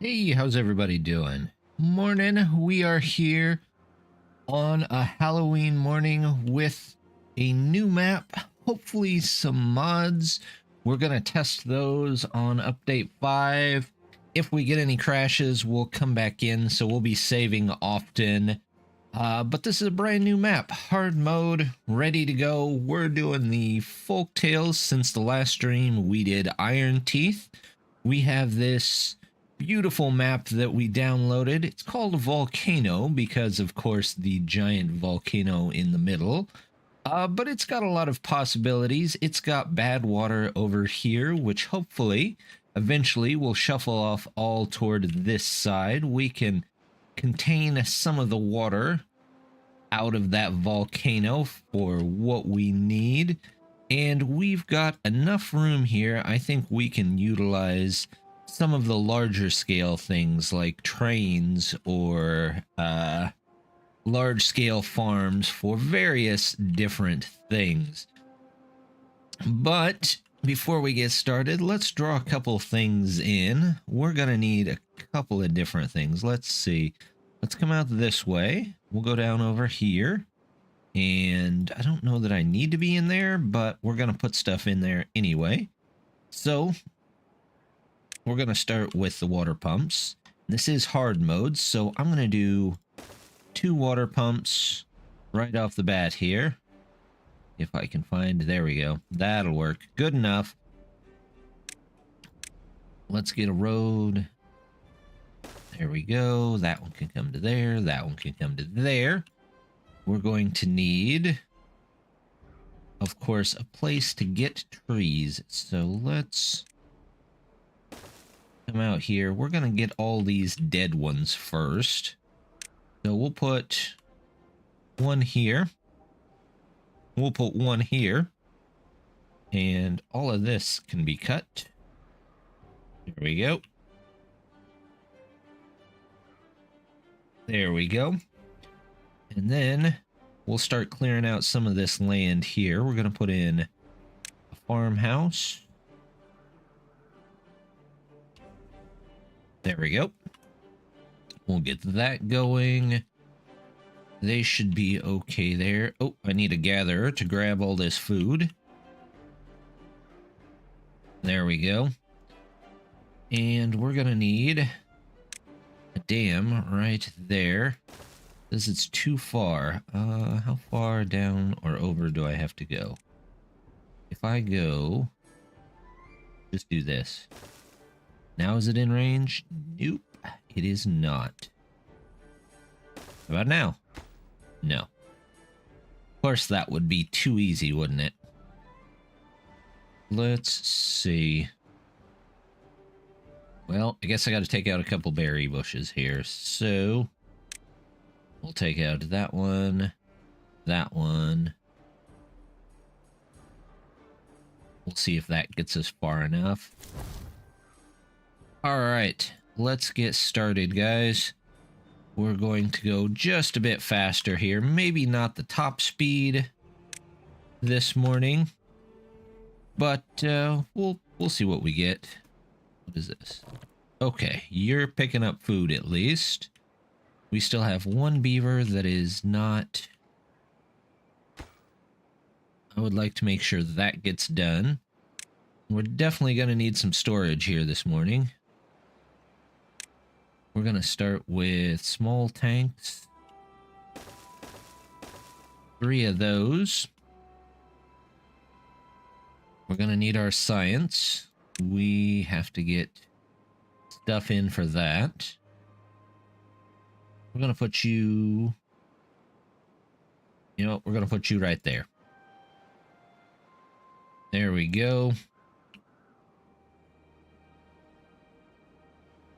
Hey, how's everybody doing? Morning. We are here on a Halloween morning with a new map, hopefully some mods. We're going to test those on update 5. If we get any crashes, we'll come back in, so we'll be saving often. But this is a brand new map, hard mode, ready to go. We're doing the Folk Tales. Since the last stream we did Iron Teeth. We have this beautiful map that we downloaded. It's called Volcano because, of course, the giant volcano in the middle. But it's got a lot of possibilities. It's got bad water over here, which hopefully eventually will shuffle off all toward this side. We can contain some of the water out of that volcano for what we need. And we've got enough room here. I think we can utilize some of the larger scale things like trains or large scale farms for various different things. But before we get started, let's draw a couple things in. We're going to need a couple of different things. Let's see. Let's come out this way. We'll go down over here. And I don't know that I need to be in there, but we're going to put stuff in there anyway. So we're going to start with the water pumps. This is hard mode, so I'm going to do 2 water pumps right off the bat here. If I can find, there we go. That'll work. Good enough. Let's get a road. There we go. That one can come to there. That one can come to there. We're going to need, of course, a place to get trees. So let's come out here. We're going to get all these dead ones first. So we'll put one here. We'll put one here. And all of this can be cut. There we go. There we go. And then we'll start clearing out some of this land here. We're going to put in a farmhouse. There we go. We'll get that going. They should be okay there. Oh, I need a gatherer to grab all this food. There we go. And we're going to need a dam right there. This is too far. How far down or over do I have to go? If I go, just do this. Now is it in range? Nope, it is not. How about now? No. Of course, that would be too easy, wouldn't it? Let's see. Well, I guess I got to take out a couple berry bushes here, so we'll take out that one, that one. We'll see if that gets us far enough. All right, let's get started, guys. We're going to go just a bit faster here. Maybe not the top speed this morning, but we'll see what we get. What is this? Okay, you're picking up food at least. We still have one beaver that is not. I would like to make sure that gets done. We're definitely going to need some storage here this morning. We're going to start with small tanks. 3 of those. We're going to need our science. We have to get stuff in for that. We're going to put you... You know, we're going to put you right there. There we go.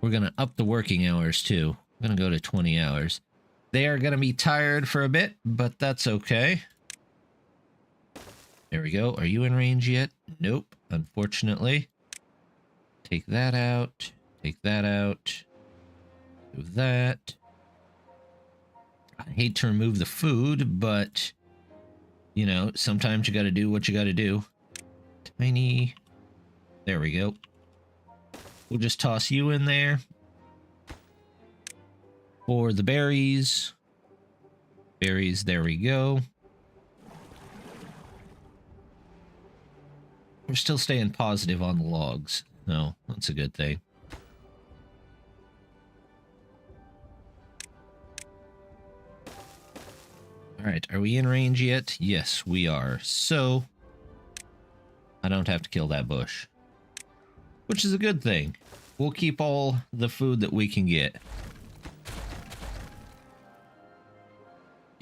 We're going to up the working hours too. I'm going to go to 20 hours. They are going to be tired for a bit, but that's okay. There we go. Are you in range yet? Nope, unfortunately. Take that out. Take that out. Do that. I hate to remove the food, but, you know, sometimes you got to do what you got to do. Tiny. There we go. We'll just toss you in there. For the berries. Berries, there we go. We're still staying positive on the logs. No, that's a good thing. Alright, are we in range yet? Yes, we are. So, I don't have to kill that bush. Which is a good thing. We'll keep all the food that we can get.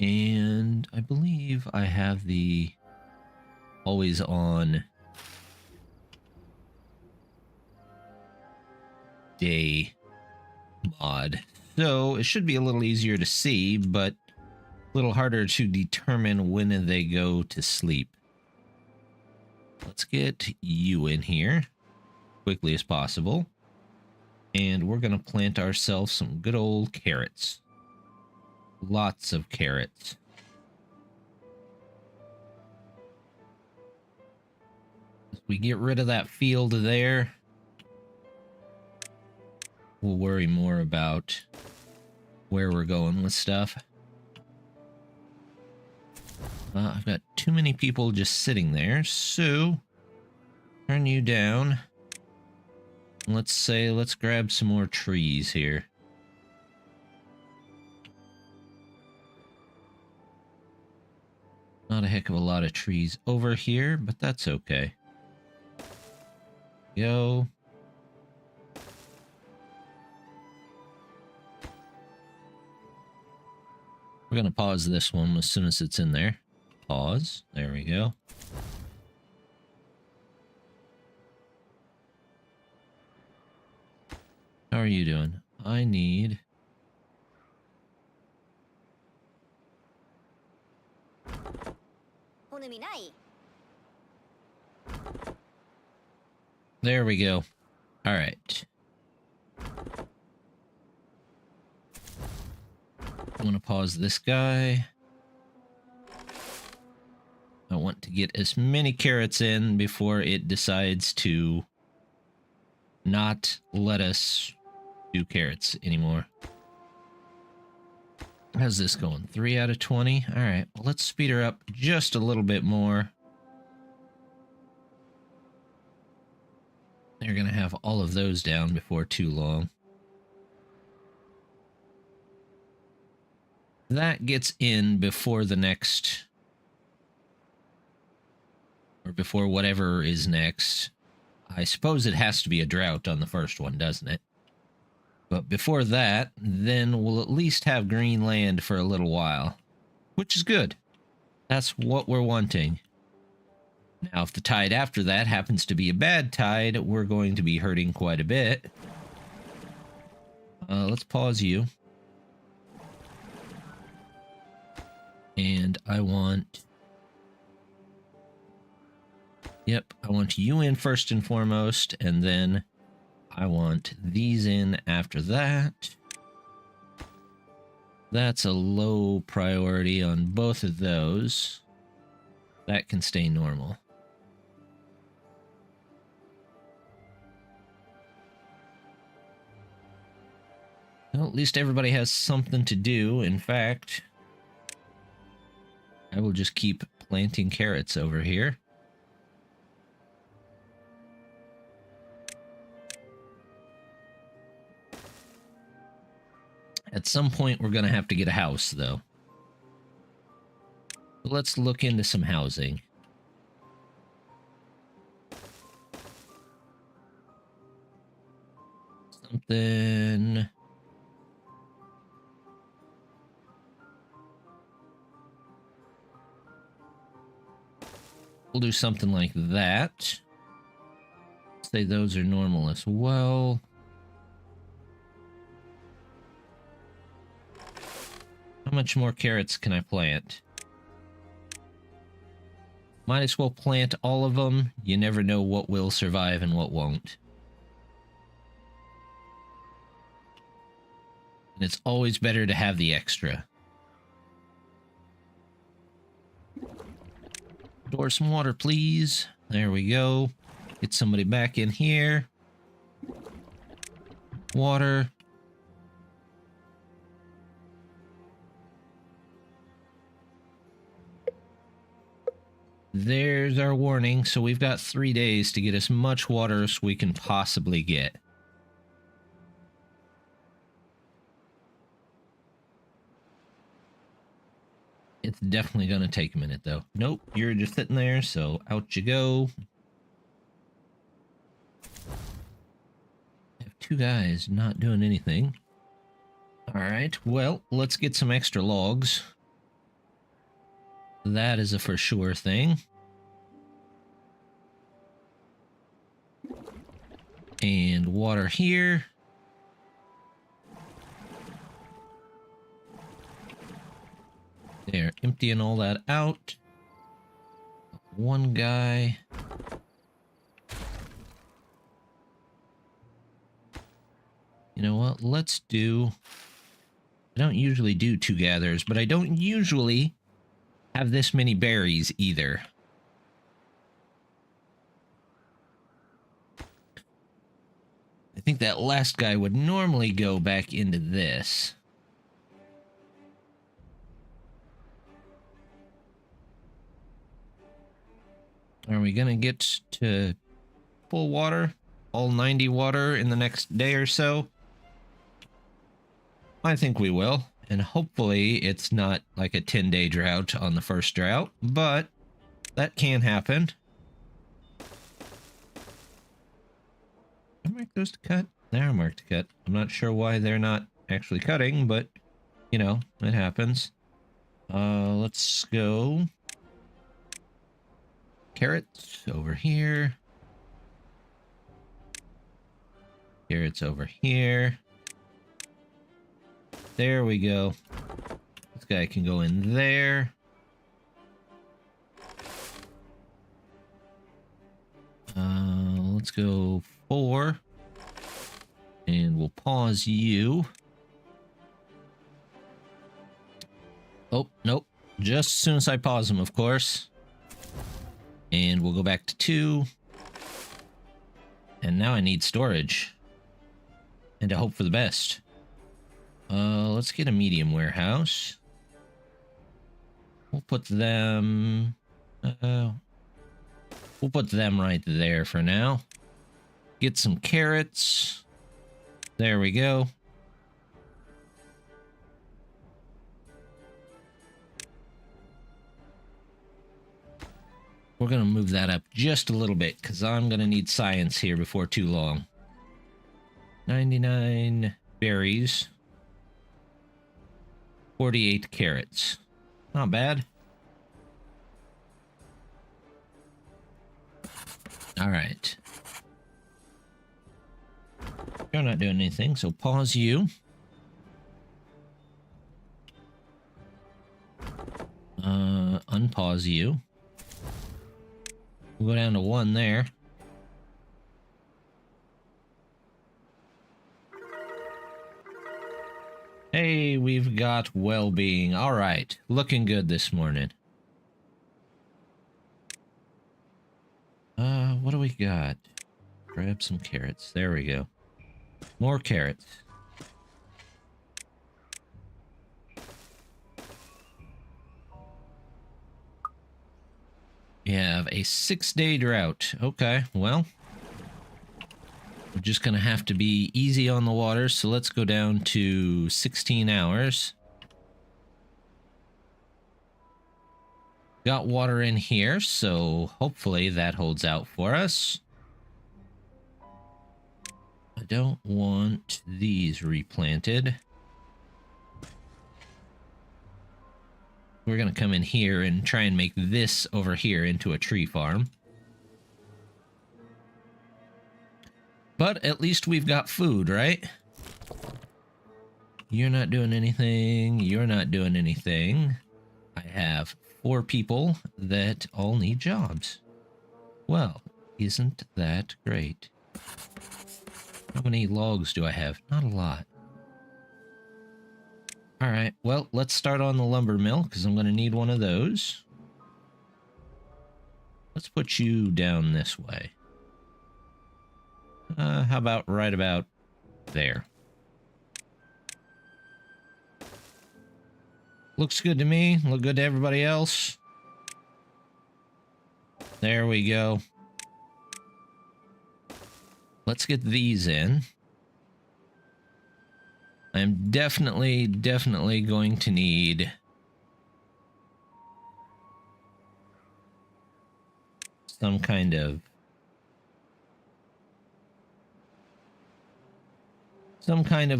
And I believe I have the always on day mod. So it should be a little easier to see, but a little harder to determine when they go to sleep. Let's get you in here quickly as possible. And we're going to plant ourselves some good old carrots. Lots of carrots. If we get rid of that field there, we'll worry more about where we're going with stuff. I've got too many people just sitting there, so turn you down. Let's grab some more trees here. Not a heck of a lot of trees over here, but that's okay. Go. We're going to pause this one as soon as it's in there. Pause. There we go. How are you doing? I need... There we go. All right. I'm going to pause this guy. I want to get as many carrots in before it decides to not let us do carrots anymore. How's this going? 3 out of 20? All right, well, let's speed her up just a little bit more. They're going to have all of those down before too long. That gets in before the next... or before whatever is next. I suppose it has to be a drought on the first one, doesn't it? But before that, then we'll at least have green land for a little while. Which is good. That's what we're wanting. Now, if the tide after that happens to be a bad tide, we're going to be hurting quite a bit. Let's pause you. And I want... Yep, I want you in first and foremost, and then I want these in after that. That's a low priority on both of those. That can stay normal. Well, at least everybody has something to do. In fact, I will just keep planting carrots over here. At some point, we're going to have to get a house, though. Let's look into some housing. Something... We'll do something like that. Say those are normal as well. How much more carrots can I plant? Might as well plant all of them. You never know what will survive and what won't. And it's always better to have the extra. Pour some water, please. There we go. Get somebody back in here. Water. There's our warning. So we've got 3 days to get as much water as we can possibly get. It's definitely going to take a minute, though. Nope, you're just sitting there, so out you go. I have 2 guys not doing anything. Alright, well, let's get some extra logs. That is a for sure thing. And water here. There, emptying all that out. 1 guy. You know what? Let's do... I don't usually do 2 gatherers, but I don't usually have this many berries either. I think that last guy would normally go back into this. Are we gonna get to full water? All 90 water in the next day or so? I think we will. And hopefully it's not like a 10-day drought on the first drought, but that can happen. Did I mark those to cut? They are marked to cut. I'm not sure why they're not actually cutting, but, you know, it happens. Let's go. Carrots over here. Carrots over here. There we go. This guy can go in there. Let's go 4. And we'll pause you. Oh, nope. Just as soon as I pause him, of course. And we'll go back to 2. And now I need storage. And to hope for the best. Let's get a medium warehouse. We'll put them... we'll put them right there for now. Get some carrots. There we go. We're going to move that up just a little bit because I'm going to need science here before too long. 99 berries. 48 carrots. Not bad. All right. You're not doing anything, so pause you. Unpause you. We'll go down to 1 there. Hey, we've got well-being. All right, looking good this morning. What do we got? Grab some carrots. There we go. More carrots. We have a 6-day drought. Okay, well, we're just going to have to be easy on the water, so let's go down to 16 hours. Got water in here, so hopefully that holds out for us. I don't want these replanted. We're going to come in here and try and make this over here into a tree farm. But at least we've got food, right? You're not doing anything. You're not doing anything. I have 4 people that all need jobs. Well, isn't that great? How many logs do I have? Not a lot. Alright, well, let's start on the lumber mill, because I'm going to need one of those. Let's put you down this way. How about right about there? Looks good to me. Look good to everybody else. There we go. Let's get these in. I'm definitely going to need some kind of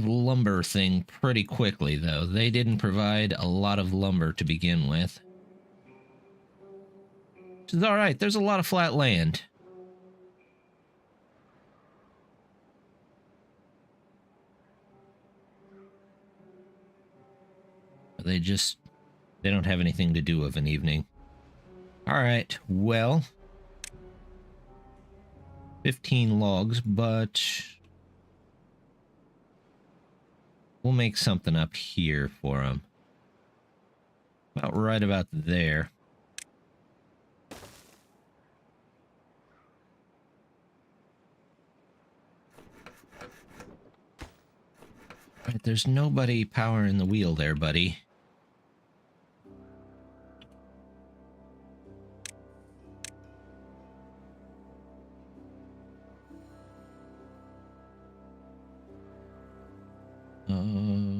lumber thing pretty quickly, though. They didn't provide a lot of lumber to begin with. Which is alright, there's a lot of flat land. They don't have anything to do of an evening. Alright, well, 15 logs, but we'll make something up here for them. Right about there. Right, there's nobody powering the wheel there, buddy.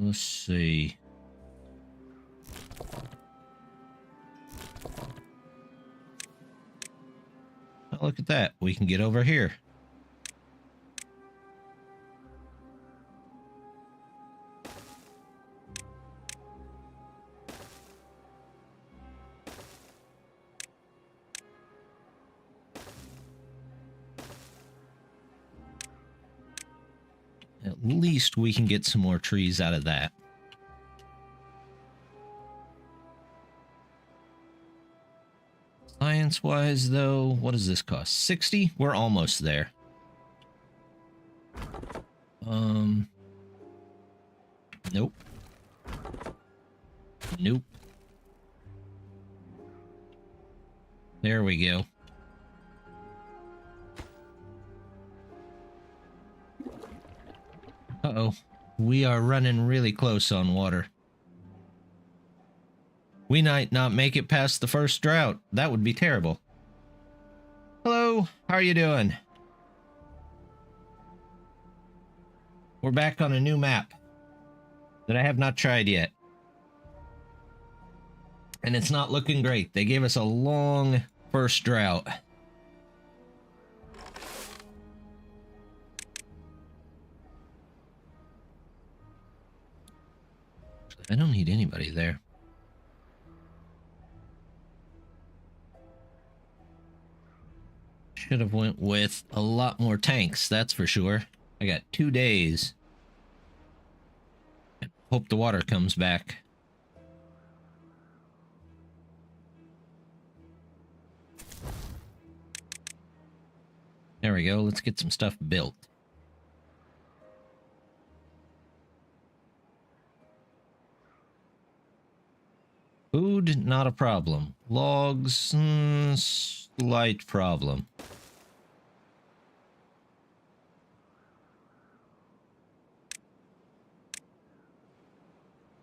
Let's see. Oh, look at that. We can get over here. At least we can get some more trees out of that. Science-wise, though, what does this cost? 60? We're almost there. Nope. Nope. There we go. Uh-oh. We are running really close on water. We might not make it past the first drought. That would be terrible. Hello, how are you doing? We're back on a new map that I have not tried yet. And it's not looking great. They gave us a long first drought. I don't need anybody there. Should have went with a lot more tanks, that's for sure. I got 2 days. Hope the water comes back. There we go. Let's get some stuff built. Food, not a problem. Logs, slight problem.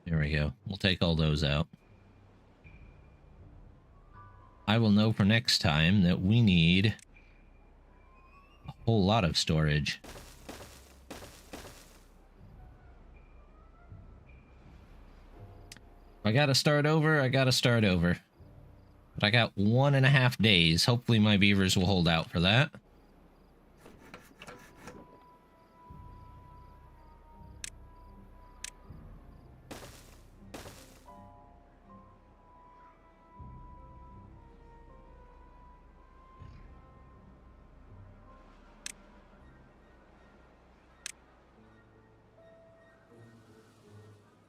There we go. We'll take all those out. I will know for next time that we need a whole lot of storage. If I gotta start over, I gotta start over. But I got 1.5 days. Hopefully my beavers will hold out for that.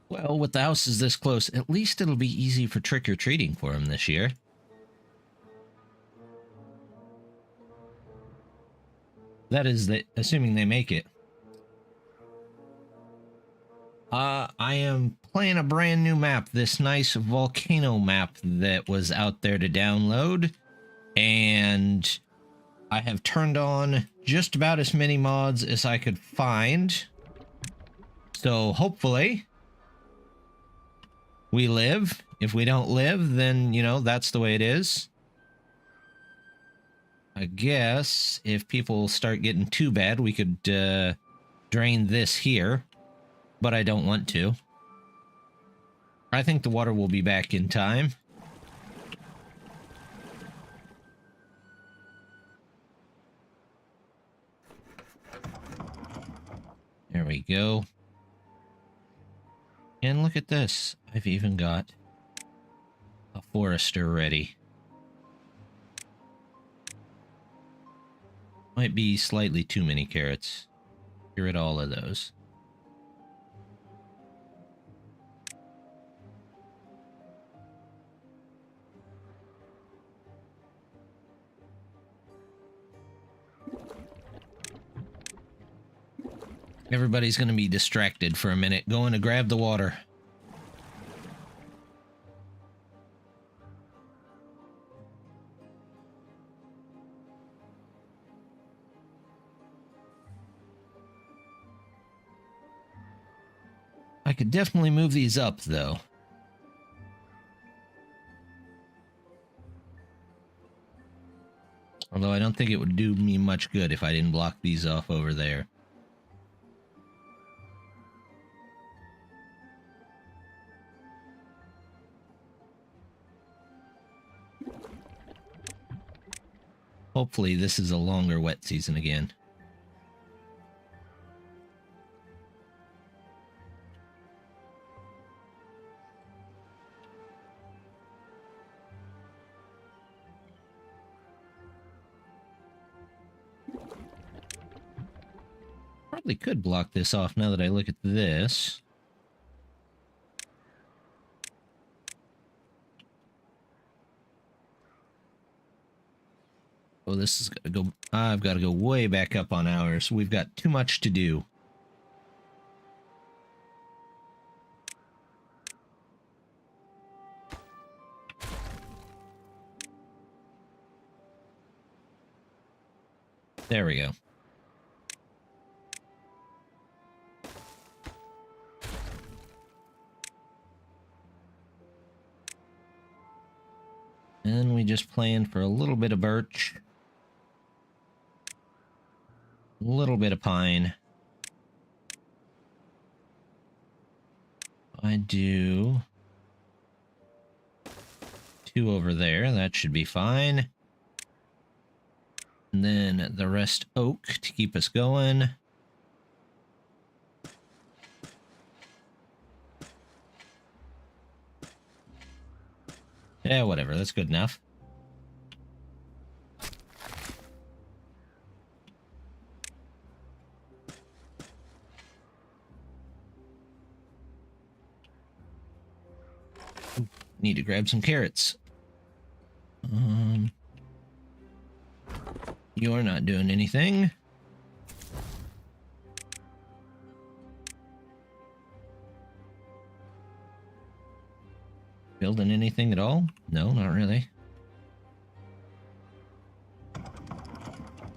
Well, with the houses this close, at least it'll be easy for trick-or-treating for them this year. That is, assuming they make it. I am playing a brand new map, this nice volcano map that was out there to download. And I have turned on just about as many mods as I could find. So hopefully we live. If we don't live, then, you know, that's the way it is. I guess if people start getting too bad, we could drain this here, but I don't want to. I think the water will be back in time. There we go. And look at this. I've even got a forester ready. Might be slightly too many carrots. Get rid of all of those. Everybody's going to be distracted for a minute, going to grab the water. I could definitely move these up, though. Although I don't think it would do me much good if I didn't block these off over there. Hopefully this is a longer wet season again. Probably could block this off now that I look at this. Oh, this is gonna go. I've got to go way back up on ours. We've got too much to do. There we go. And we just plan for a little bit of birch. A little bit of pine. I do 2 over there. That should be fine. And then the rest oak to keep us going. Yeah, whatever. That's good enough. Ooh, need to grab some carrots. You're not doing anything. Building anything at all? No, not really.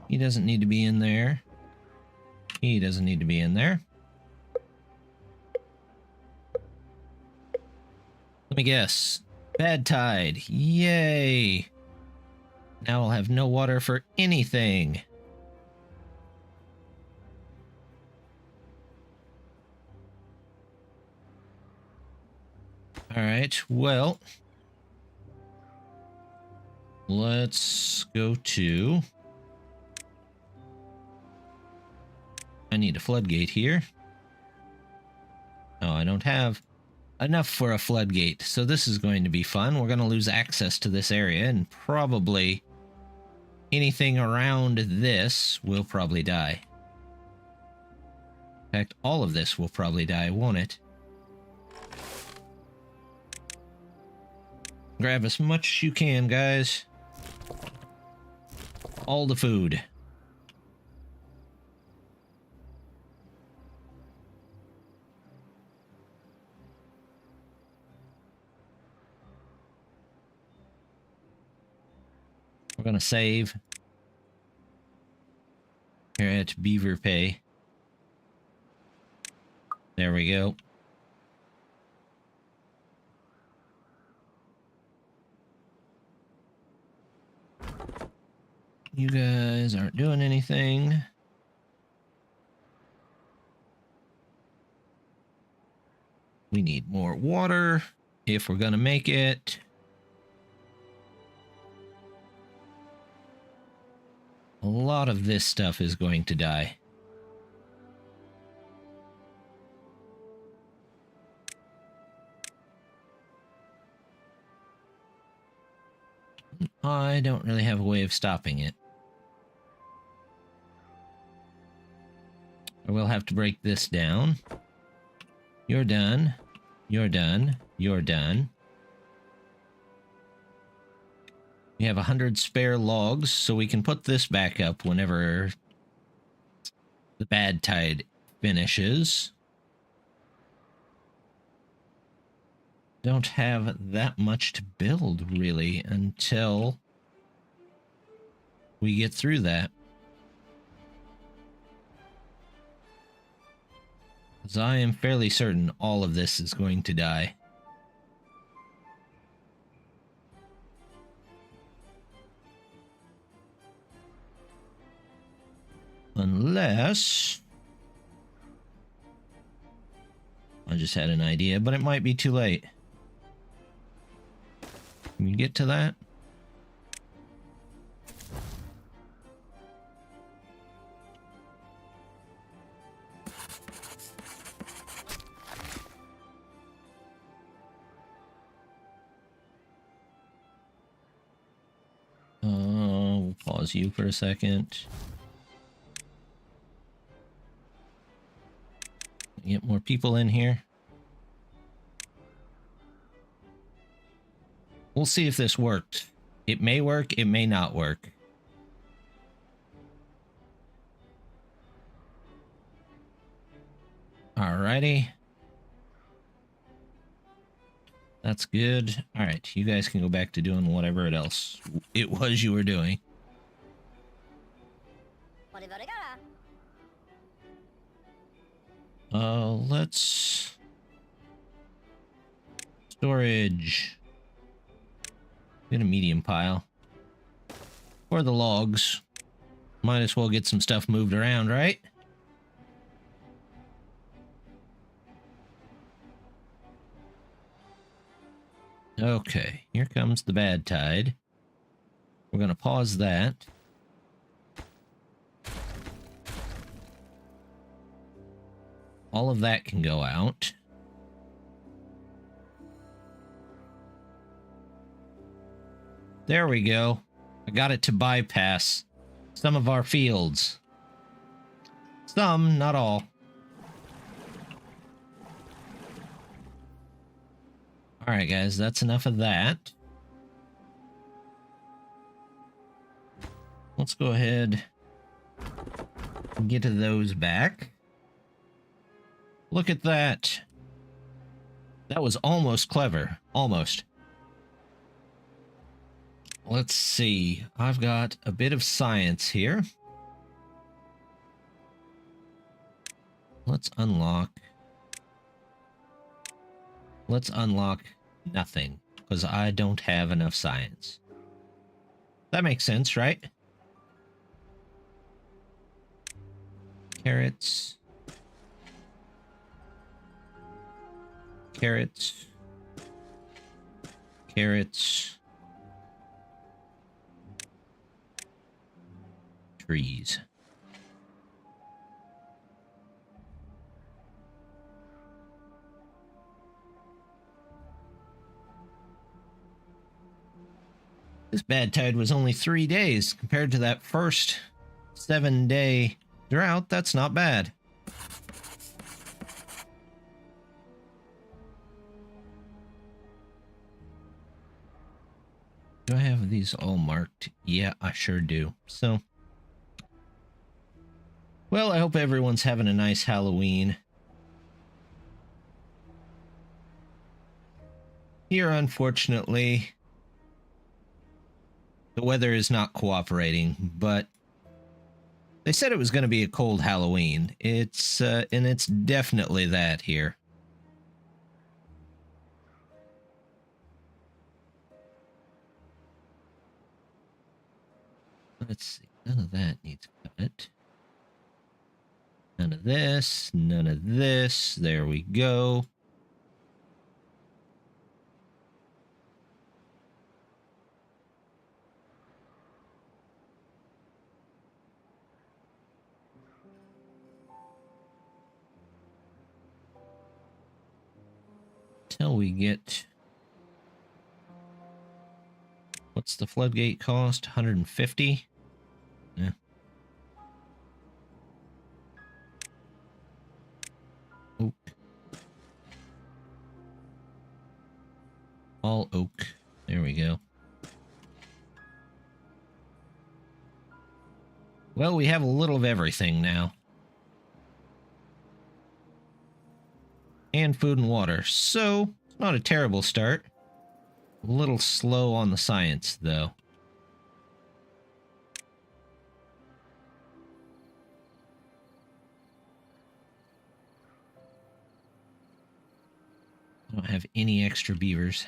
He doesn't need to be in there. He doesn't need to be in there. Let me guess. Bad tide. Yay! Now I'll have no water for anything. Alright, well. Let's go to... I need a floodgate here. Oh, I don't have enough for a floodgate, so this is going to be fun. We're going to lose access to this area, and probably anything around this will probably die. In fact, all of this will probably die, won't it? Grab as much as you can, guys. All the food. We're gonna save here at Beaver Pay. There we go. You guys aren't doing anything. We need more water if we're gonna make it. A lot of this stuff is going to die. I don't really have a way of stopping it. I will have to break this down. You're done. You're done. You're done. We have 100 spare logs, so we can put this back up whenever the bad tide finishes. Don't have that much to build, really, until we get through that. Because I am fairly certain all of this is going to die. Unless... I just had an idea, but it might be too late. Can you get to that? We'll pause you for a second. Get more people in here. We'll see if this worked. It may work, it may not work. Alrighty. That's good. Alright, you guys can go back to doing whatever else it was you were doing. Let's... Storage. Get a medium pile. For the logs. Might as well get some stuff moved around, right? Okay, here comes the bad tide. We're gonna pause that. All of that can go out. There we go. I got it to bypass some of our fields. Some, not all. Alright guys, that's enough of that. Let's go ahead and get to those back. Look at that. That was almost clever. Almost. Let's see. I've got a bit of science here. Let's unlock. Let's unlock nothing, because I don't have enough science. That makes sense, right? Carrots. Carrots. Carrots. Trees. This bad tide was only 3 days compared to that first 7-day drought. That's not bad. Do I have these all marked? Yeah, I sure do. So, well, I hope everyone's having a nice Halloween. Here, unfortunately, the weather is not cooperating, but they said it was going to be a cold Halloween. And it's definitely that here. Let's see. None of that needs cut. None of this. None of this. There we go. Till we get... What's the floodgate cost? 150? Yeah. Oak. All oak. There we go. Well, we have a little of everything now. And food and water. So, it's not a terrible start. A little slow on the science, though. I don't have any extra beavers.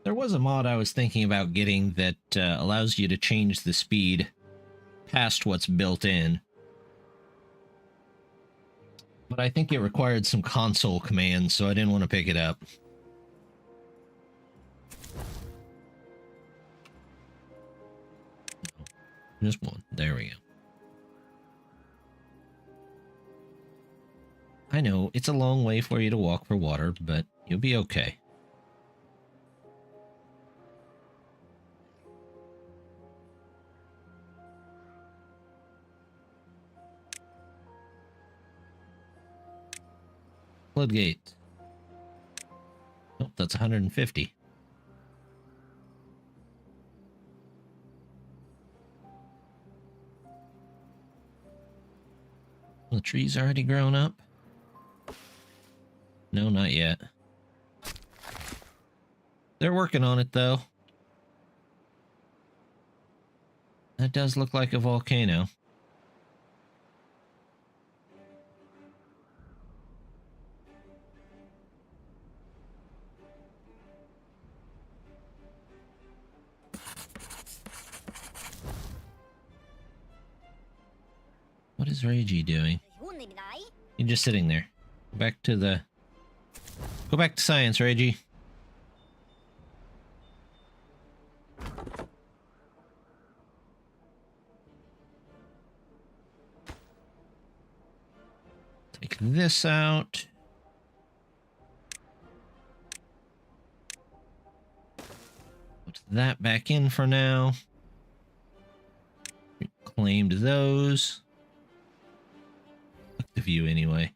There was a mod I was thinking about getting that allows you to change the speed past what's built in. But I think it required some console commands, so I didn't want to pick it up. Just one. There we go. I know, it's a long way for you to walk for water, but you'll be okay. Floodgate. Nope, that's 150. The tree's already grown up? No, not yet. They're working on it, though. That does look like a volcano. What is Reiji doing? You're just sitting there. Go back to science, Reiji. Take this out. Put that back in for now. Claimed those. Look the view anyway.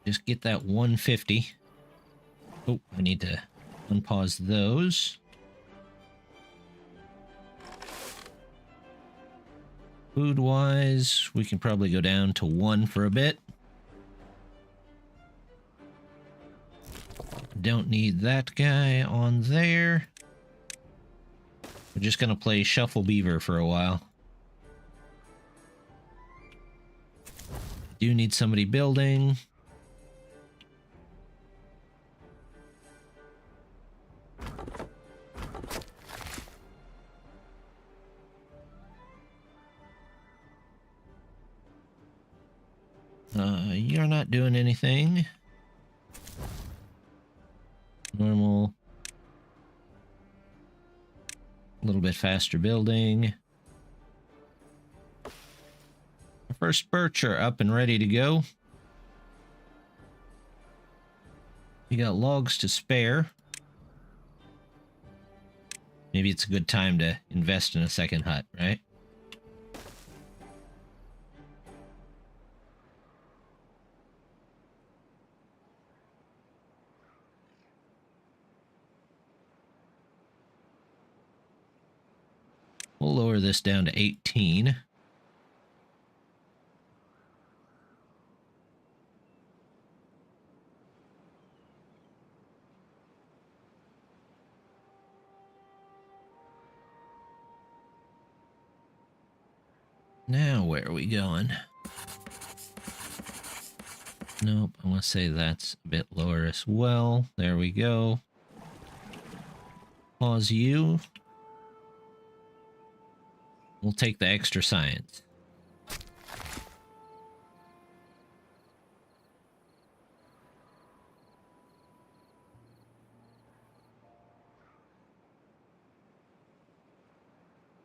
Just get that 150. Oh, I need to unpause those. Food-wise, we can probably go down to 1 for a bit. Don't need that guy on there. We're just gonna play Shuffle Beaver for a while. Do need somebody building. You're not doing anything. Normal. A little bit faster building. Our first birch are up and ready to go. We got logs to spare. Maybe it's a good time to invest in a second hut, right? We'll lower this down to 18. Now, where are we going? Nope, I want to say that's a bit lower as well. There we go. Pause you. We'll take the extra science.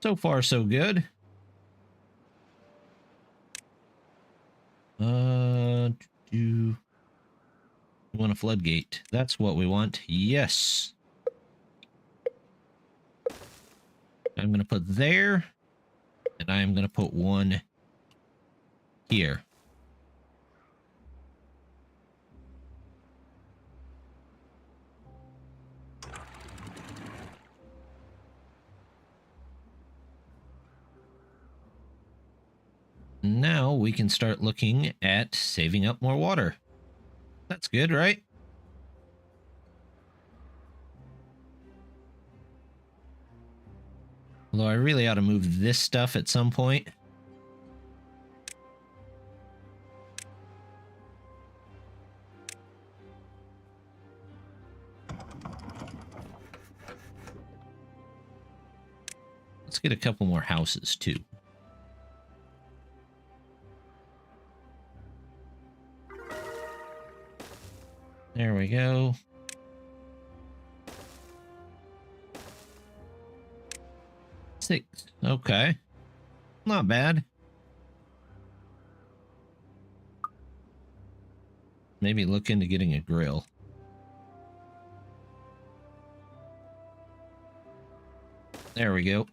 So far, so good. Do we want a floodgate? That's what we want. Yes. I'm going to put there, and I'm going to put one here. Now we can start looking at saving up more water. That's good, right? Although I really ought to move this stuff at some point. Let's get a couple more houses too. There we go. Six. Okay. Not bad. Maybe look into getting a grill. There we go.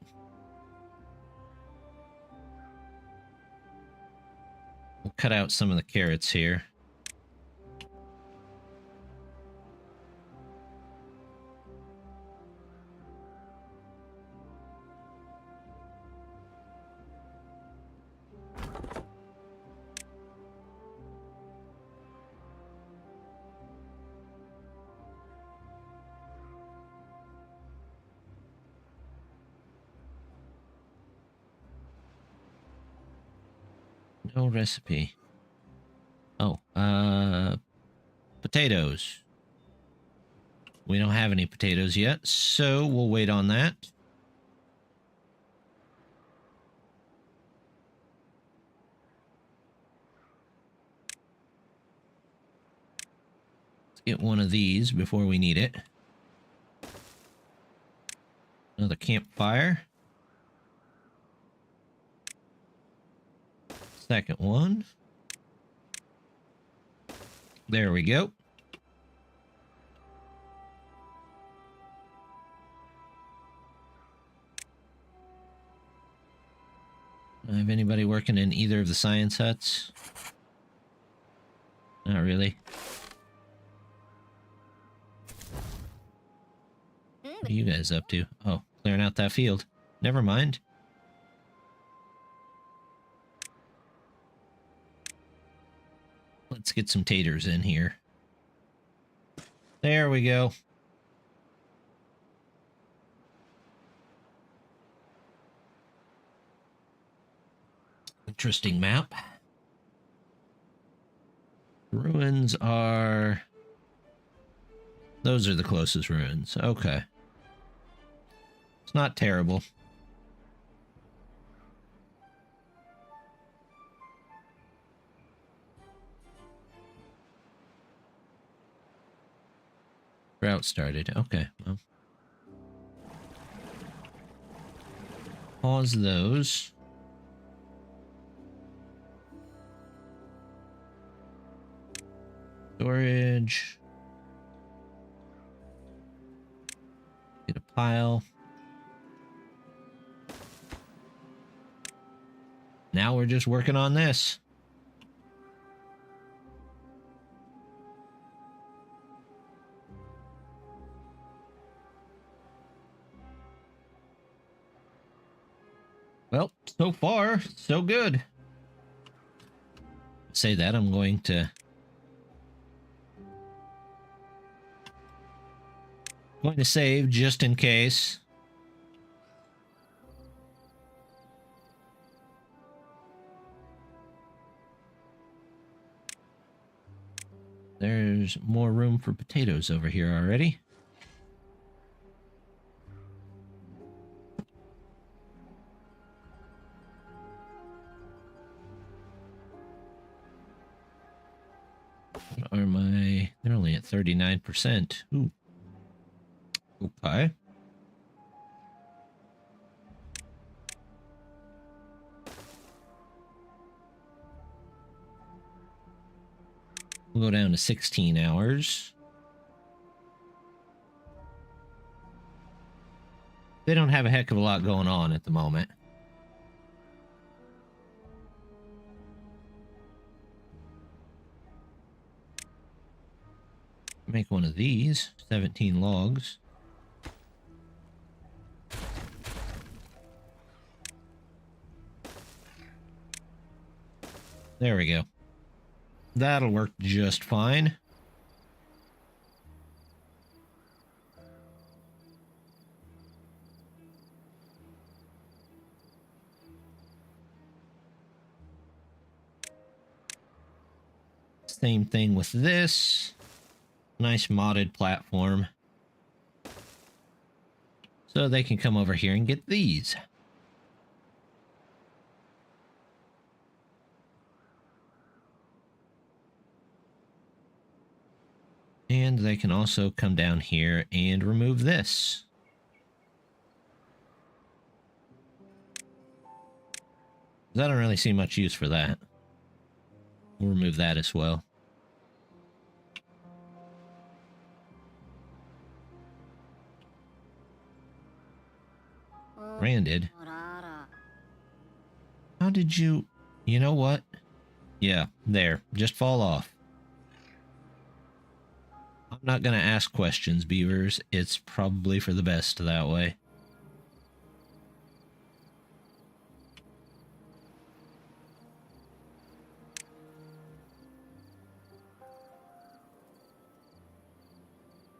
We'll cut out some of the carrots here. No recipe. Oh, potatoes. We don't have any potatoes yet, so we'll wait on that. Let's get one of these before we need it. Another campfire. Second one. There we go. Have anybody working in either of the science huts? Not really. What are you guys up to? Oh, clearing out that field. Never mind. Let's get some taters in here. There we go. Interesting map. Ruins are... Those are the closest ruins. Okay. It's not terrible. Drought started. Okay, well. Pause those. Storage. Get a pile. Now we're just working on this. Well, so far, so good. Say that, I'm going to save just in case. There's more room for potatoes over here already. What are my... They're only at 39%. Ooh. Okay. We'll go down to 16 hours. They don't have a heck of a lot going on at the moment. Make one of these. 17 logs. There we go. That'll work just fine. Same thing with this. Nice modded platform. So they can come over here and get these. And they can also come down here and remove this. I don't really see much use for that. We'll remove that as well. Branded. How did you... You know what? Yeah, there. Just fall off. I'm not going to ask questions, beavers. It's probably for the best that way.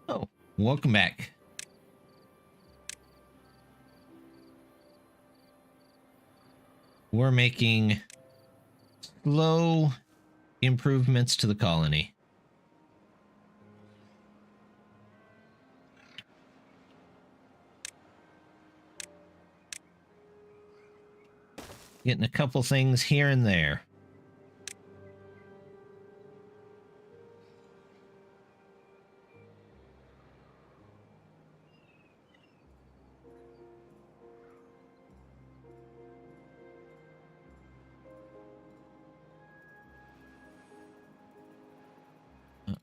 Oh, welcome back. We're making slow improvements to the colony. Getting a couple things here and there.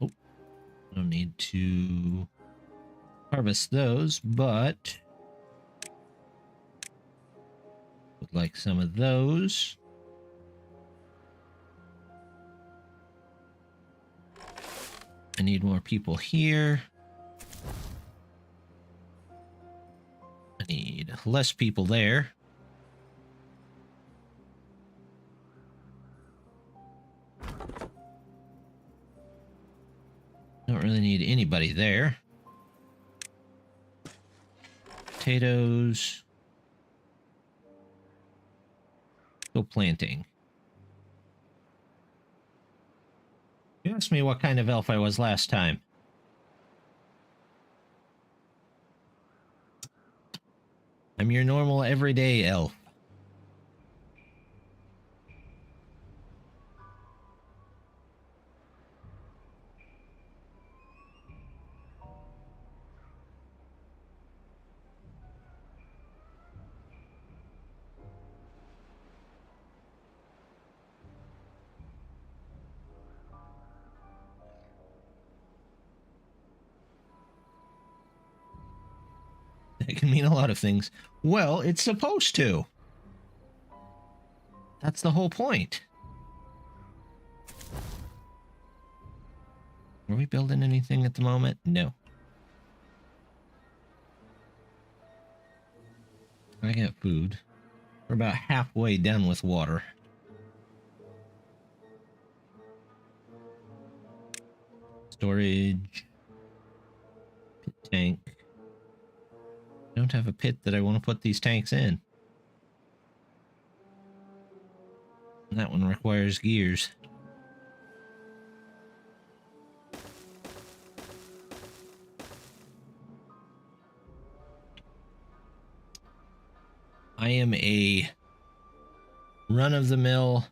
Oh, no need to harvest those, but would like some of those. I need more people here. I need less people there. Don't really need anybody there. Potatoes. Go planting. You asked me what kind of elf I was last time. I'm your normal everyday elf. It can mean a lot of things. Well, it's supposed to. That's the whole point. Are we building anything at the moment? No. I got food. We're about halfway done with water. Storage. Pit tank. I don't have a pit that I want to put these tanks in. That one requires gears. am a run-of-the-mill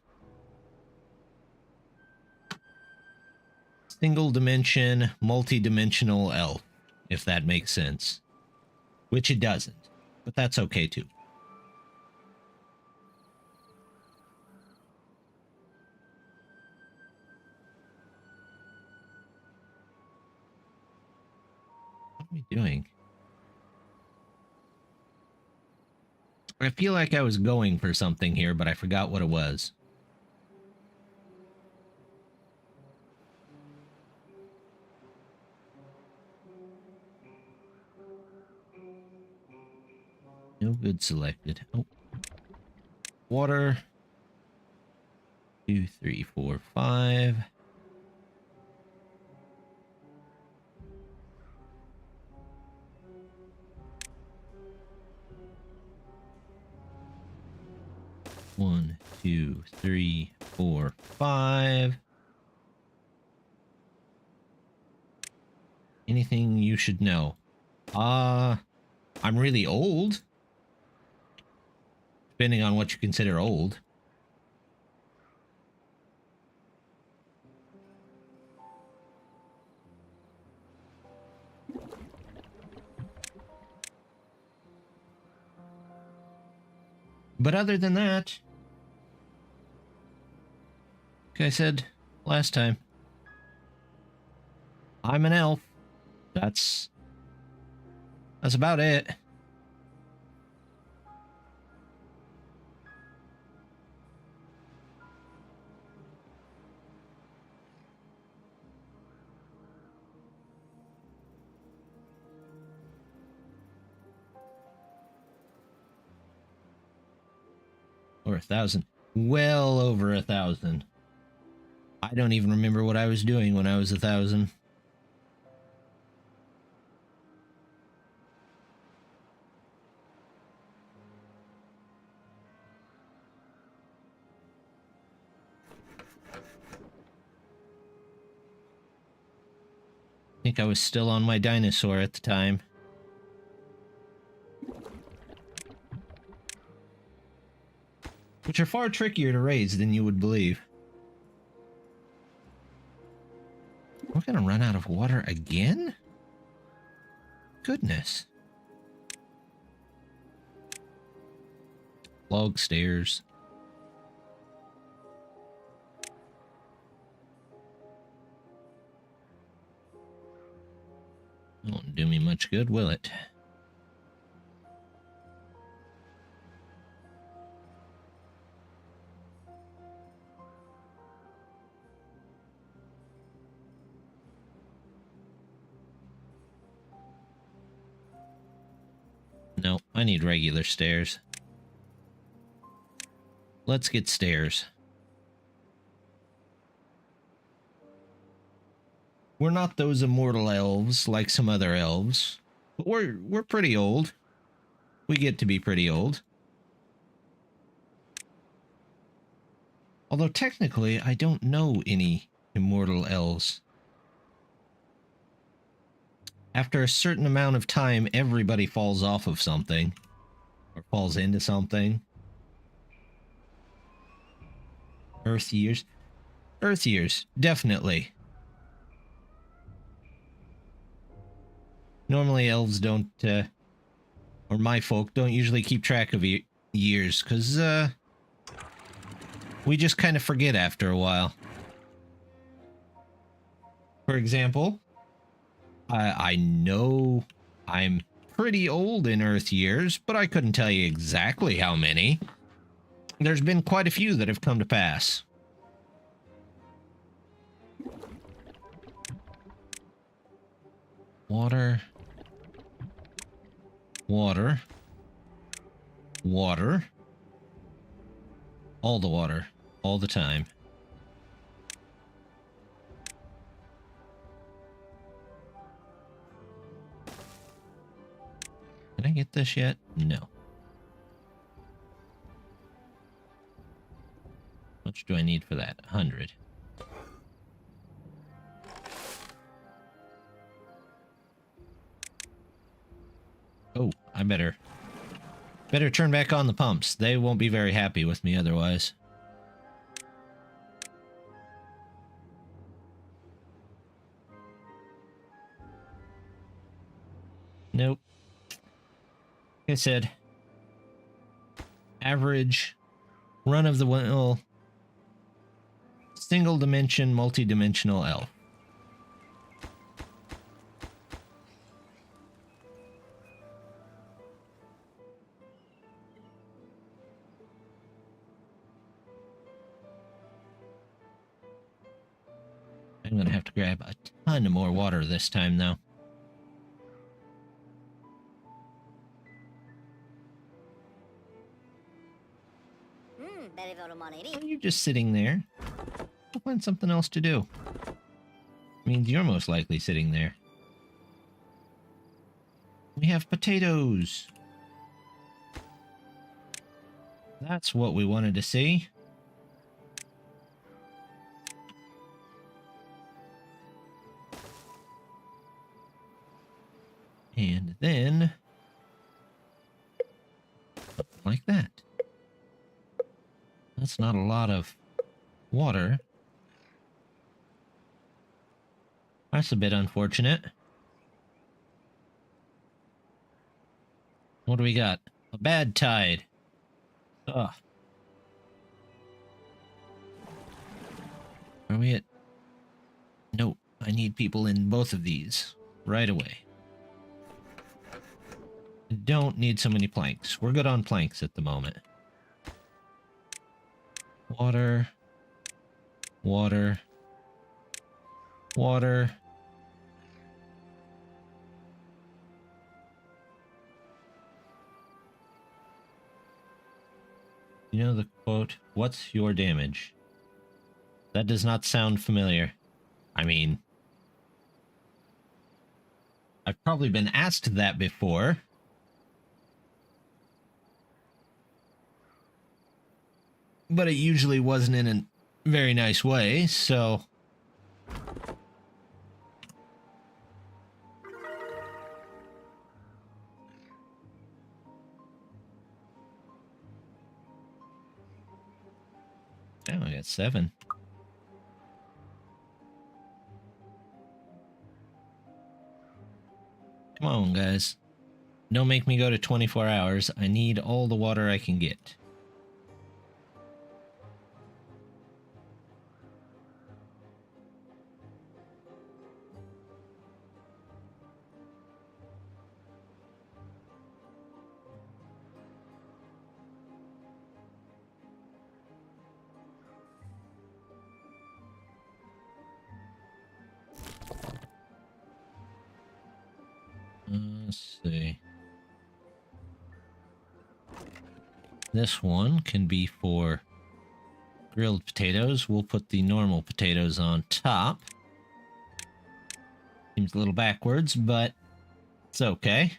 single dimension, multi-dimensional elf, if that makes sense. Which it doesn't, but that's okay too. What are we doing? I feel like I was going for something here, but I forgot what it was. No good selected. Oh. Water. 2, 3, 4, 5. One, 2, 3, 4, 5. Anything you should know? I'm really old. Depending on what you consider old. But other than that, like I said last time, I'm an elf. That's about it. Or 1,000. Well over 1,000. I don't even remember what I was doing when I was 1,000. I think I was still on my dinosaur at the time. Which are far trickier to raise than you would believe. We're gonna run out of water again? Goodness. Log stairs. Won't do me much good, will it? No, I need regular stairs. Let's get stairs. We're not those immortal elves like some other elves, but we're pretty old. We get to be pretty old. Although technically, I don't know any immortal elves. After a certain amount of time, everybody falls off of something. Or falls into something. Earth years. Earth years, definitely. Normally elves don't, or my folk don't usually keep track of years, because, we just kind of forget after a while. For example, I know I'm pretty old in Earth years, but I couldn't tell you exactly how many. There's been quite a few that have come to pass. Water. Water. Water. All the water. All the time. Did I get this yet? No. How much do I need for that? 100. Oh, I better Better turn back on the pumps. They won't be very happy with me otherwise. Nope. Like I said, average, run-of-the-mill, single-dimension, multi-dimensional elf. I'm gonna have to grab a ton more water this time, though. Why are you just sitting there? I'll find something else to do. Means you're most likely sitting there. We have potatoes. That's what we wanted to see. And then, like that. That's not a lot of water. That's a bit unfortunate. What do we got? A bad tide. Ugh. Are we at... Nope. I need people in both of these right away. I don't need so many planks. We're good on planks at the moment. Water. Water. Water. You know the quote, "What's your damage?" That does not sound familiar. I mean, I've probably been asked that before. But it usually wasn't in a very nice way, so... Oh, I got 7. Come on, guys. Don't make me go to 24 hours. I need all the water I can get. Let's see. This one can be for grilled potatoes. We'll put the normal potatoes on top. Seems a little backwards, but it's okay.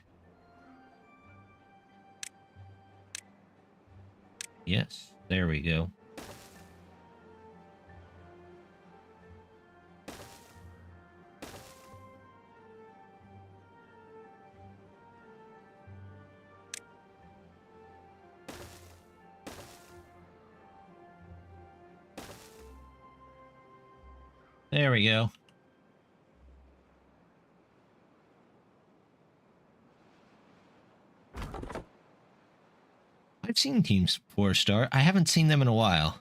Yes, there we go. There we go. I've seen Teams 4-star. I haven't seen them in a while.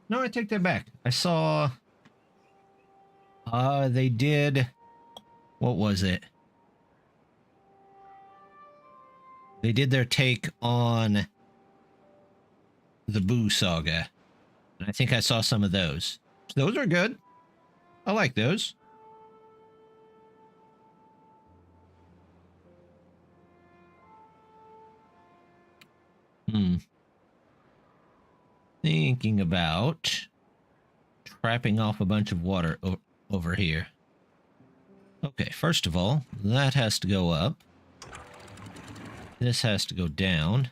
No, I take that back. I saw... they did... What was it? They did their take on the Boo Saga. And I think I saw some of those. Those are good. I like those. Thinking about trapping off a bunch of water over here. Okay, first of all, that has to go up. This has to go down.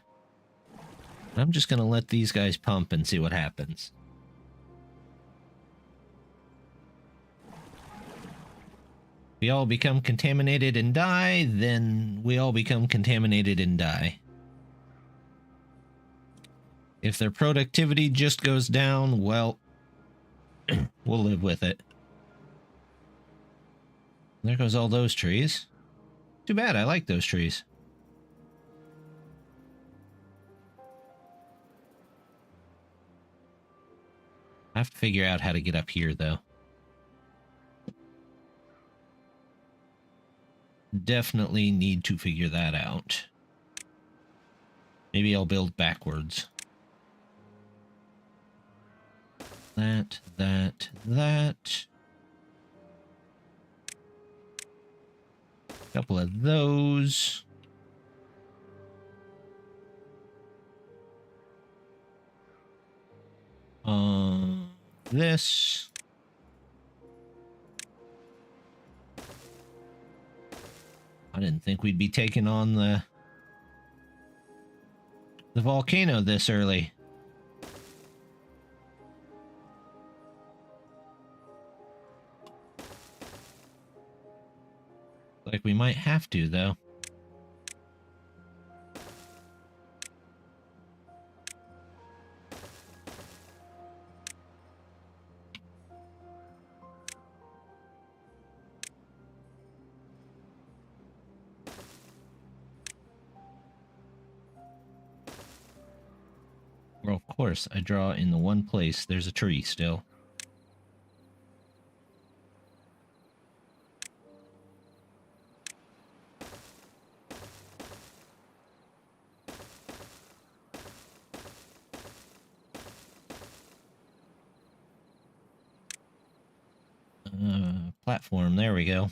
I'm just going to let these guys pump and see what happens. we all become contaminated and die, then we all become contaminated and die. If their productivity just goes down, well, we'll live with it. There goes all those trees. Too bad, I like those trees. I have to figure out how to get up here, though. Definitely need to figure that out. Maybe I'll build backwards. That. Couple of those. This. I didn't think we'd be taking on the volcano this early. Like we might have to, though. Well, of course, I draw in the one place there's a tree still. Platform, there we go.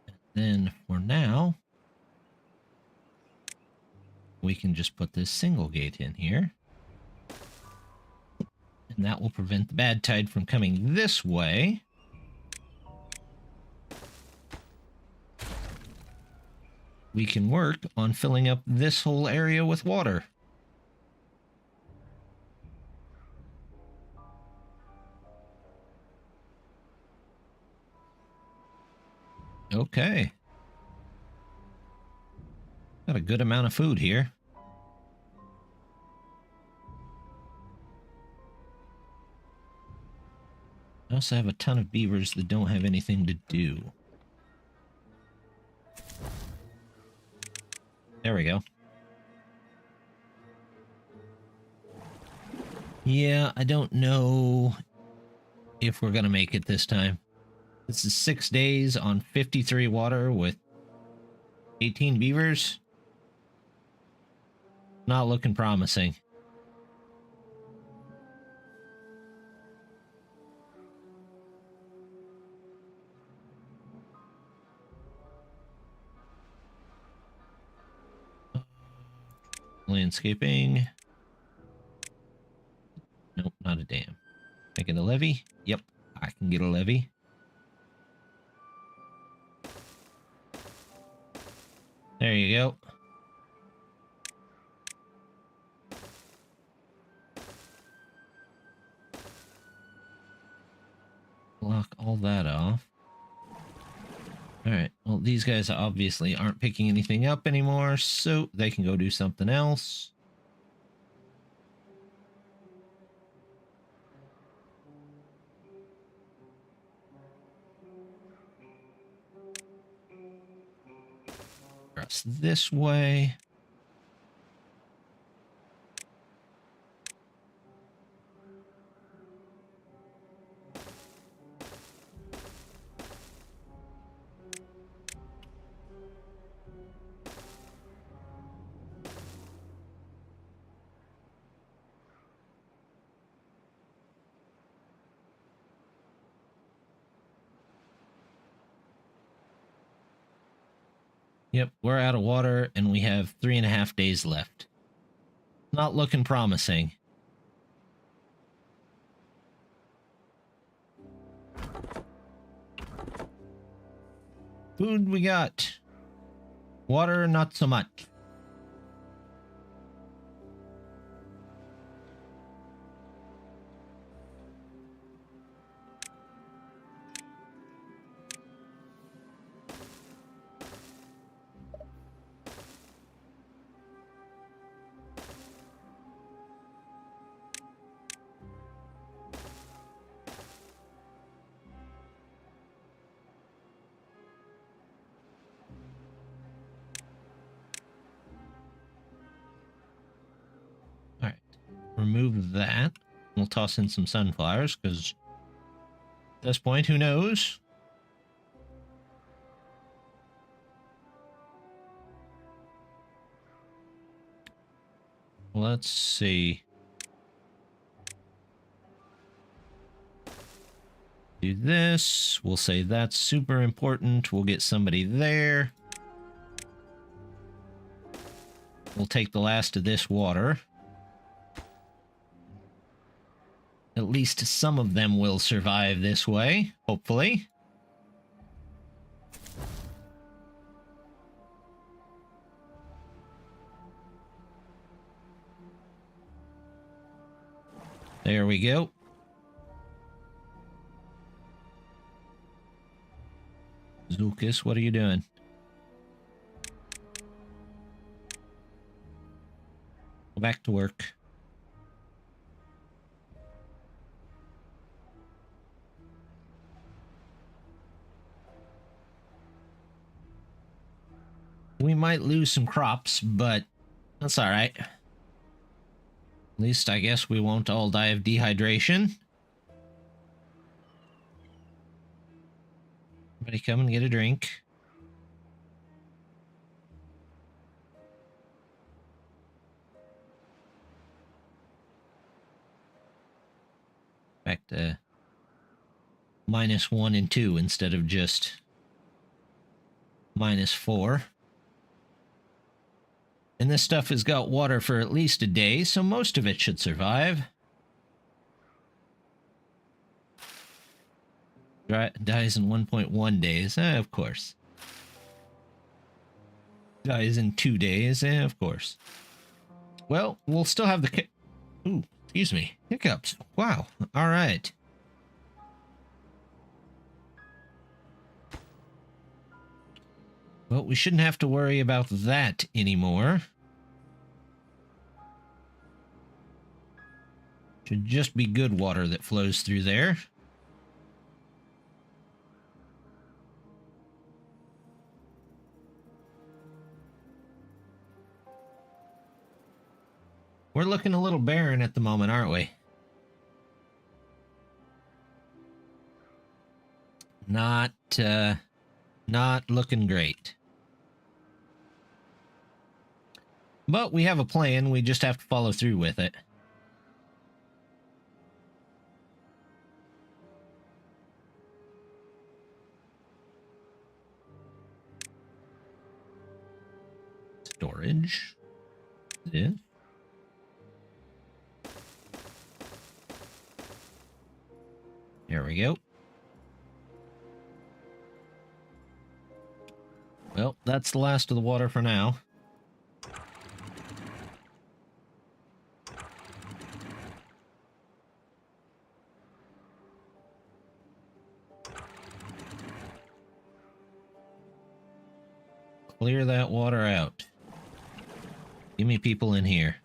And then for now, we can just put this single gate in here. And that will prevent the bad tide from coming this way. We can work on filling up this whole area with water. Okay. Got a good amount of food here. I also have a ton of beavers that don't have anything to do. There we go. Yeah, I don't know if we're gonna make it this time. This is 6 days on 53 water with 18 beavers. Not looking promising. Landscaping. Nope, not a dam. Making a levee? Yep, I can get a levee. There you go. Block all that off. Alright, well, these guys obviously aren't picking anything up anymore, so they can go do something else. Across this way. Yep, we're out of water and we have 3.5 days left. Not looking promising. Food we got. Water, not so much. remove that. We'll toss in some sunflowers, because at this point, who knows? Let's see. Do this. We'll say that's super important. We'll get somebody there. We'll take the last of this water. At least some of them will survive this way, hopefully. There we go. Zulkis, what are you doing? Go back to work. We might lose some crops, but that's all right. At least I guess we won't all die of dehydration. Everybody come and get a drink. Back to -1 and 2 instead of just -4. And this stuff has got water for at least a day, so most of it should survive. Dies in 1.1 days, of course. Dies in 2 days, of course. Well, we'll still have the... Ooh, excuse me. Hiccups. Wow. All right. Well, we shouldn't have to worry about that anymore. Should just be good water that flows through there. We're looking a little barren at the moment, aren't we? Not looking great. But we have a plan, we just have to follow through with it. Storage. Yeah. There we go. Well, that's the last of the water for now. Clear that water out. Give me people in here.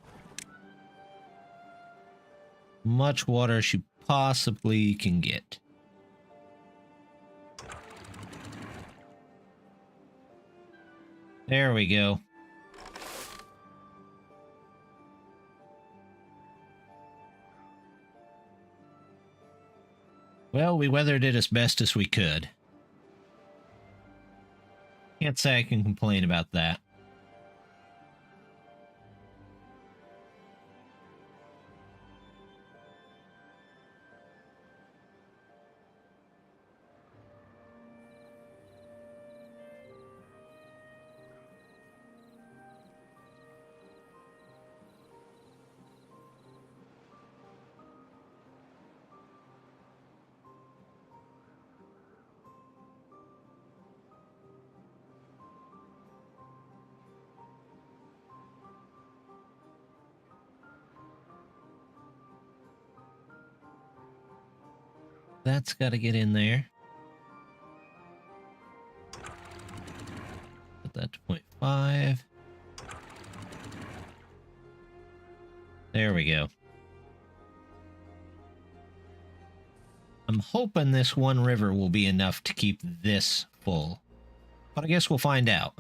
Much water as you possibly can get. There we go. Well, we weathered it as best as we could. Can't say I can complain about that. That's got to get in there. Put that to 0.5. There we go. I'm hoping this one river will be enough to keep this full. But I guess we'll find out.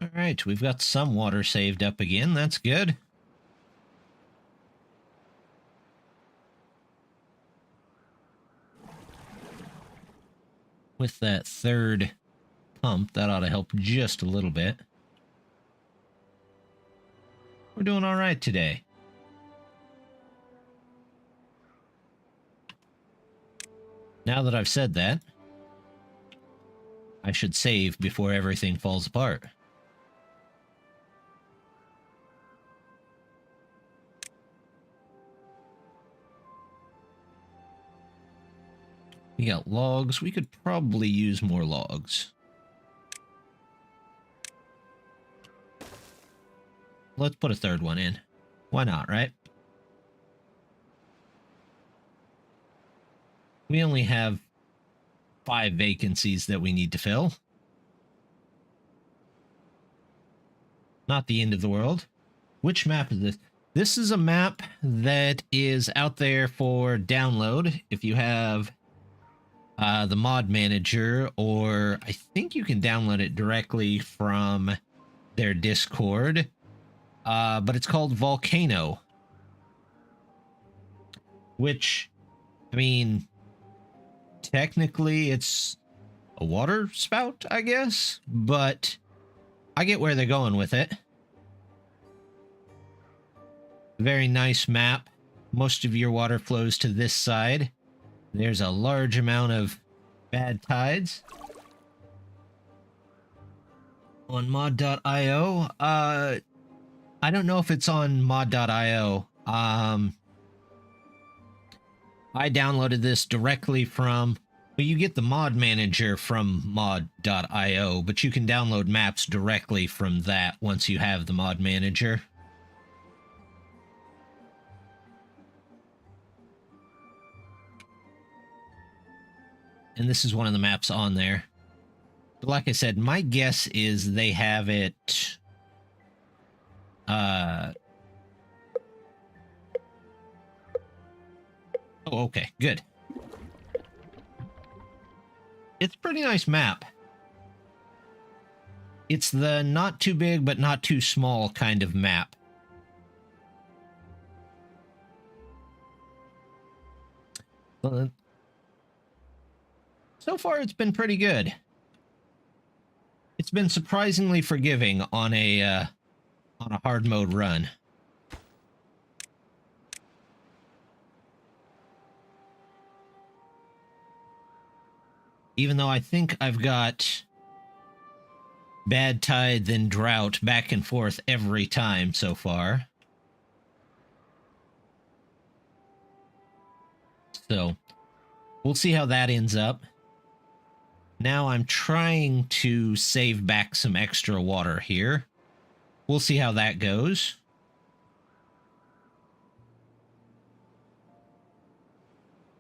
All right, we've got some water saved up again. That's good. With that third pump, that ought to help just a little bit. We're doing all right today. Now that I've said that, I should save before everything falls apart. We got logs. We could probably use more logs. Let's put a third one in. Why not, right? We only have 5 vacancies that we need to fill. Not the end of the world. Which map is this? This is a map that is out there for download. If you have the mod manager, or I think you can download it directly from their Discord. But it's called Volcano. Which, I mean, technically it's a water spout, I guess, but I get where they're going with it. Very nice map. Most of your water flows to this side. There's a large amount of bad tides on mod.io. I don't know if it's on mod.io. I downloaded this directly from, well, you get the mod manager from mod.io, but you can download maps directly from that once you have the mod manager. And this is one of the maps on there. But like I said, my guess is they have it oh, okay, good. It's a pretty nice map. It's the not too big but not too small kind of map. So far, it's been pretty good. It's been surprisingly forgiving on a hard mode run. Even though I think I've got bad tide then drought back and forth every time so far. So, we'll see how that ends up. Now I'm trying to save back some extra water here. We'll see how that goes.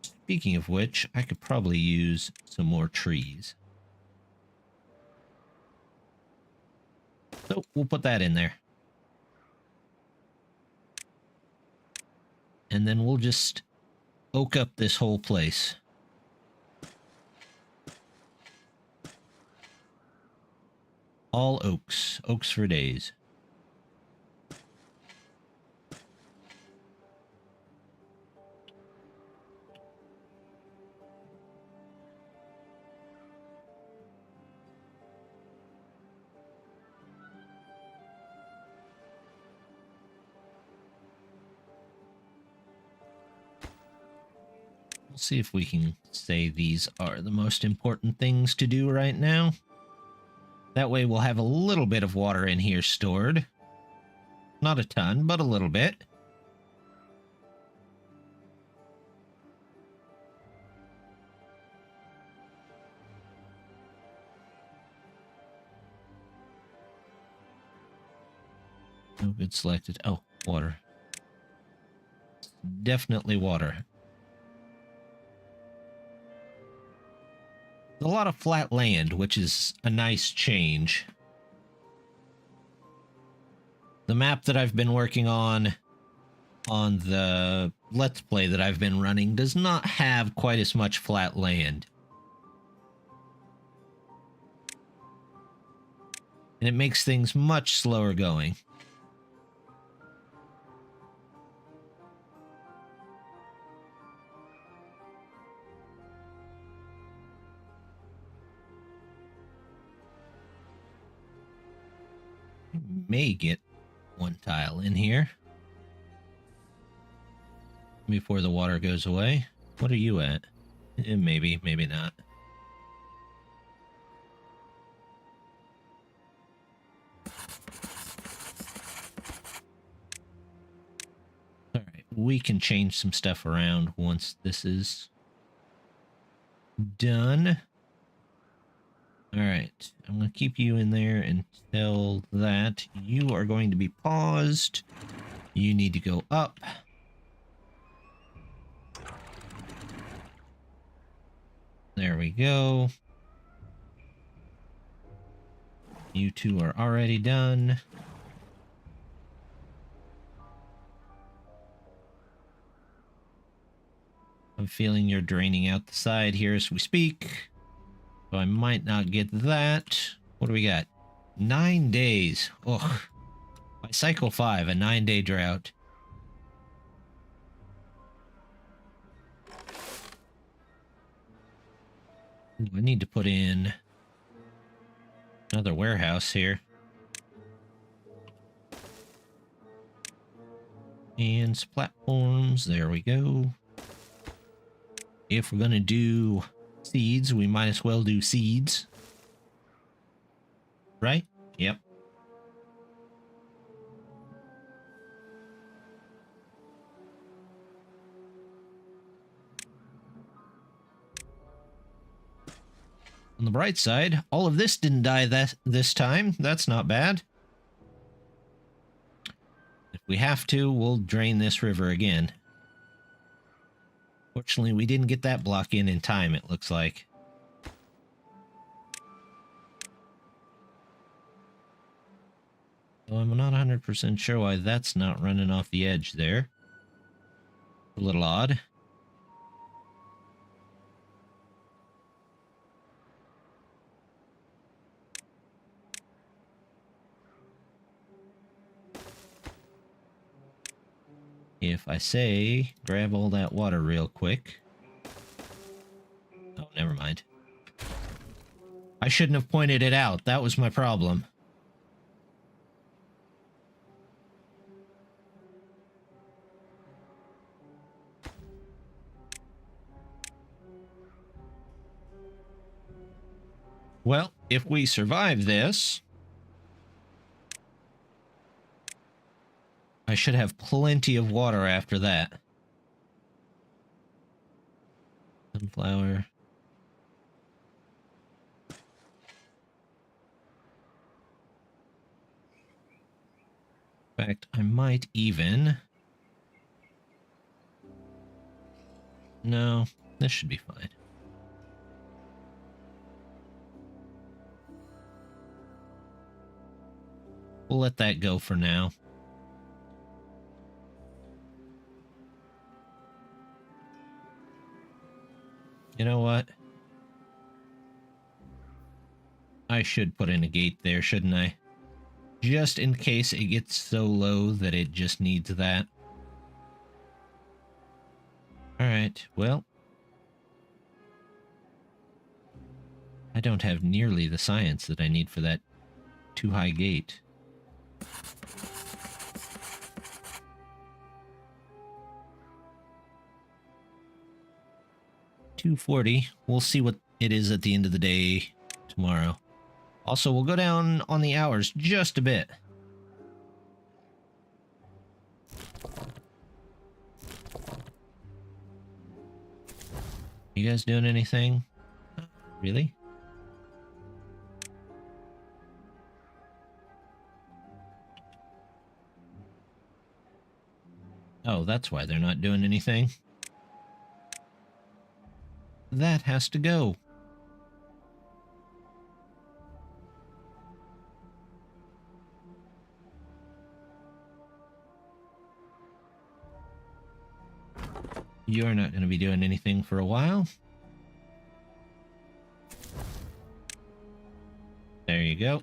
Speaking of which, I could probably use some more trees. So we'll put that in there. And then we'll just oak up this whole place. All oaks. Oaks for days. We'll see if we can say these are the most important things to do right now. That way we'll have a little bit of water in here stored. Not a ton, but a little bit. No good selected. Oh, water. Definitely water. A lot of flat land, which is a nice change. The map that I've been working on the Let's Play that I've been running does not have quite as much flat land. and it makes things much slower going. May get one tile in here before the water goes away. What are you at? Maybe, maybe not. All right, we can change some stuff around once this is done. All right, I'm going to keep you in there until that. You are going to be paused. You need to go up. There we go. You two are already done. I'm feeling you're draining out the side here as we speak. So I might not get that. What do we got? 9 days. Ugh. By cycle 5, a 9-day drought. Ooh, I need to put in another warehouse here. And some platforms. There we go. If we're going to do seeds, we might as well do seeds. Right? Yep. On the bright side, all of this didn't die this time. That's not bad. If we have to, we'll drain this river again. Fortunately, we didn't get that block in time, it looks like. So I'm not 100% sure why that's not running off the edge there. A little odd. If I say, grab all that water real quick. Oh, never mind. I shouldn't have pointed it out. That was my problem. Well, if we survive this, I should have plenty of water after that. Sunflower. In fact, I might even... No, this should be fine. We'll let that go for now. You know what? I should put in a gate there, shouldn't I? Just in case it gets so low that it just needs that. Alright, well. I don't have nearly the science that I need for that too high gate. $240. We'll see what it is at the end of the day tomorrow. Also, we'll go down on the hours just a bit. You guys doing anything? Really? Oh, that's why they're not doing anything. That has to go. You're not going to be doing anything for a while. There you go.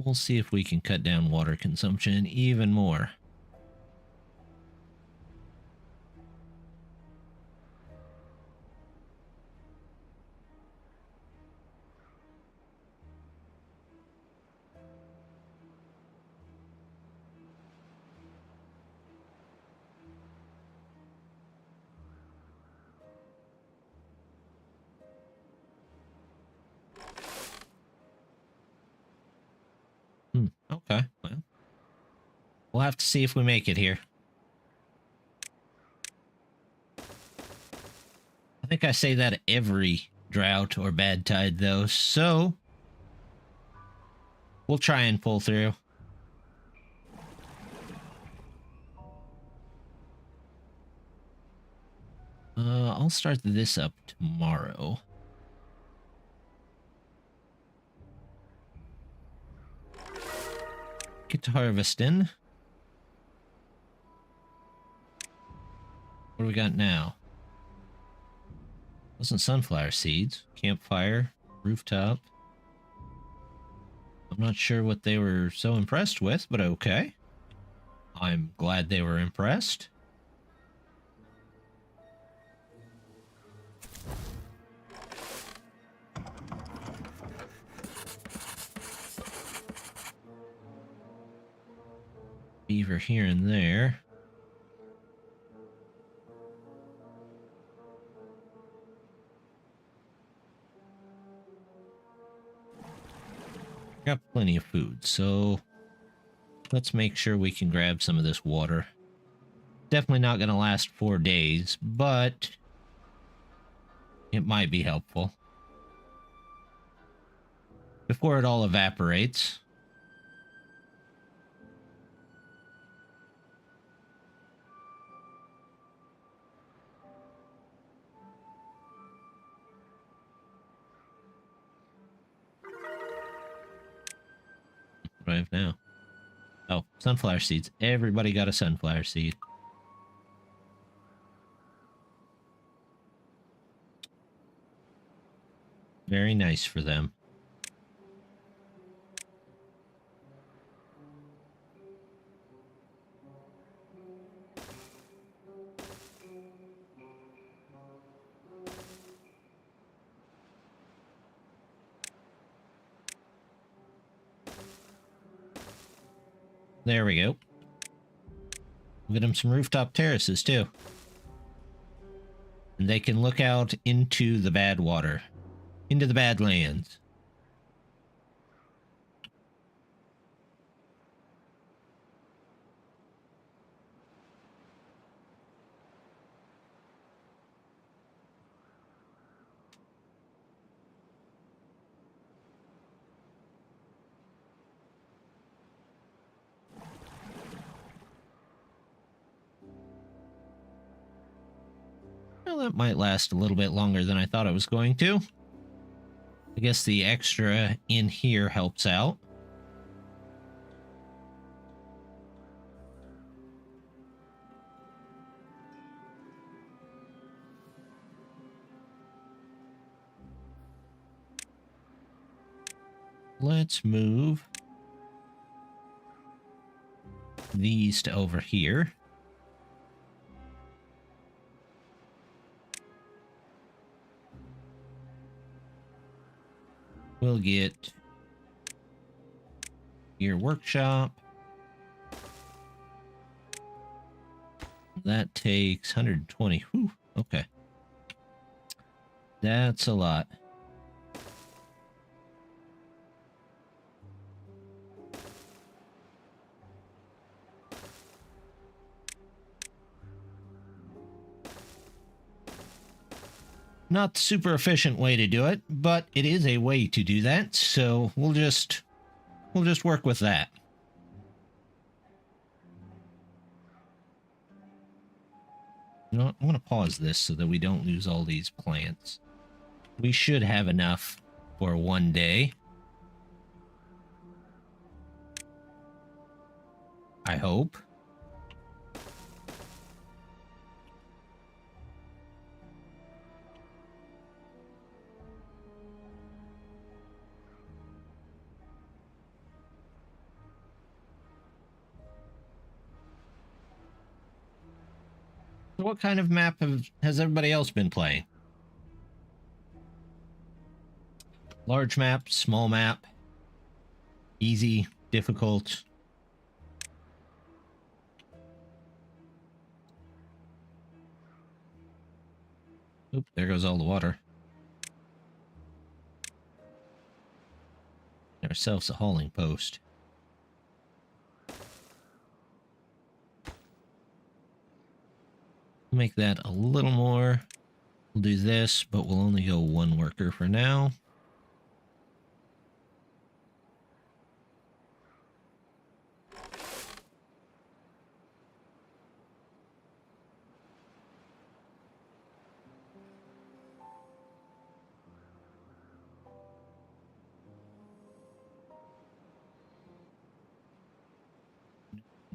We'll see if we can cut down water consumption even more. Okay, well, we'll have to see if we make it here. I think I say that every drought or bad tide, though, so we'll try and pull through. I'll start this up tomorrow. Get to harvesting. What do we got now? Wasn't sunflower seeds. Campfire. Rooftop. I'm not sure what they were so impressed with, but okay. I'm glad they were impressed. Beaver here and there. Got plenty of food, so let's make sure we can grab some of this water. Definitely not going to last 4 days, but it might be helpful. Before it all evaporates. What do I have now? Oh, sunflower seeds. Everybody got a sunflower seed. Very nice for them. There we go. We'll get them some rooftop terraces, too. And they can look out into the bad water. Into the Badlands. Well, that might last a little bit longer than I thought it was going to. I guess the extra in here helps out. Let's move these to over here. We'll get your workshop. That takes 120. Whew, okay. That's a lot. Not the super efficient way to do it, but it is a way to do that, so we'll just work with that. You know what? I'm going to pause this so that we don't lose all these plants. We should have enough for 1 day. I hope. what kind of map has everybody else been playing? Large map, small map, easy, difficult. Oop, there goes all the water. Ourselves a hauling post. Make that a little more. We'll do this, but we'll only go one worker for now.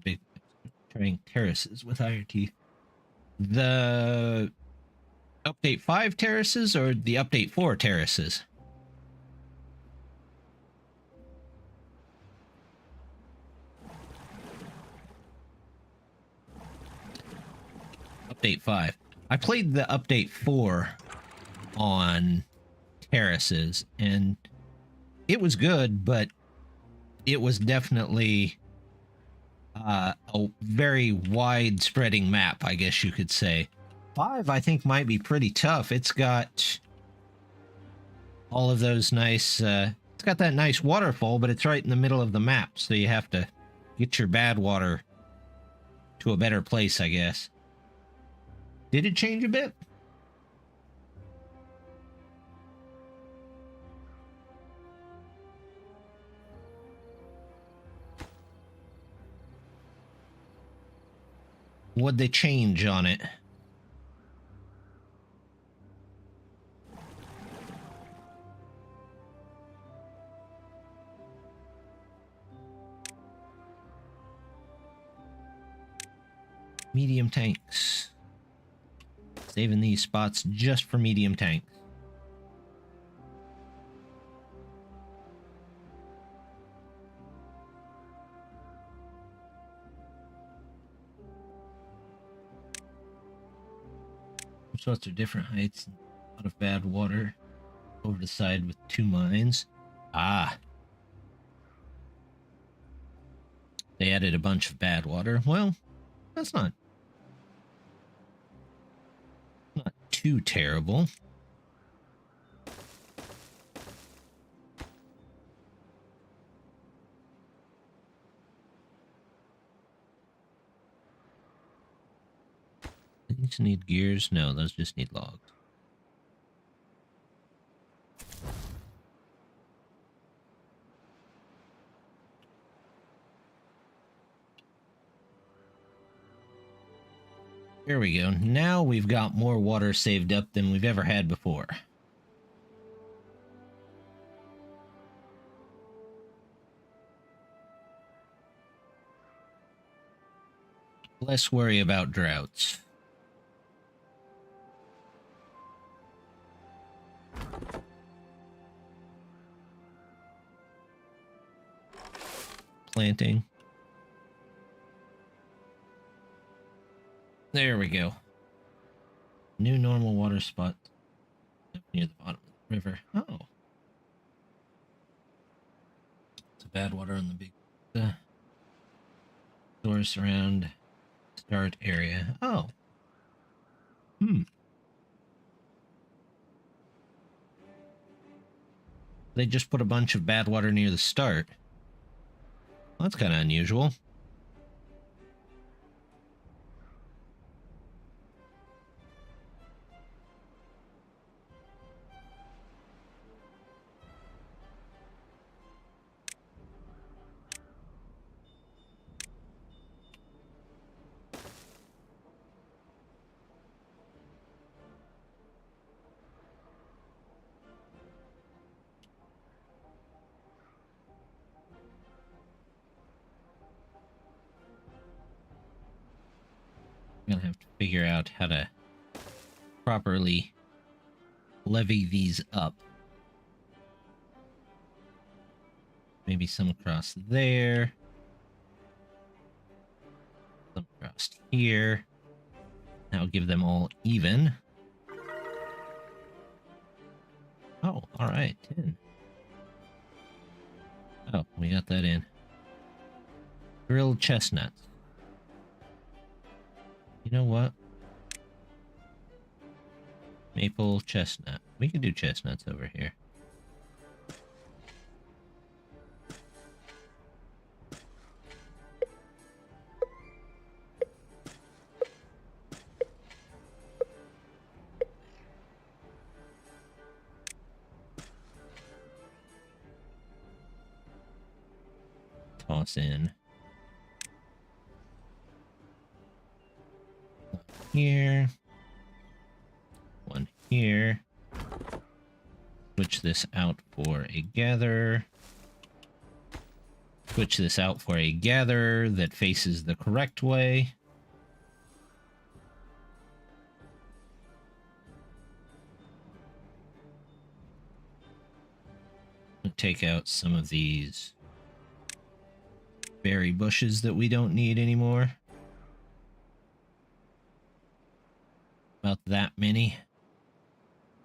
Big trying terraces with IRT. The update 5 terraces or the update 4 terraces? Update 5. I played the update 4 on terraces and it was good, but it was definitely a very wide spreading map, I guess you could say. 5, I think, might be pretty tough. It's got all of those nice, it's got that nice waterfall, but it's right in the middle of the map, so you have to get your bad water to a better place, I guess. Did it change a bit? What'd they change on it? Medium tanks. Saving these spots just for medium tanks. Sorts of different heights, a lot of bad water. Over the side with 2 mines. Ah. They added a bunch of bad water. Well, that's not too terrible. These need gears? No, those just need logs. Here we go. Now we've got more water saved up than we've ever had before. Less worry about droughts. Planting. There we go. New normal water spot near the bottom of the river. Oh. It's a bad water on the big source around start area. Oh. They just put a bunch of bad water near the start. Well, that's kind of unusual. I'm gonna have to figure out how to properly levy these up. Maybe some across there. Some across here. Now give them all even. Oh, alright, 10. Oh, we got that in. Grilled chestnuts. You know what? Maple chestnut. We can do chestnuts over here. Toss in. One here. One here. Switch this out for a gather. Switch this out for a gather that faces the correct way. Take out some of these berry bushes that we don't need anymore. About that many.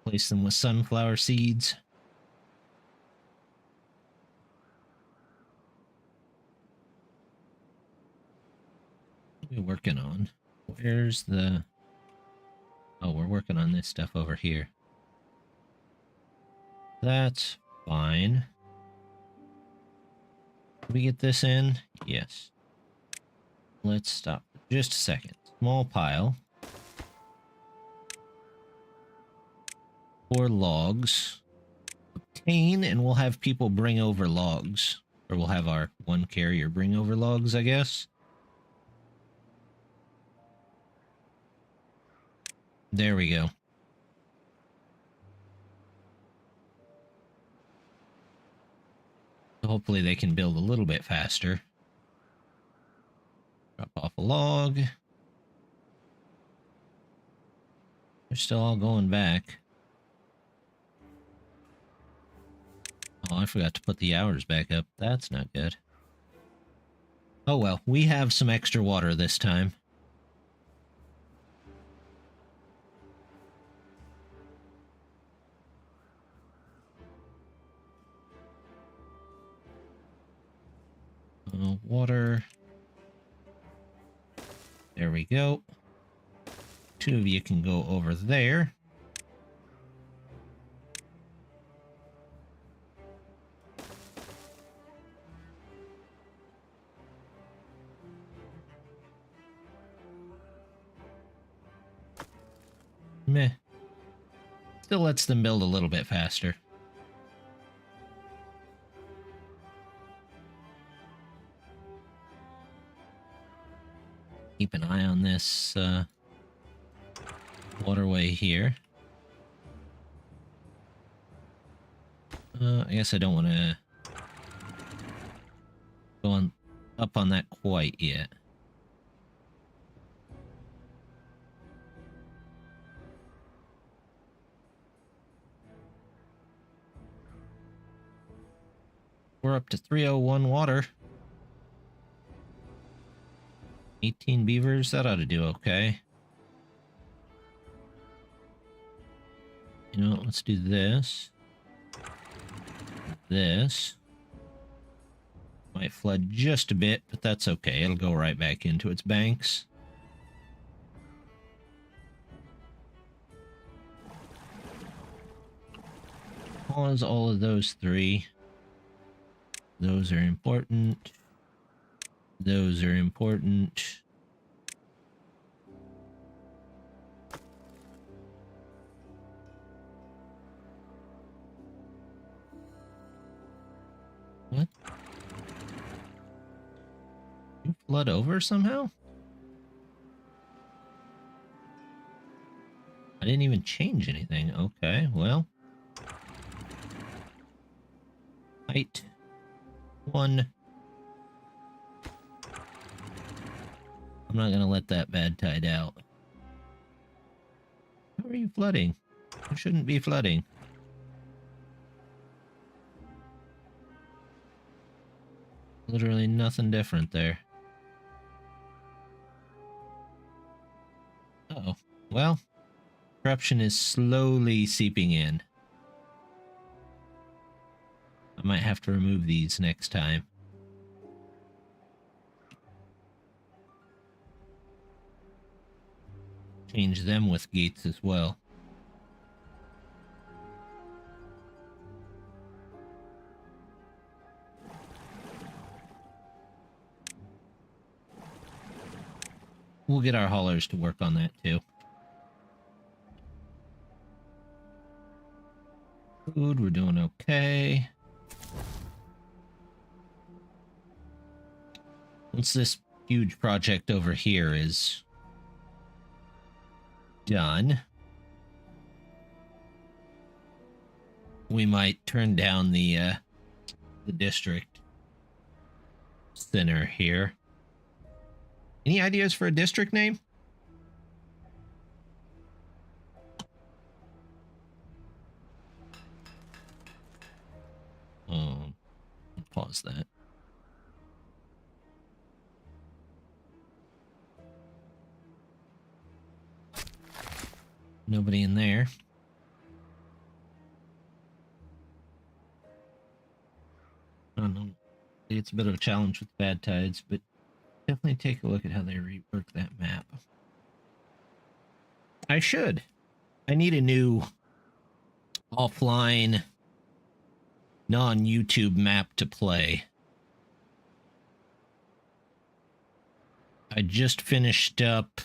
Place them with sunflower seeds. What are we working on? Where's the... Oh, we're working on this stuff over here. That's fine. Did we get this in? Yes. Let's stop for just a second. Small pile. 4 logs. Obtain, and we'll have people bring over logs. Or we'll have our one carrier bring over logs, I guess. There we go. Hopefully they can build a little bit faster. Drop off a log. They're still all going back. Oh, I forgot to put the hours back up. That's not good. Oh well, we have some extra water this time. Water. There we go. 2 of you can go over there. Meh. Still lets them build a little bit faster. Keep an eye on this waterway here. I guess I don't want to go on up on that quite yet. We're up to 301 water. 18 beavers, that ought to do okay. You know, let's do this. This. Might flood just a bit, but that's okay. It'll go right back into its banks. Pause all of those 3. Those are important. Those are important. What? You flood over somehow? I didn't even change anything. Okay, well. Height 1. I'm not gonna let that bad tide out. How are you flooding? You shouldn't be flooding. Literally nothing different there. Uh-oh. Well, corruption is slowly seeping in. I might have to remove these next time. Change them with gates as well. We'll get our haulers to work on that too. Food, we're doing okay. Once this huge project over here is done, we might turn down the district center here. Any ideas for a district name? Pause that. Nobody in there. I don't know. It's a bit of a challenge with bad tides, but definitely take a look at how they rework that map. I should. I need a new offline non-YouTube map to play. I just finished up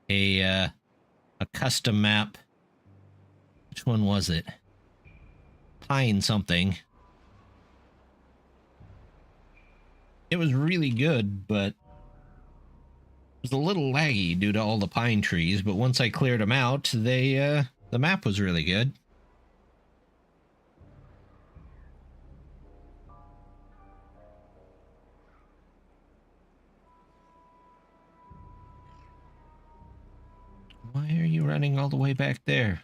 a custom map. Which one was it? Pine something. It was really good, but it was a little laggy due to all the pine trees, but once I cleared them out, the map was really good. Why are you running all the way back there?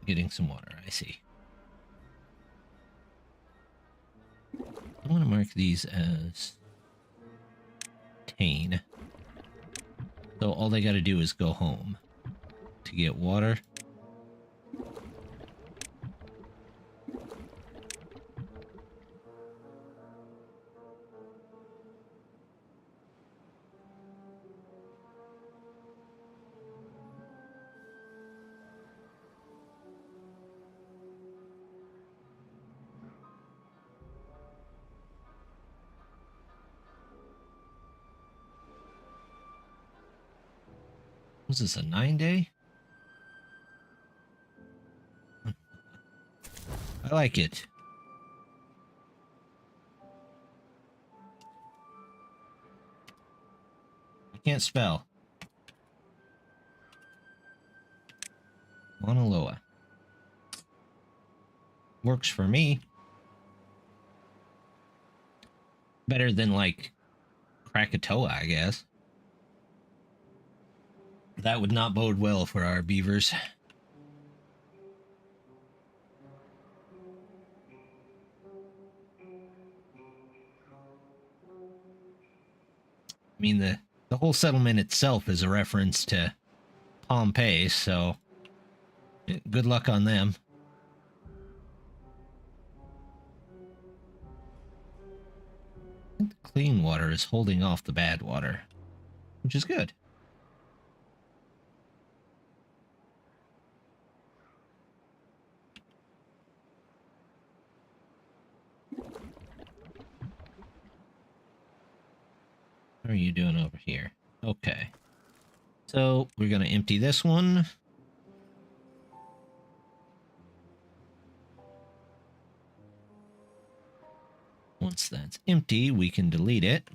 Getting some water, I see. I want to mark these as Tane. So all they got to do is go home to get water. Was this a 9-day? I like it. I can't spell. Mauna Loa. Works for me. Better than, like, Krakatoa, I guess. That would not bode well for our beavers. I mean, the whole settlement itself is a reference to Pompeii, so good luck on them. I think the clean water is holding off the bad water, which is good. How are you doing over here? Okay. So we're going to empty this one. Once that's empty, we can delete it.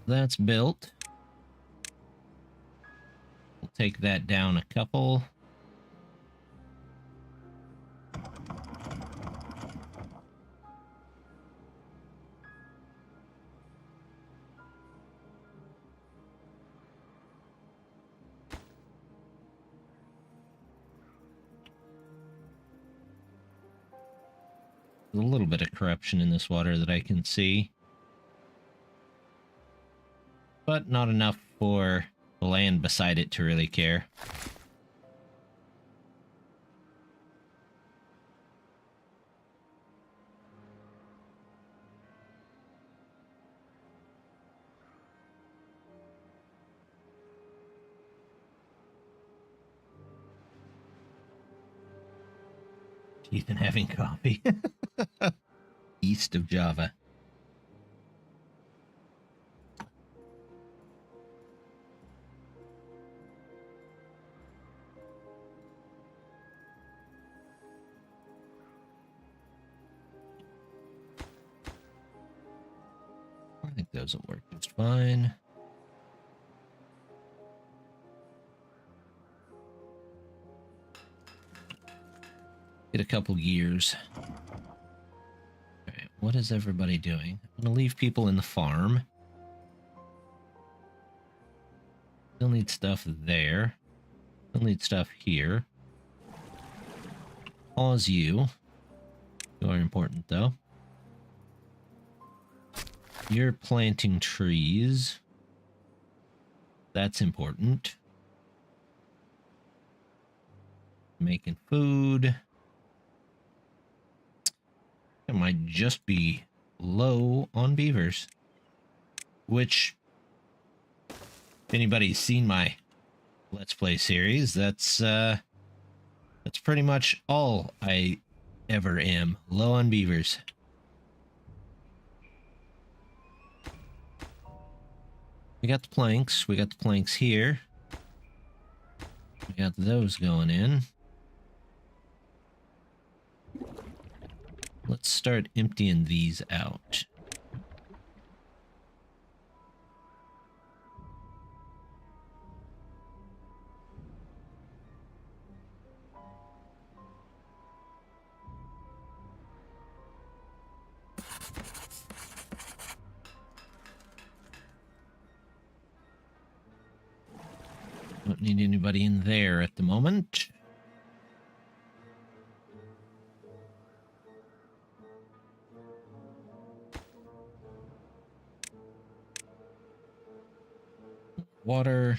That's built. We'll take that down a couple. There's a little bit of corruption in this water that I can see. But not enough for the land beside it to really care. Ethan having coffee. East of Java. I think those will work just fine. Get a couple gears. Alright, what is everybody doing? I'm gonna leave people in the farm. Still need stuff there. Still need stuff here. Pause you. You are important though. You're planting trees. That's important. Making food. It might just be low on beavers. Which, if anybody's seen my Let's Play series, that's pretty much all I ever am. Low on beavers. We got the planks. We got the planks here. We got those going in. Let's start emptying these out. Don't need anybody in there at the moment. Water.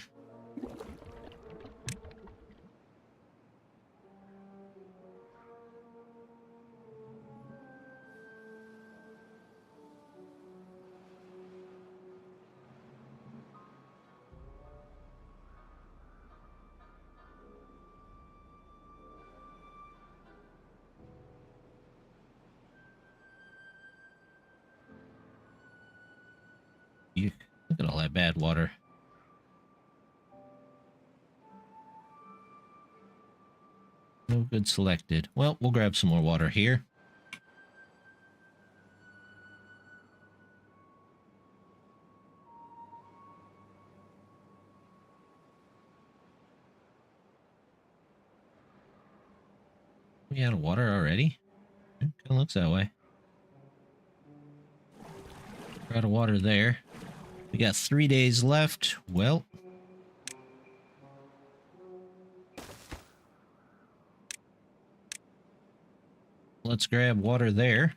Look at all that bad water. No good selected. Well, we'll grab some more water here. We out of water already? Kind of looks that way. We're out of water there. We got 3 days left. Well, let's grab water there.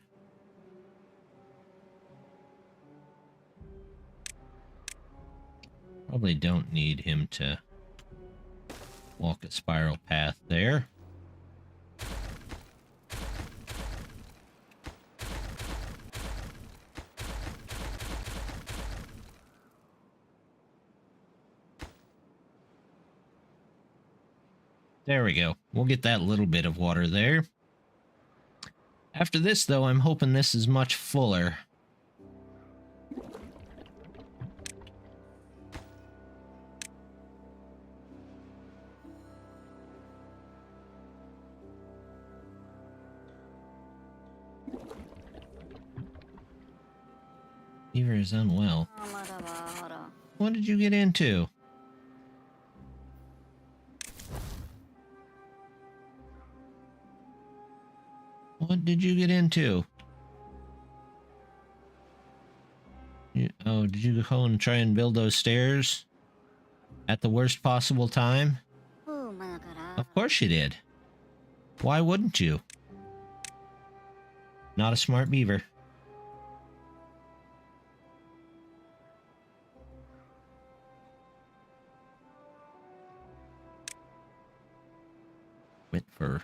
Probably don't need him to walk a spiral path there. There we go. We'll get that little bit of water there. After this, though, I'm hoping this is much fuller. Beaver is unwell. What did you get into? What did you get into? Did you go and try and build those stairs at the worst possible time? Of course you did. Why wouldn't you? Not a smart beaver. Went for...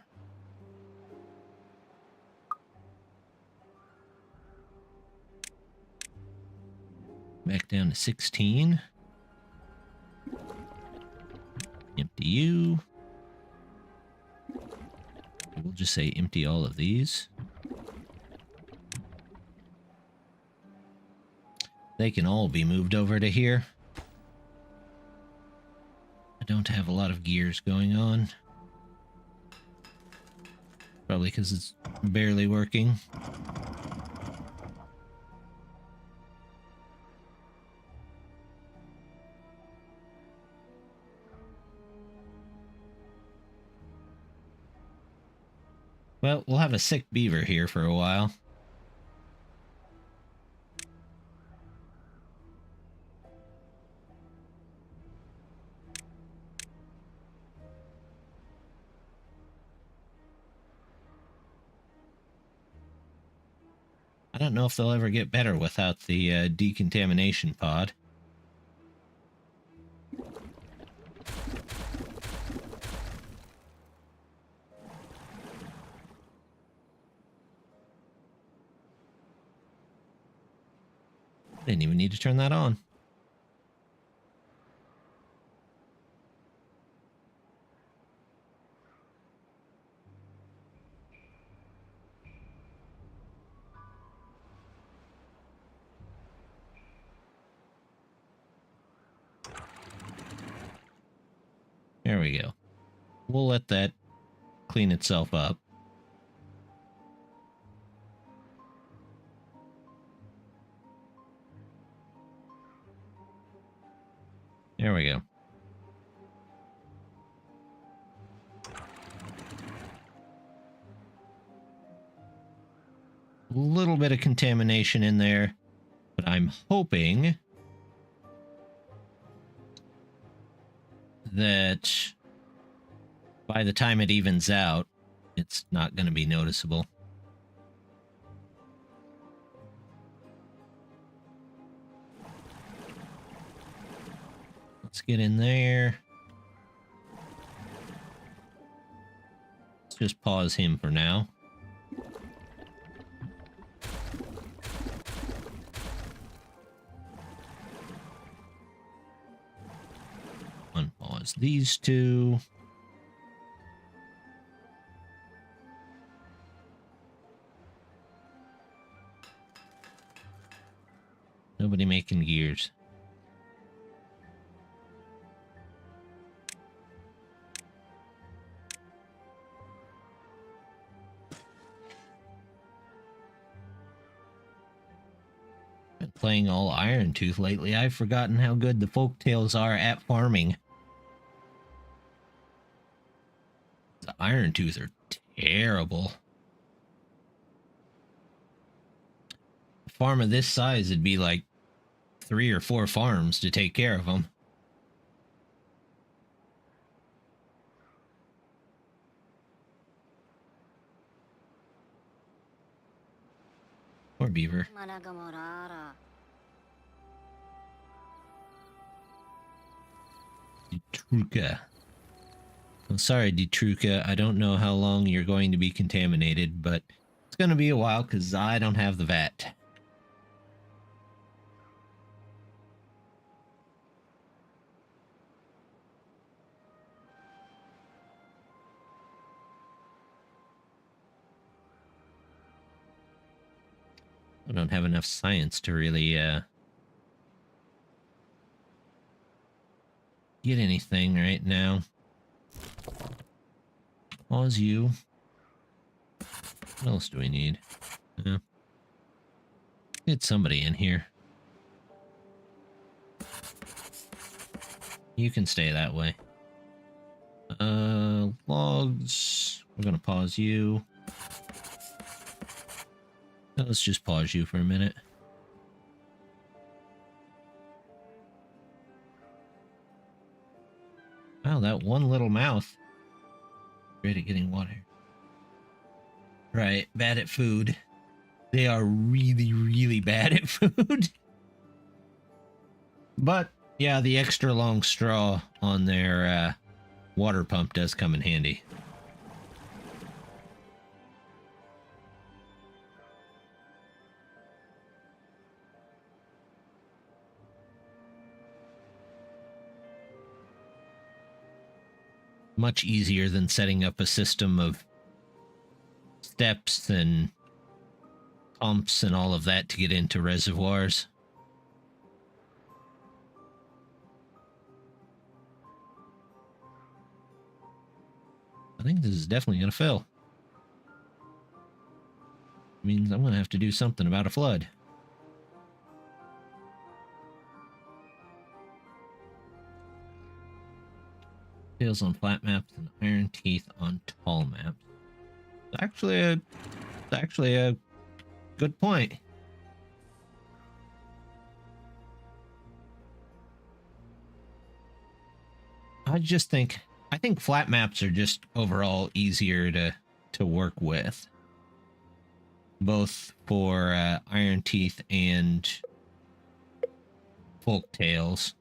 Back down to 16. Empty you. We'll just say empty all of these. They can all be moved over to here. I don't have a lot of gears going on. Probably because it's barely working. Well, we'll have a sick beaver here for a while. I don't know if they'll ever get better without the decontamination pod. Didn't even need to turn that on. There we go. We'll let that clean itself up. There we go. A little bit of contamination in there, but I'm hoping that by the time it evens out, it's not going to be noticeable. Let's get in there. Let's just pause him for now. Unpause these two. Nobody making gears. Been playing all Iron Tooth lately. I've forgotten how good the folktales are at farming. The Iron Tooth are terrible. A farm of this size, it'd be like 3 or 4 farms to take care of them. Poor beaver. Detruka. I'm sorry, Detruka. I don't know how long you're going to be contaminated, but it's going to be a while because I don't have the vat. I don't have enough science to really get anything right now. Pause you. What else do we need? Get somebody in here. You can stay that way. Logs. We're gonna pause you. Let's just pause you for a minute. Wow, that one little mouth. Great at getting water. Right, bad at food. They are really, really bad at food. But yeah, the extra long straw on their water pump does come in handy. Much easier than setting up a system of steps and pumps and all of that to get into reservoirs. I think this is definitely going to fill. Means I'm going to have to do something about a flood. Fails on flat maps and iron teeth on tall maps. It's actually a good point. I think flat maps are just overall easier to work with, both for iron teeth and folk tales.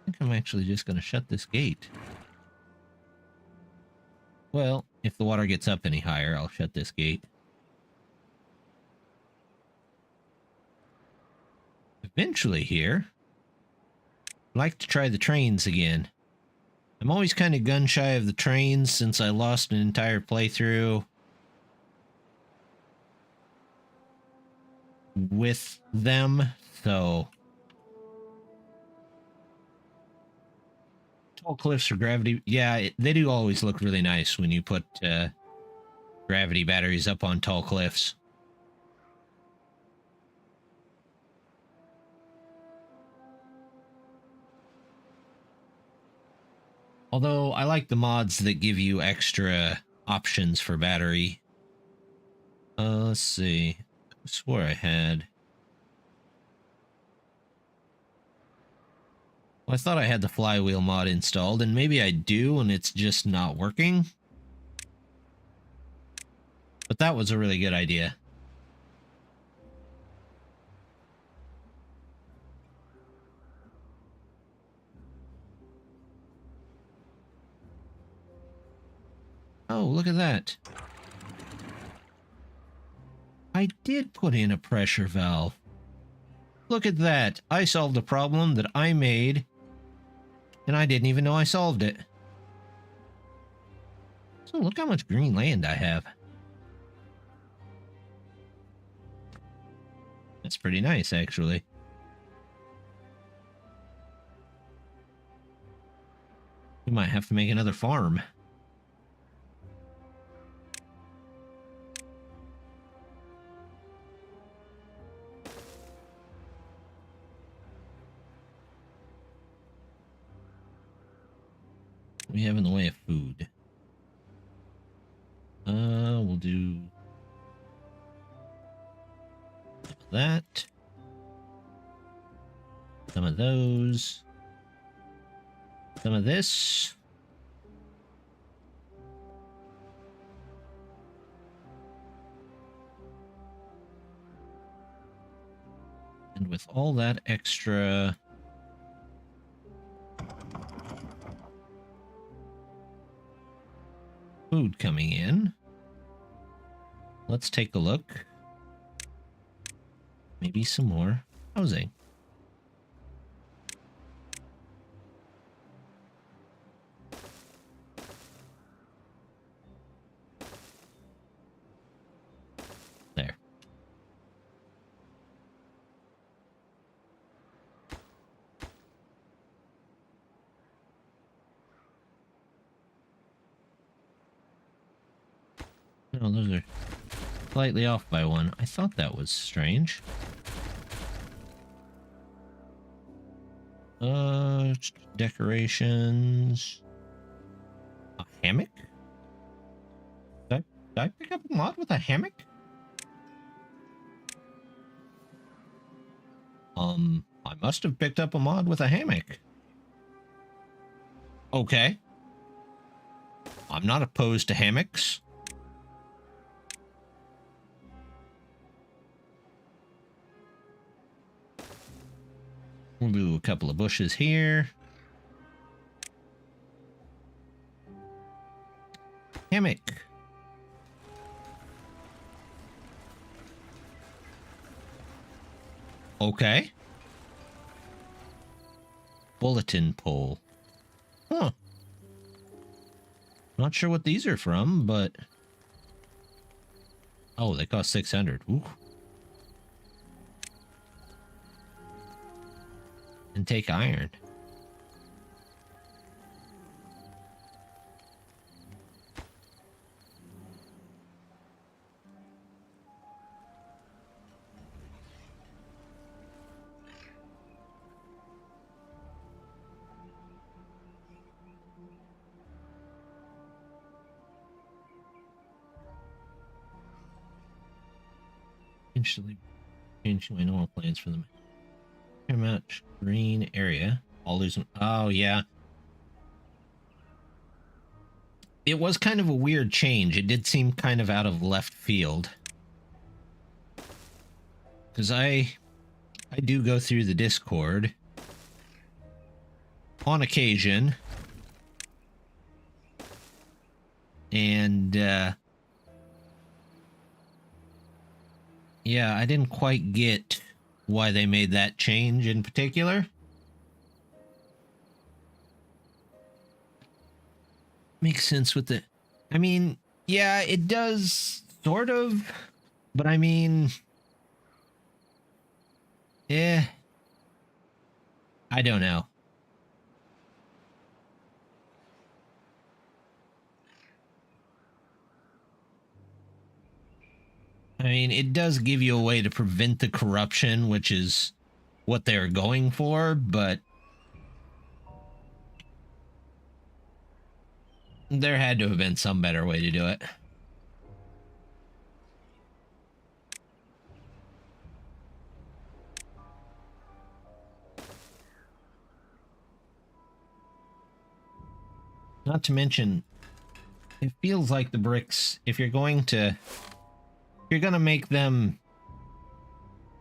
I think I'm actually just going to shut this gate. Well, if the water gets up any higher, I'll shut this gate. Eventually here, I'd like to try the trains again. I'm always kind of gun shy of the trains since I lost an entire playthrough with them, so tall cliffs or gravity. Yeah, they do always look really nice when you put gravity batteries up on tall cliffs. Although I like the mods that give you extra options for battery. Let's see. I swore I had. Well, I thought I had the flywheel mod installed, and maybe I do, and it's just not working. But that was a really good idea. Oh, look at that. I did put in a pressure valve. Look at that. I solved a problem that I made, and I didn't even know I solved it. So look how much green land I have. That's pretty nice, actually. We might have to make another farm. What do we have in the way of food? We'll do that. Some of those. Some of this. And with all that extra food coming in, let's take a look. Maybe some more housing. There. No, those are slightly off by one. I thought that was strange. Decorations. A hammock? Did I pick up a mod with a hammock? I must have picked up a mod with a hammock. Okay. I'm not opposed to hammocks. We'll do a couple of bushes here. Hammock. Okay. Bulletin pole. Huh. Not sure what these are from, but... Oh, they cost 600. Ooh. And take iron. Instantly changing my normal plans for the match green area. All losing. Oh yeah, it was kind of a weird change. It did seem kind of out of left field, because I do go through the Discord on occasion, and yeah, I didn't quite get why they made that change in particular. Makes sense with the... I mean, yeah, it does, sort of. But I mean... Yeah. I don't know. I mean, it does give you a way to prevent the corruption, which is what they're going for, but there had to have been some better way to do it. Not to mention, it feels like the bricks, if you're going to make them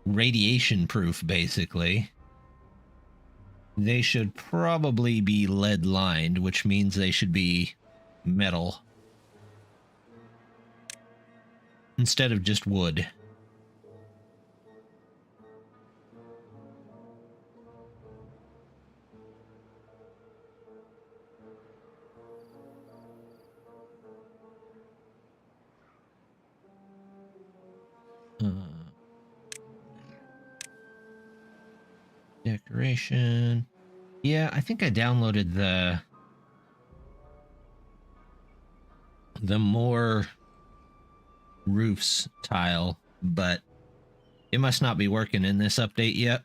radiation proof, basically, they should probably be lead lined, which means they should be metal instead of just wood. Decoration. Yeah, I think I downloaded the more roofs tile, but it must not be working in this update yet.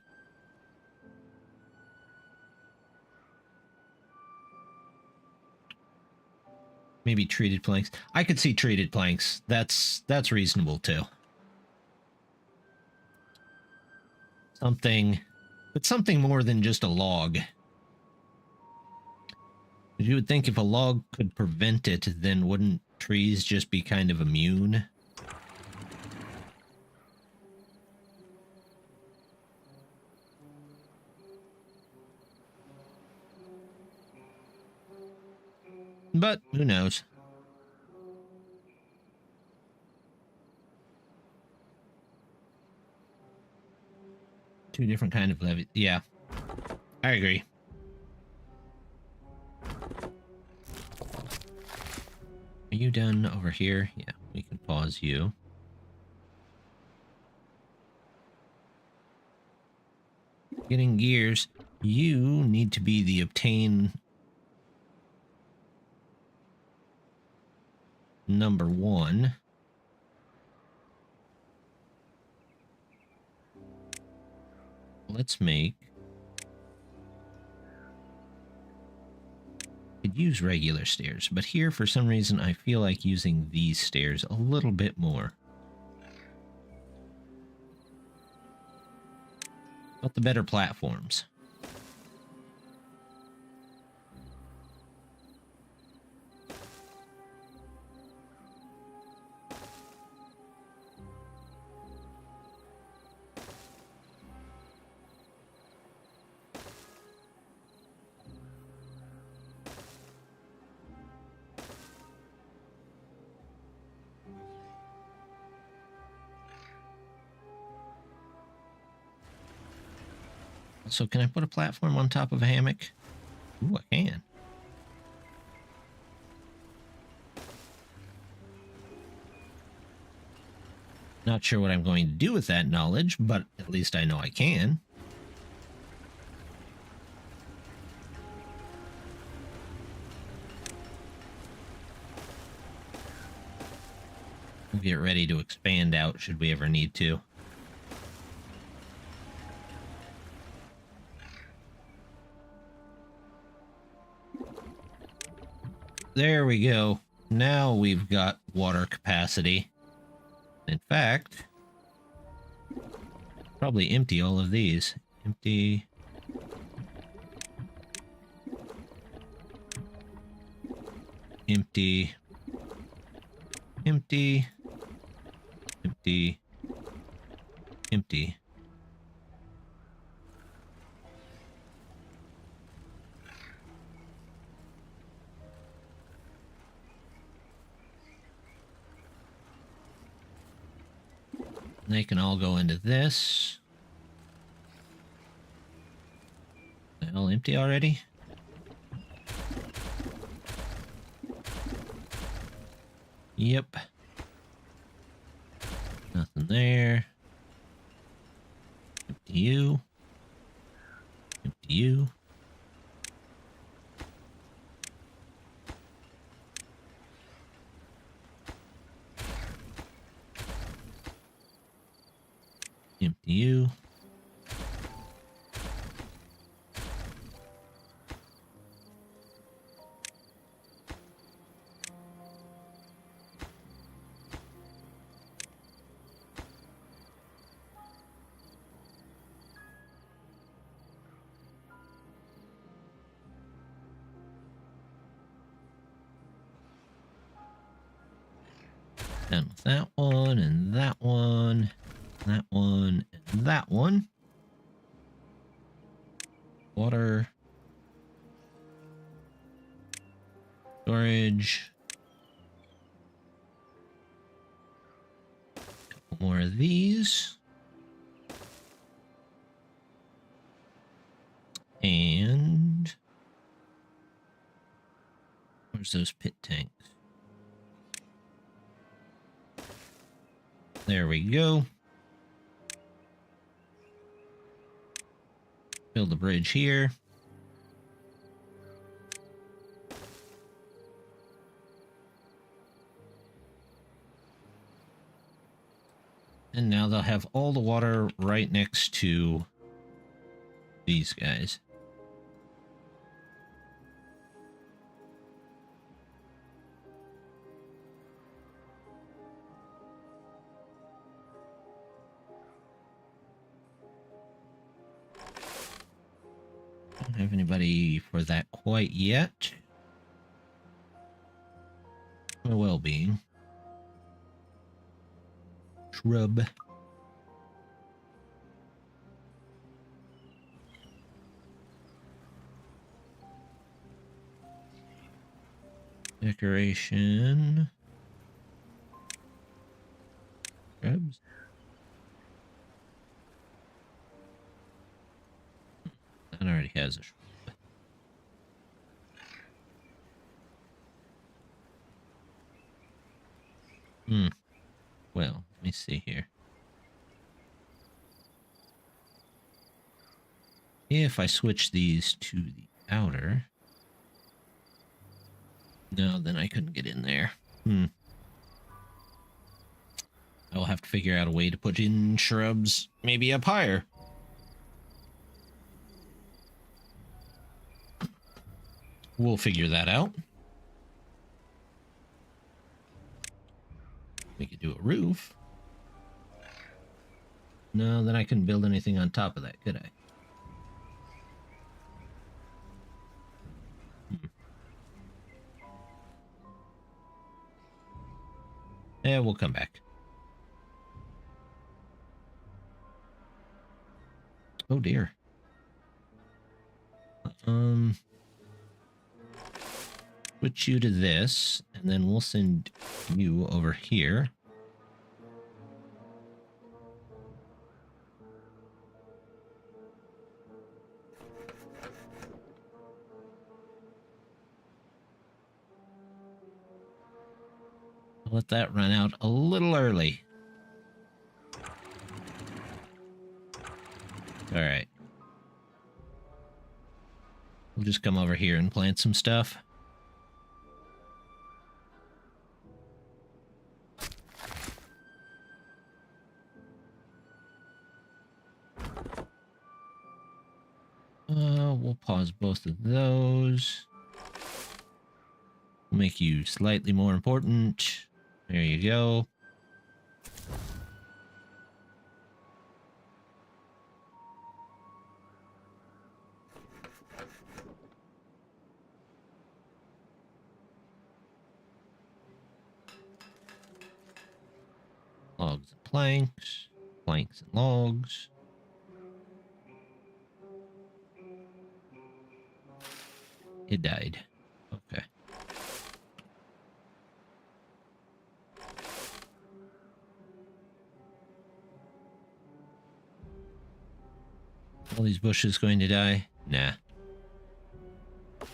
Maybe treated planks. I could see treated planks. That's reasonable too. Something more than just a log. You would think if a log could prevent it, then wouldn't trees just be kind of immune? But who knows? Two different kind of levy. Yeah, I agree. Are you done over here? Yeah, we can pause you. Getting gears. You need to be the obtain number 1. Let's make... Could use regular stairs, but here for some reason I feel like using these stairs a little bit more. But the better platforms. So can I put a platform on top of a hammock? Ooh, I can. Not sure what I'm going to do with that knowledge, but at least I know I can. We'll get ready to expand out should we ever need to. There we go. Now we've got water capacity. In fact, probably empty all of these. Empty. Empty. Empty. Empty. Empty. They can all go into this. They're all empty already? Yep. Nothing there. Empty you. Empty you. Empty you. Done with that one, and that one, that one, and that one. Water. Storage. Couple more of these. And where's those pit tanks? There we go. Build the bridge here. And now they'll have all the water right next to these guys. Don't have anybody for that quite yet. My well-being. Shrub. Decoration. Shrubs. That already has a shrub. Well, let me see here. If I switch these to the outer... No, then I couldn't get in there. I'll have to figure out a way to put in shrubs maybe up higher. We'll figure that out. We could do a roof. No, then I couldn't build anything on top of that, could I? Yeah, we'll come back. Oh dear. Switch you to this, and then we'll send you over here. Let that run out a little early. All right. We'll just come over here and plant some stuff. We'll pause both of those. We'll make you slightly more important. There you go. Logs and planks. Planks and logs. It died. Okay. All these bushes going to die? Nah.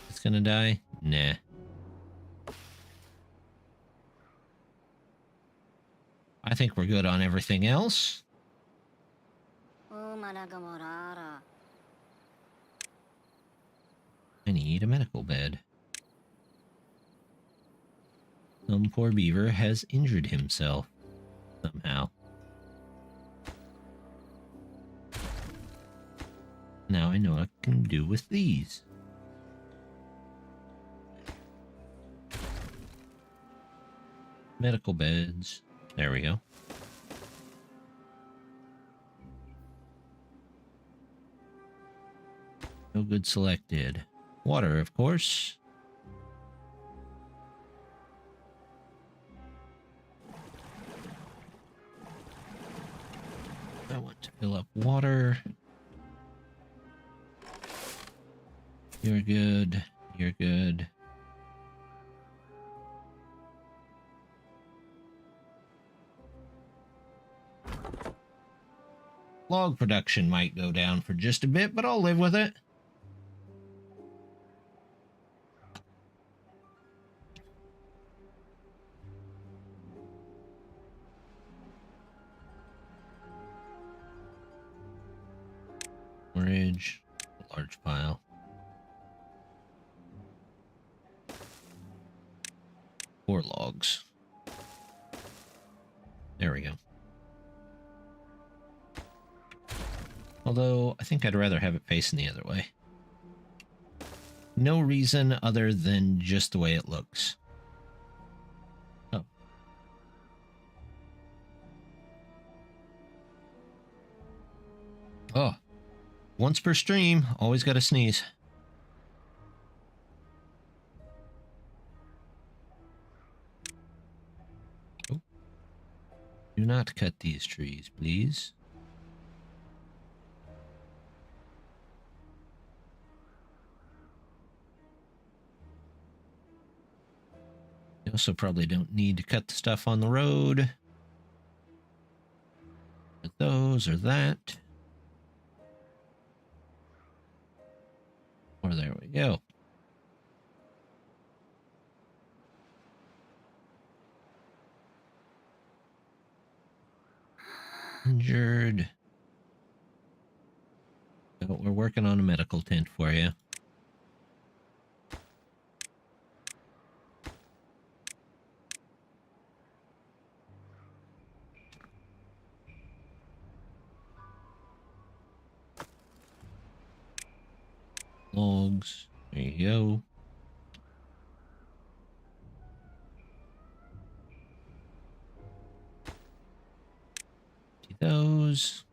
It's gonna die? Nah. I think we're good on everything else. I need a medical bed. Some poor beaver has injured himself somehow. Now I know what I can do with these. Medical beds. There we go. No good selected. Water, of course. I want to fill up water. You're good. You're good. Log production might go down for just a bit, but I'll live with it. Storage, a large pile. 4 logs. There we go. Although, I think I'd rather have it facing the other way. No reason other than just the way it looks. Oh. Oh. Once per stream, always gotta sneeze. Oh. Do not cut these trees, please. You also probably don't need to cut the stuff on the road. Those or that. Or there we go. Injured. So we're working on a medical tent for you. Logs. There you go. See those.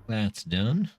That's done.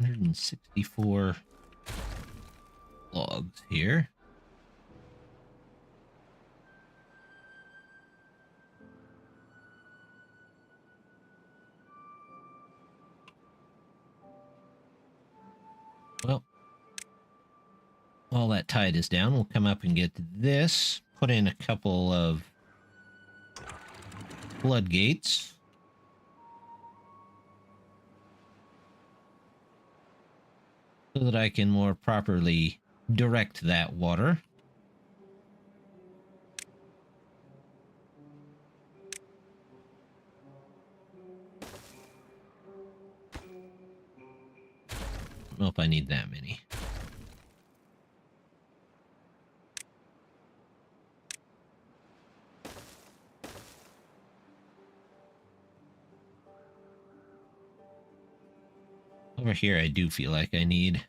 $164 logs here. Well, while that tide is down, we'll come up and get this. Put in a couple of floodgates. So that I can more properly direct that water. Don't know if I need that many. Over here, I do feel like I need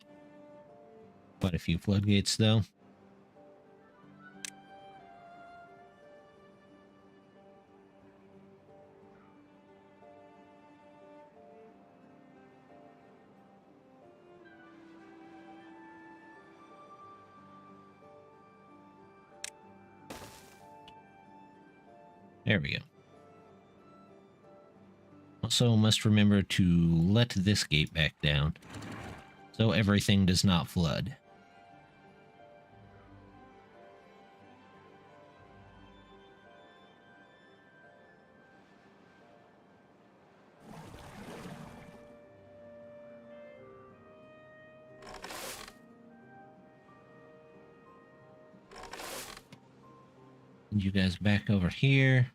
quite a few floodgates, though. There we go. Also, must remember to let this gate back down, so everything does not flood. And you guys back over here.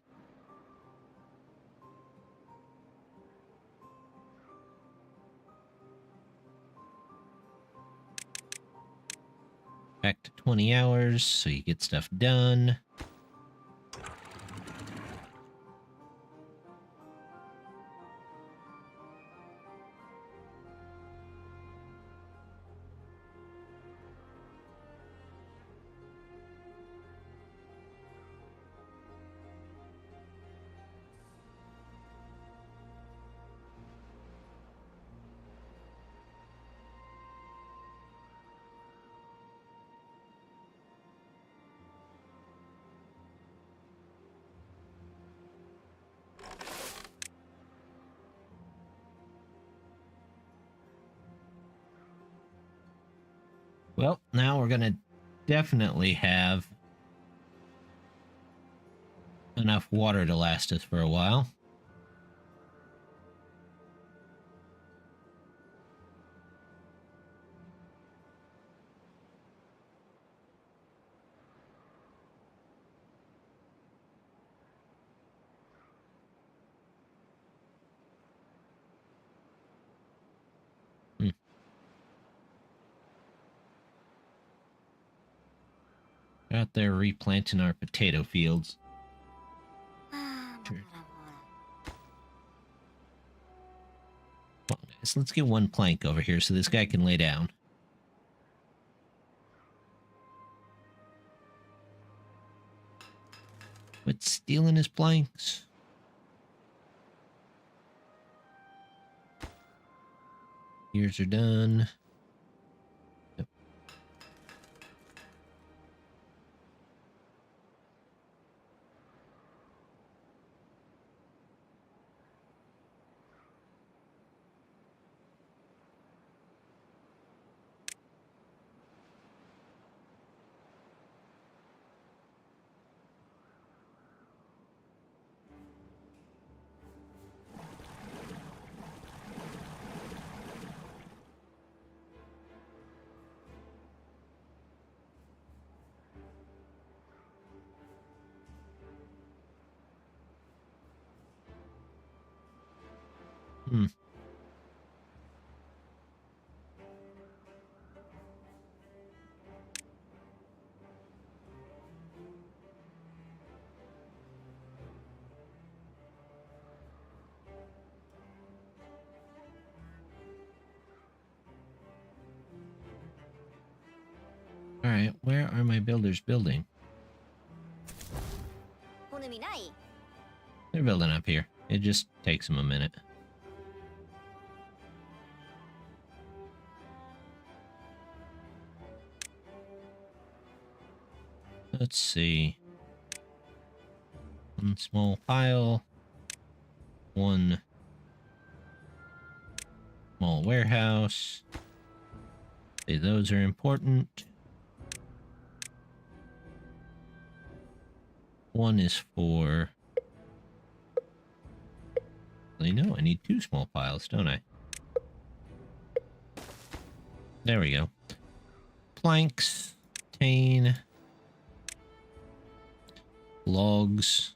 Back to 20 hours, so you get stuff done. Well, now we're going to definitely have enough water to last us for a while. Out there replanting our potato fields. Sure. Well, guys, let's get one plank over here so this guy can lay down. Quit stealing his planks. Yours are done. Yep. Hmm. All right, where are my builders building? They're building up here. It just takes them a minute. Let's see. One small pile. One small warehouse. Say those are important. One is for... No, I need 2 small piles, don't I? There we go. Planks. Tane. Logs.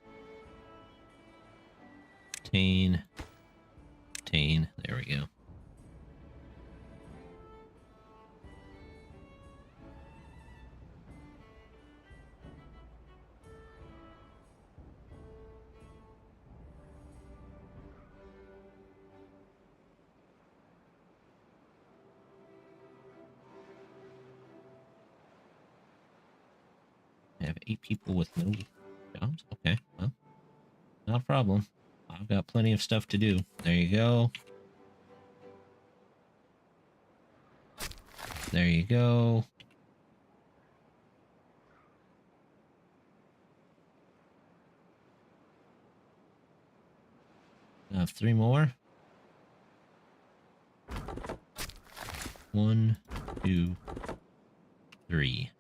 Tane. Tane. There we go. I have 8 people with no jobs? Okay, well, not a problem. I've got plenty of stuff to do. There you go. There you go. I have 3 more. 1, 2, 3.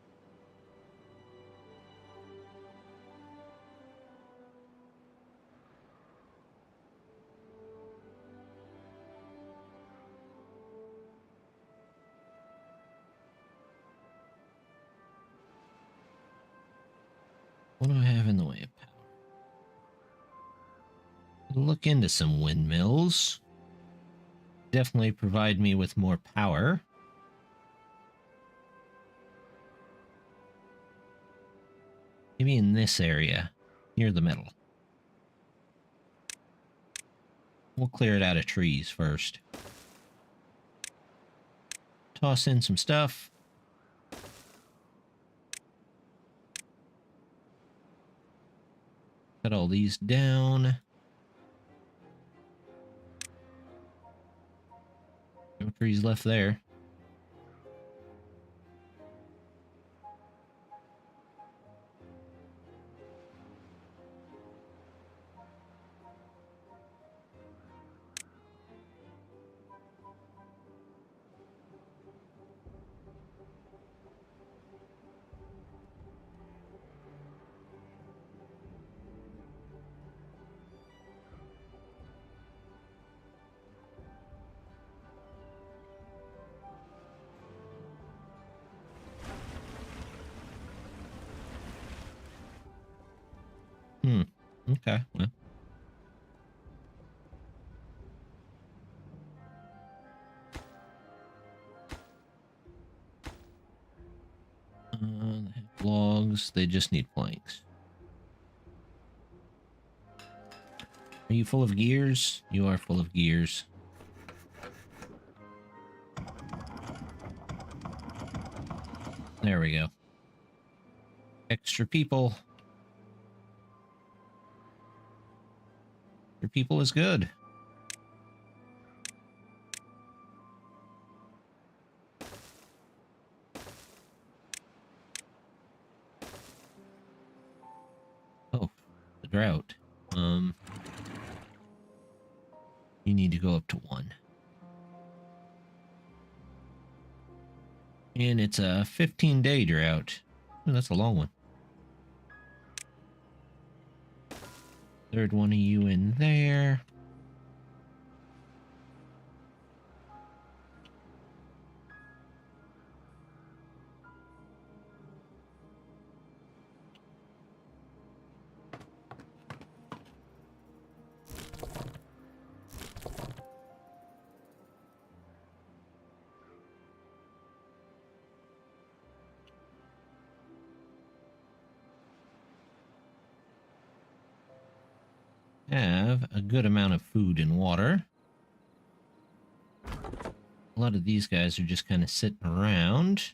What do I have in the way of power? Look into some windmills. Definitely provide me with more power. Maybe in this area, near the middle. We'll clear it out of trees first. Toss in some stuff. Cut all these down. No trees left there. Okay, well. They have logs. They just need planks. Are you full of gears? You are full of gears. There we go. Extra people. Your people is good. Oh, the drought. You need to go up to 1. And it's a 15-day drought. Oh, that's a long one. Third one of you in there. have a good amount of food and water. A lot of these guys are just kind of sitting around.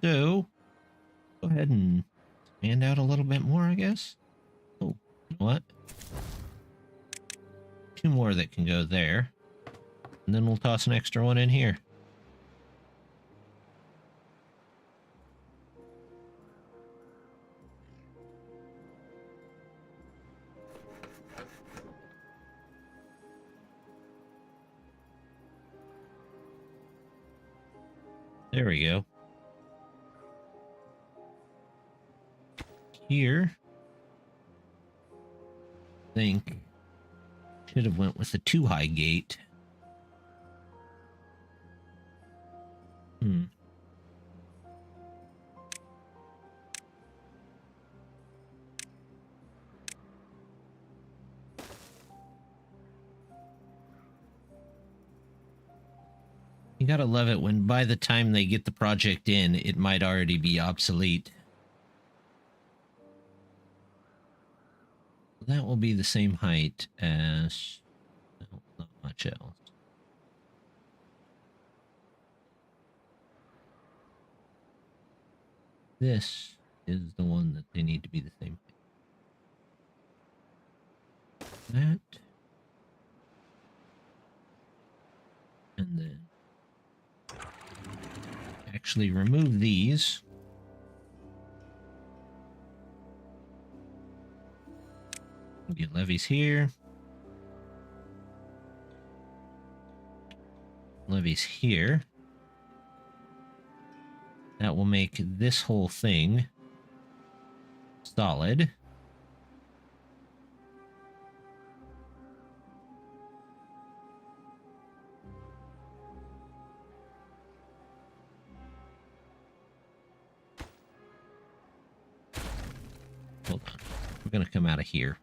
So, go ahead and expand out a little bit more, I guess. Oh, you know what? 2 more that can go there. And then we'll toss an extra one in here. There we go. Here, I think should have went with the 2 high gate. You gotta love it when by the time they get the project in, it might already be obsolete. That will be the same height as... no, not much else. This is the one that they need to be the same height. That. And then actually remove these. Get levees here. Levees here. That will make this whole thing solid. Hold on. We're going to come out of here.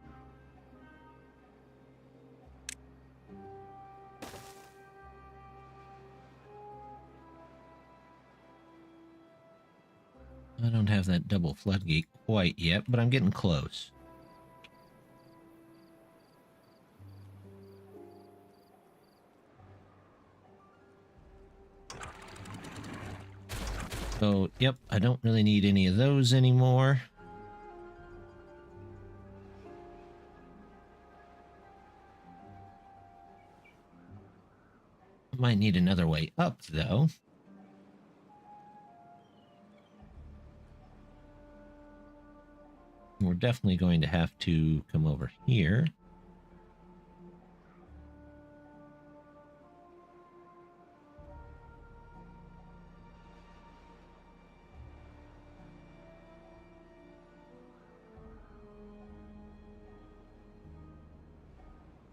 I don't have that double floodgate quite yet, but I'm getting close. So, yep, I don't really need any of those anymore. Might need another way up, though. We're definitely going to have to come over here.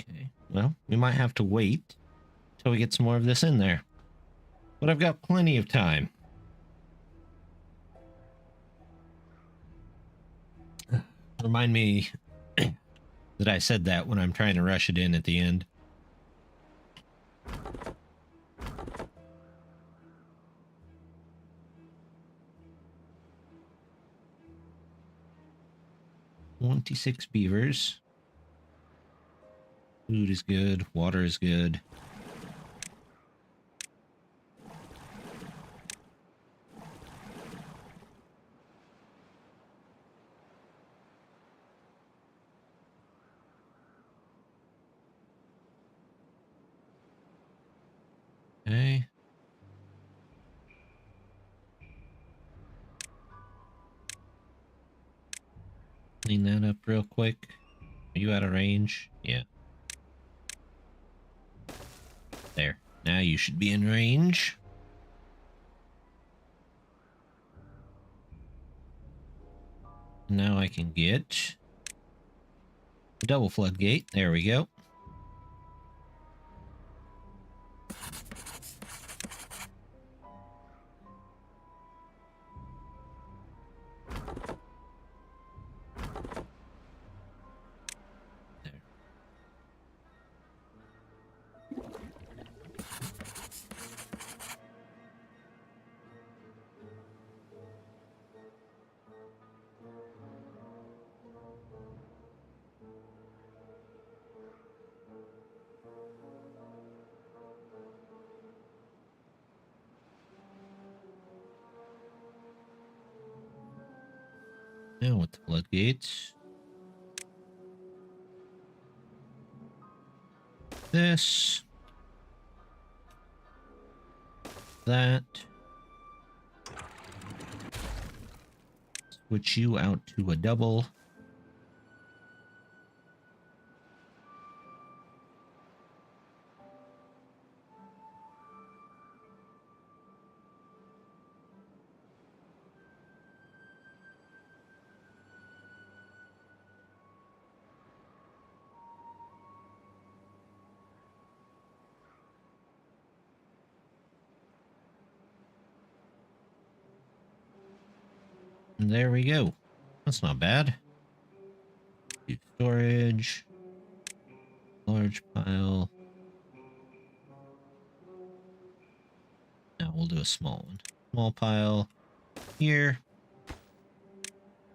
Okay, well, we might have to wait till we get some more of this in there. But I've got plenty of time. Remind me that I said that when I'm trying to rush it in at the end. "26 beavers. Food is good. Water is good. Okay. Clean that up real quick. Are you out of range? Yeah. There. Now you should be in range. Now I can get the double floodgate. There we go. There. Now with the floodgates. This. That. Switch you out to a double. And there we go. That's not bad. Do storage. Large pile. Now we'll do a small one. Small pile here.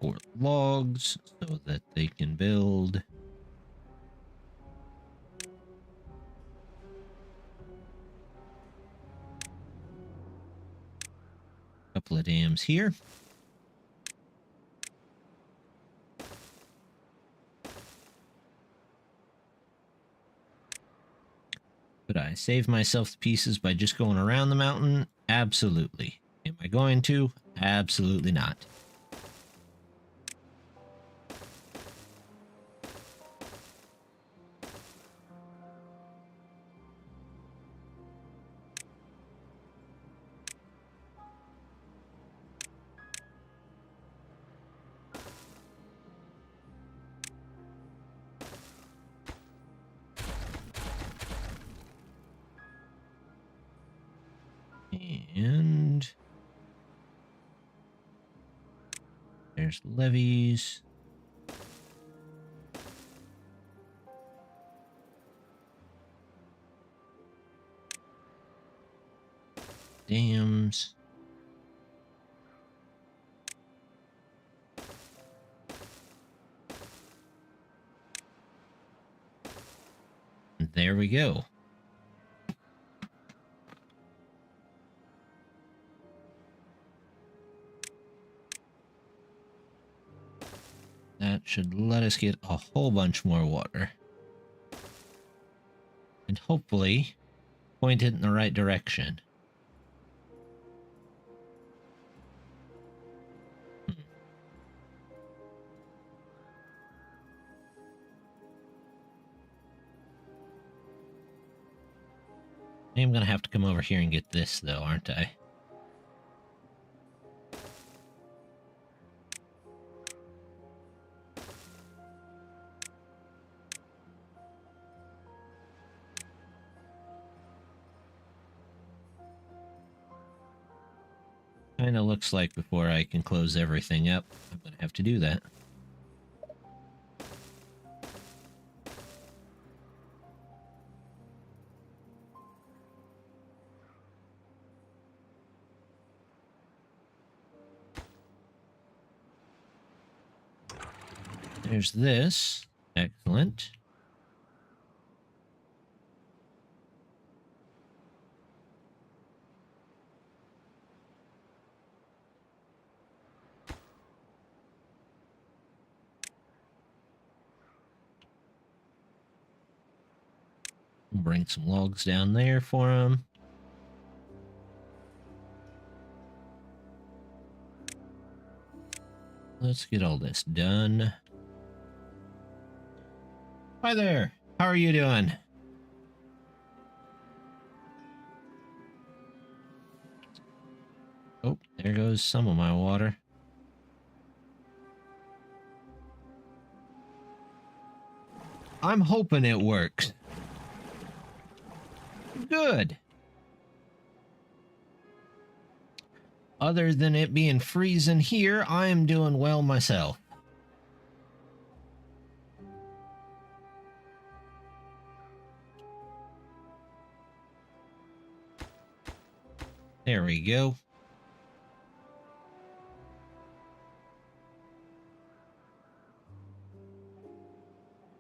For logs so that they can build. Couple of dams here. Could I save myself the pieces by just going around the mountain? Absolutely. Am I going to? Absolutely not. And there's levees. Dams. And there we go. That should let us get a whole bunch more water. And hopefully point it in the right direction. I'm gonna have to come over here and get this though, aren't I? Kinda looks like before I can close everything up, I'm gonna have to do that. There's this. Excellent. Bring some logs down there for him. Let's get all this done. Hi there. How are you doing? Oh, there goes some of my water. I'm hoping it works. Good. Other than it being freezing here, I am doing well myself. There we go.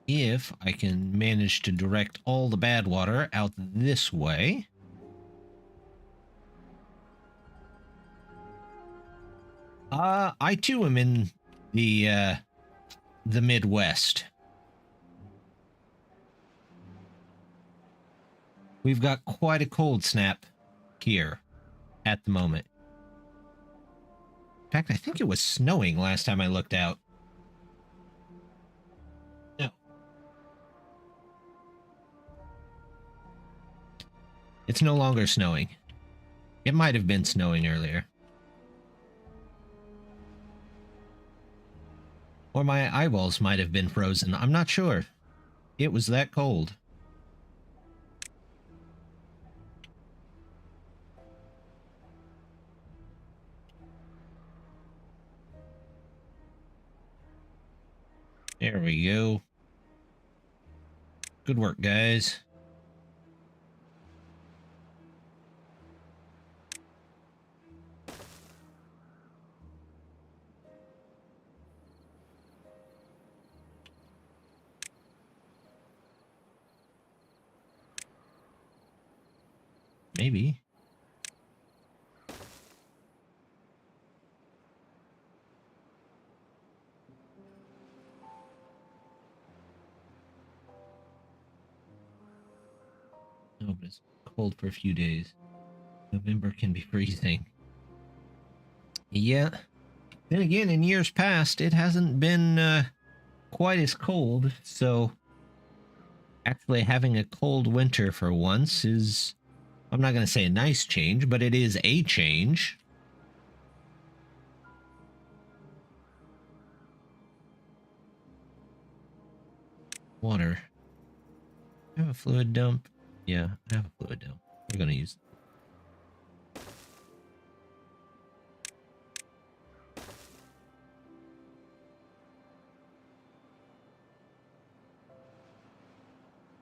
If I can manage to direct all the bad water out this way. I too am in the Midwest. We've got quite a cold snap here at the moment. In fact, I think it was snowing last time I looked out. No. It's no longer snowing. It might have been snowing earlier. Or my eyeballs might have been frozen. I'm not sure. It was that cold. There we go. Good work, guys. Maybe. No, but it's cold for a few days. November can be freezing. Yeah. Then again, in years past, it hasn't been quite as cold, so actually having a cold winter for once is, I'm not going to say a nice change, but it is a change. Water. I have a fluid dump. Yeah, I have a fluid dump. We're going to use it.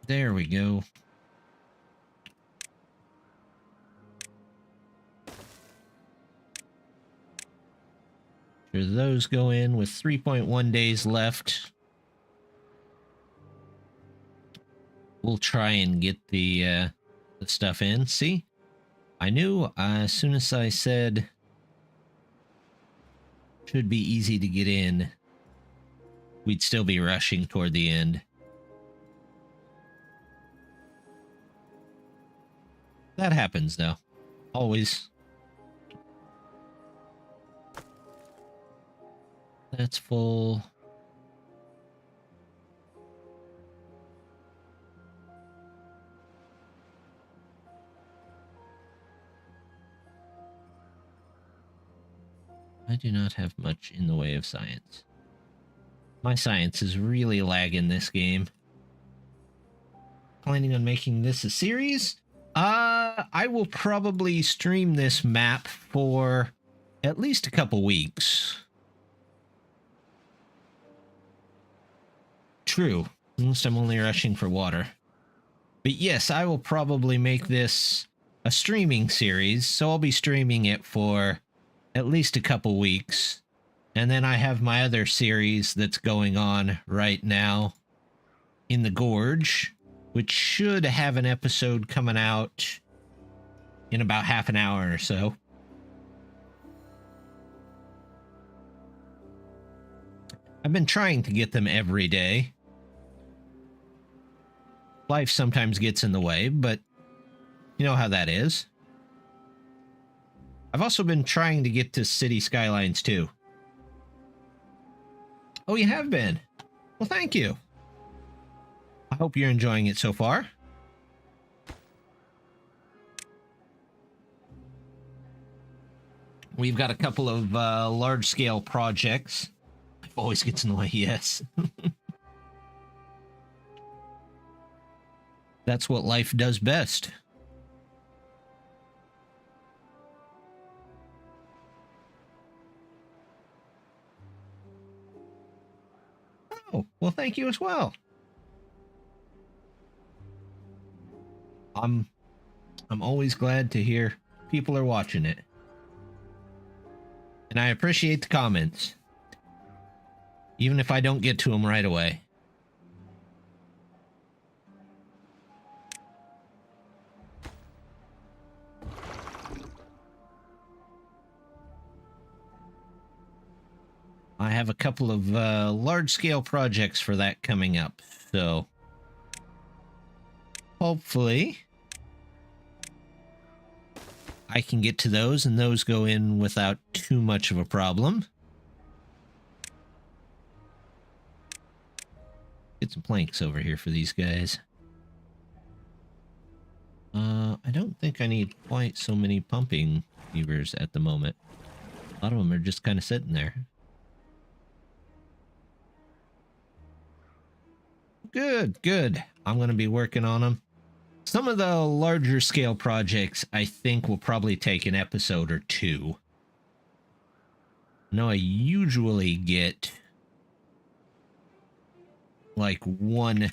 There we go. Sure, those go in with 3.1 days left. We'll try and get the stuff in. See? I knew as soon as I said should be easy to get in, we'd still be rushing toward the end. That happens, though. Always. That's full. I do not have much in the way of science. My science is really lagging this game. Planning on making this a series? I will probably stream this map for at least a couple weeks. True, unless I'm only rushing for water. But yes, I will probably make this a streaming series, so I'll be streaming it for at least a couple weeks. And then I have my other series that's going on right now in the Gorge, which should have an episode coming out in about half an hour or so. I've been trying to get them every day. Life sometimes gets in the way, but you know how that is. I've also been trying to get to City Skylines too. Oh, you have been? Well, thank you. I hope you're enjoying it so far. We've got a couple of large-scale projects. Life always gets in the way, yes. That's what life does best. Oh, well, thank you as well. I'm always glad to hear people are watching it. And I appreciate the comments. Even if I don't get to them right away. I have a couple of large-scale projects for that coming up, so hopefully I can get to those, and those go in without too much of a problem. Get some planks over here for these guys. I don't think I need quite so many pumping levers at the moment. A lot of them are just kind of sitting there. Good, good. I'm going to be working on them. Some of the larger scale projects, I think, will probably take an episode or two. Now, I usually get like one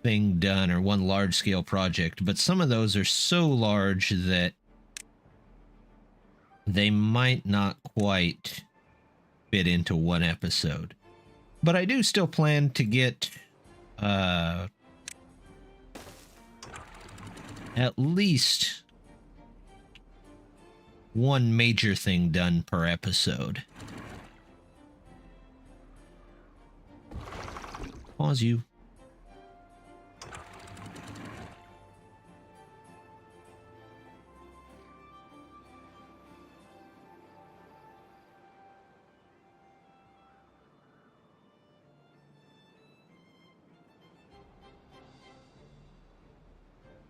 thing done or one large scale project, but some of those are so large that they might not quite fit into one episode. But I do still plan to get at least one major thing done per episode. Pause you.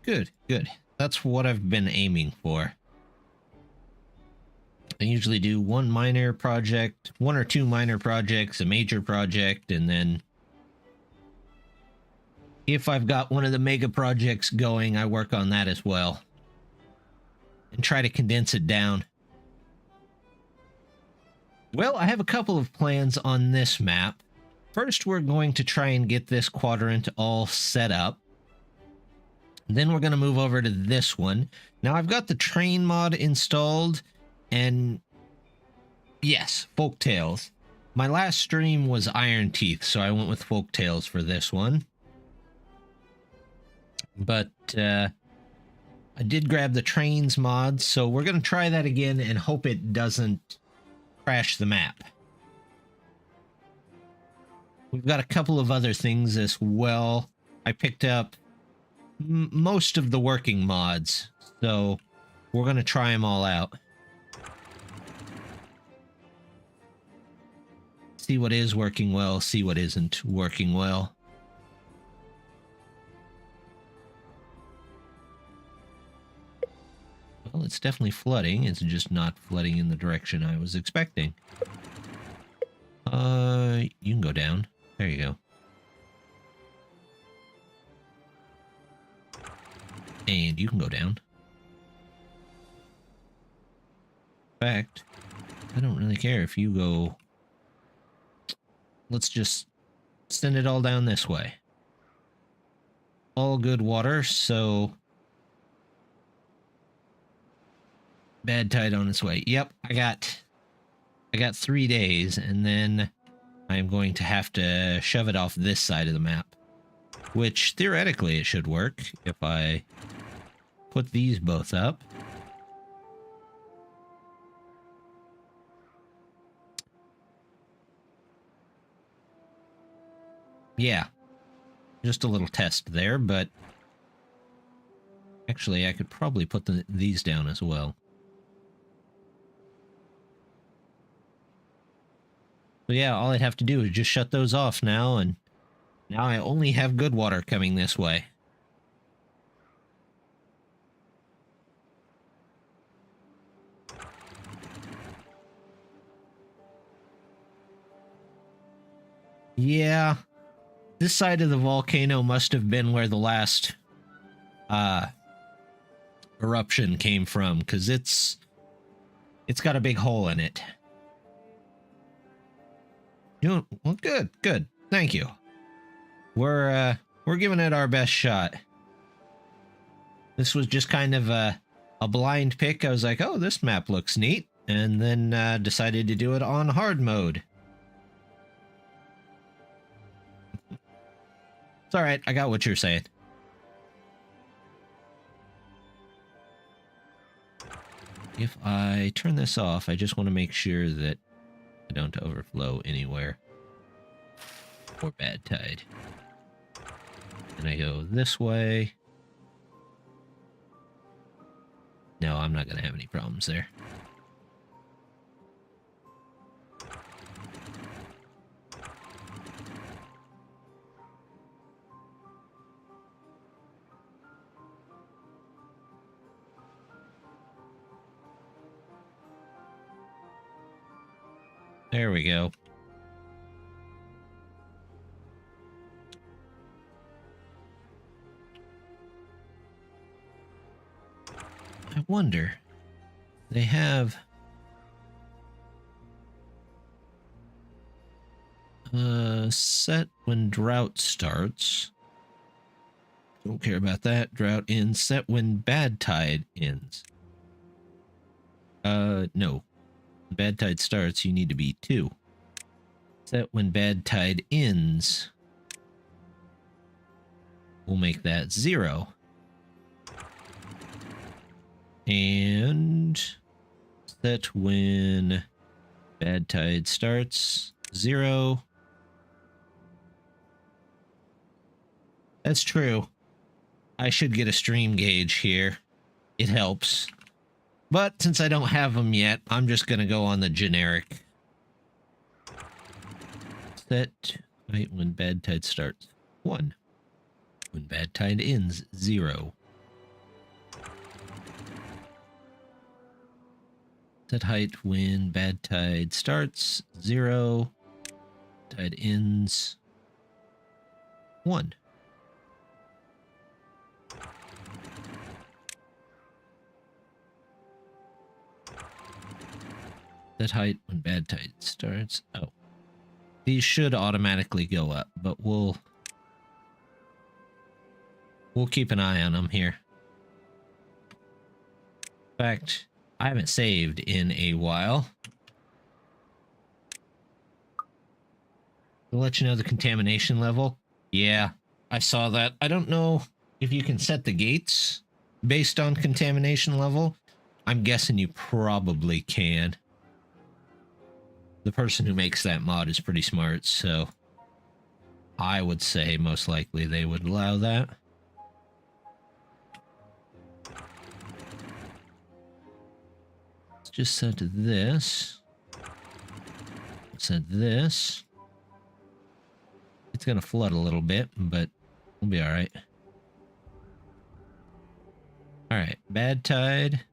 Good, good. That's what I've been aiming for. I usually do one minor project, one or two minor projects, a major project, and then if I've got one of the mega projects going, I work on that as well and try to condense it down. Well, I have a couple of plans on this map. First, we're going to try and get this quadrant all set up. Then we're going to move over to this one. Now, I've got the train mod installed, and yes, Folktales. My last stream was Iron Teeth, so I went with Folktales for this one. But I did grab the trains mod, so we're going to try that again and hope it doesn't crash the map. We've got a couple of other things as well. I picked up most of the working mods, so we're going to try them all out. See what is working well, see what isn't working well. Well, it's definitely flooding. It's just not flooding in the direction I was expecting. You can go down. There you go. And you can go down. In fact, I don't really care if you go. Let's just send it all down this way. All good water, so bad tide on its way. Yep, I got 3 days, and then I'm going to have to shove it off this side of the map, which theoretically it should work if I put these both up. Yeah, just a little test there, but actually I could probably put these down as well. So yeah, all I'd have to do is just shut those off now, and now I only have good water coming this way. Yeah, this side of the volcano must have been where the last eruption came from, because it's got a big hole in it. Well, good, good. Thank you. We're giving it our best shot. This was just kind of a blind pick. I was like, oh, this map looks neat, and then decided to do it on hard mode. It's all right. I got what you're saying. If I turn this off, I just want to make sure that I don't overflow anywhere. Or bad tide. And I go this way. No, I'm not going to have any problems there. There we go. I wonder, they have set when drought starts. Don't care about that. Drought ends. Set when bad tide ends. No. Bad tide starts, you need to be 2. Set when bad tide ends. We'll make that 0. And set when bad tide starts, 0. That's true. I should get a stream gauge here. It helps. But since I don't have them yet, I'm just going to go on the generic. Set right when bad tide starts, 1. When bad tide ends, 0. Set height when bad tide starts, 0. Tide ends, 1. Set height when bad tide starts. Oh. These should automatically go up, but we'll keep an eye on them here. In fact, I haven't saved in a while. To let you know the contamination level. Yeah, I saw that. I don't know if you can set the gates based on contamination level. I'm guessing you probably can. The person who makes that mod is pretty smart, so I would say most likely they would allow that. Let's just set this. Set this. It's going to flood a little bit, but we'll be all right. All right, bad tide.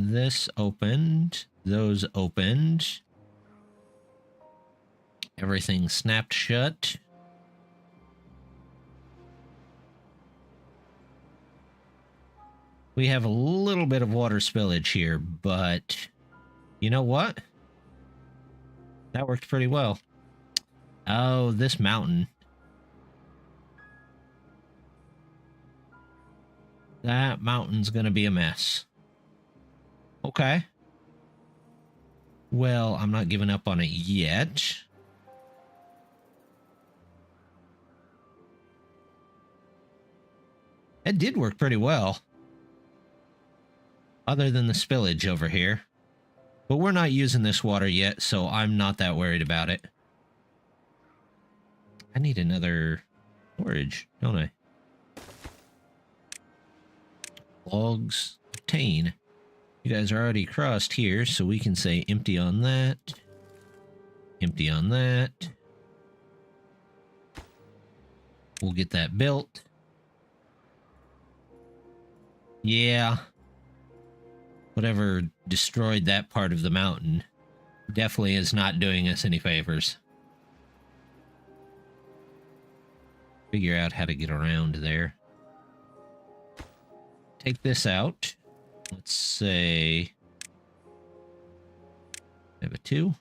This opened. Those opened. Everything snapped shut. We have a little bit of water spillage here, but you know what? That worked pretty well. Oh, this mountain. That mountain's gonna be a mess. Okay. Well, I'm not giving up on it yet. It did work pretty well. Other than the spillage over here. But we're not using this water yet, so I'm not that worried about it. I need another storage, don't I? Logs obtain. You guys are already crossed here, so we can say empty on that. Empty on that. We'll get that built. Yeah. Whatever destroyed that part of the mountain definitely is not doing us any favors. Figure out how to get around there. Take this out. Let's say I have a 2.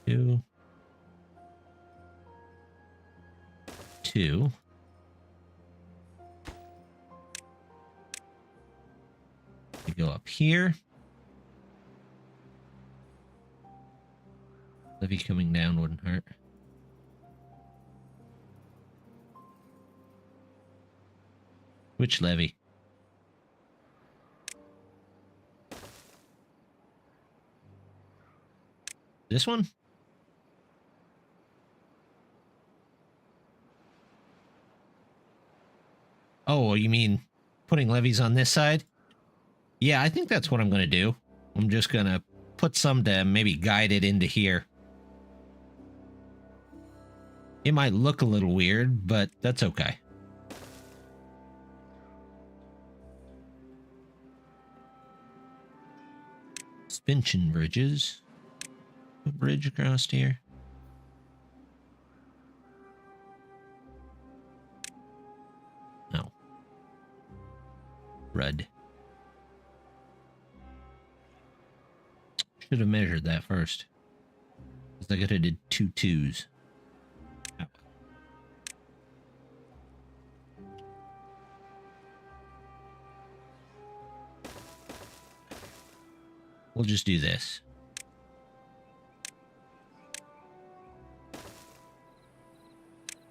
2. 2. We go up here. Levy coming down wouldn't hurt. Which levy? This one? Oh, you mean putting levees on this side? Yeah, I think that's what I'm going to do. I'm just going to put some to maybe guide it into here. It might look a little weird, but that's okay. Suspension bridges. A bridge across here. No. Red. Should have measured that first. Because I could have did 2 2s. Oh. We'll just do this.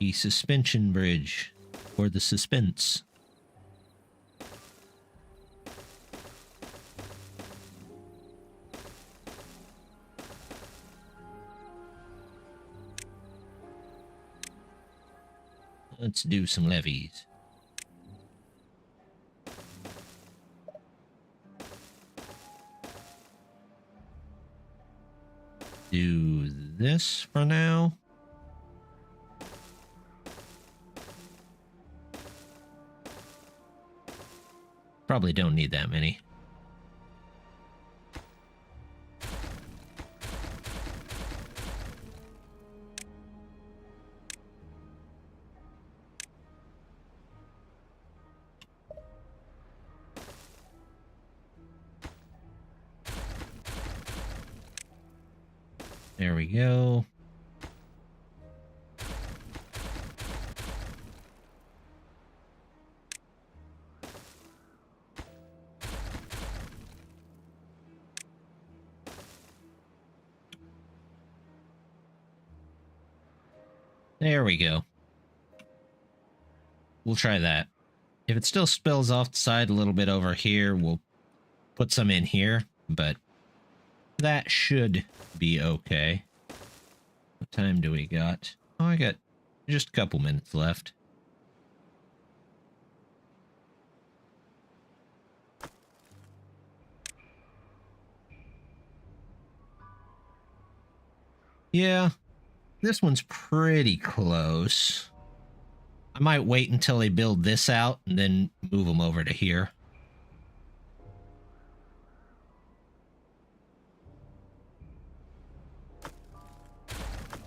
The suspension bridge. Or the suspense. Let's do some levees. Do this for now. Probably don't need that many. There we go. There we go. We'll try that. If it still spills off the side a little bit over here, we'll put some in here, but that should be okay. What time do we got? Oh, I got just a couple minutes left. Yeah, this one's pretty close. I might wait until they build this out and then move them over to here.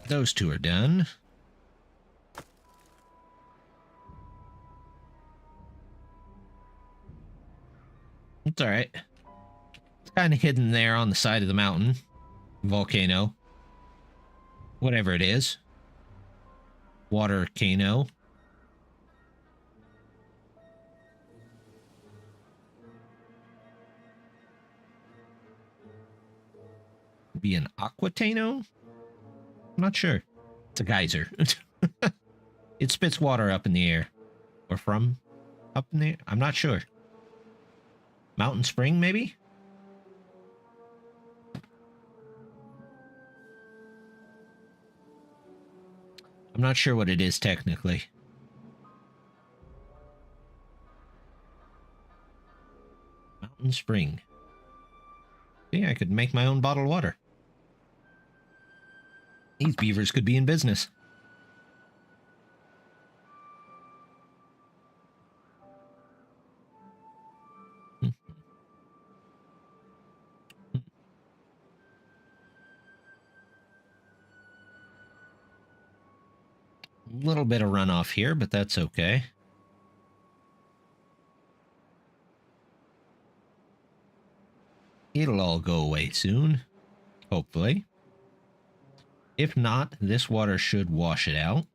Those two are done. It's all right. It's kind of hidden there on the side of the mountain. Volcano. Whatever it is. Water cano. Be an aquatano? I'm not sure. It's a geyser. It spits water up in the air. Or from up in the air. I'm not sure. Mountain spring, maybe? I'm not sure what it is technically. Mountain spring. See, I could make my own bottled water. These beavers could be in business. A little bit of runoff here, but that's okay. It'll all go away soon, hopefully. If not, this water should wash it out.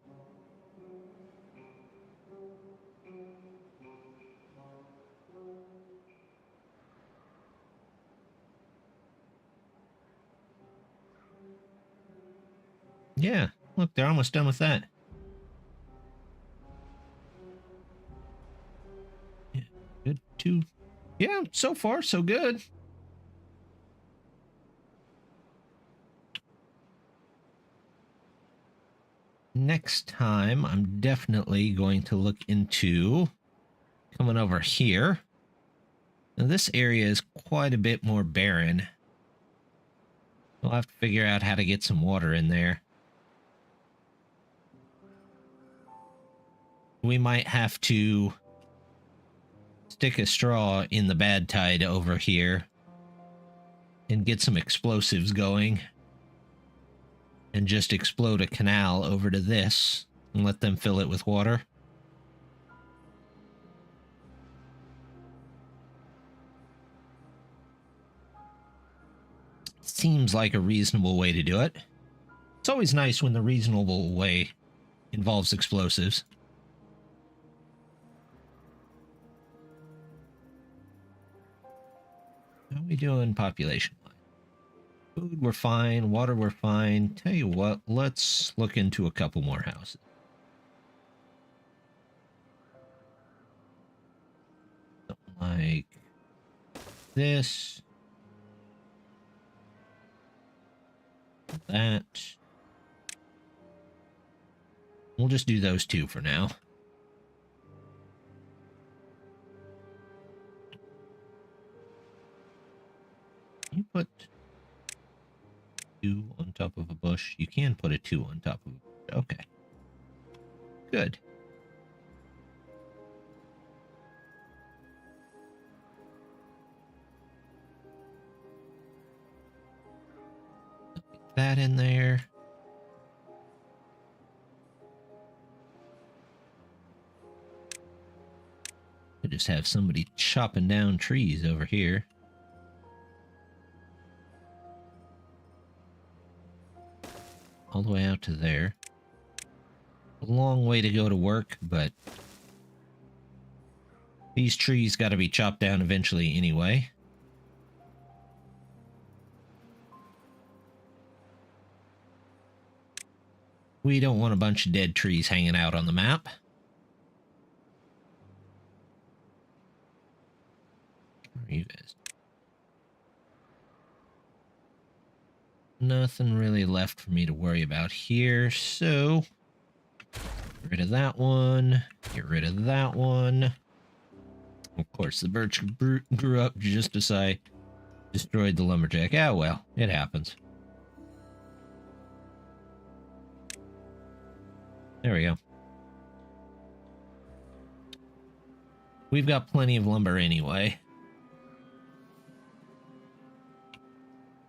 Yeah, look, they're almost done with that. Yeah, good too. Yeah, so far so good. next time, I'm definitely going to look into coming over here. Now, this area is quite a bit more barren. We'll have to figure out how to get some water in there. We might have to stick a straw in the bad tide over here and get some explosives going and just explode a canal over to this and let them fill it with water. Seems like a reasonable way to do it. It's always nice when the reasonable way involves explosives. How are we doing population-wise? Food, we're fine. Water, we're fine. Tell you what, let's look into a couple more houses. Something like this. That. We'll just do those two for now. You put 2 on top of a bush. You can put a 2 on top of a bush. Okay. Good. Get that in there. I just have somebody chopping down trees over here. All the way out to there. A long way to go to work, but these trees got to be chopped down eventually anyway. We don't want a bunch of dead trees hanging out on the map. Where are you guys? Nothing really left for me to worry about here, so get rid of that one, get rid of that one. Of course, the birch grew up just as I destroyed the lumberjack. Ah, well, it happens. There we go. We've got plenty of lumber anyway.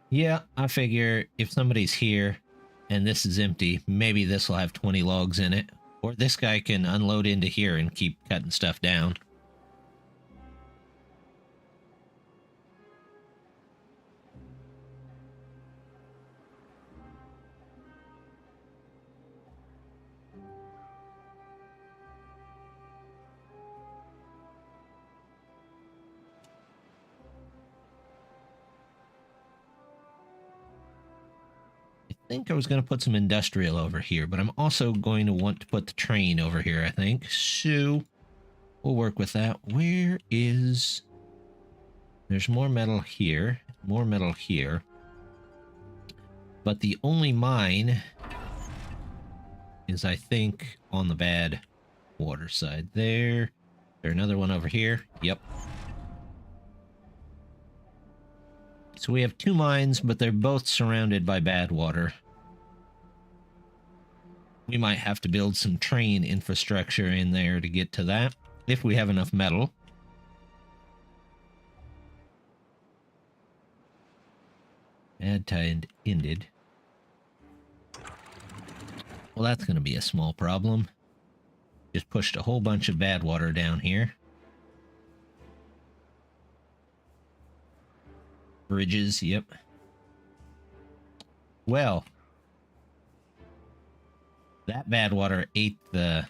Yeah, I figure if somebody's here and this is empty, maybe this will have 20 logs in it. Or this guy can unload into here and keep cutting stuff down. I think I was going to put some industrial over here, but I'm also going to want to put the train over here, I think. So we'll work with that. Where is... There's more metal here, more metal here. But the only mine is, I think, on the bad water side there. Is there another one over here? Yep. So we have 2 mines, but they're both surrounded by bad water. We might have to build some train infrastructure in there to get to that, if we have enough metal. Bad tide ended. Well, that's going to be a small problem. Just pushed a whole bunch of bad water down here. Bridges, yep. Well, that bad water ate the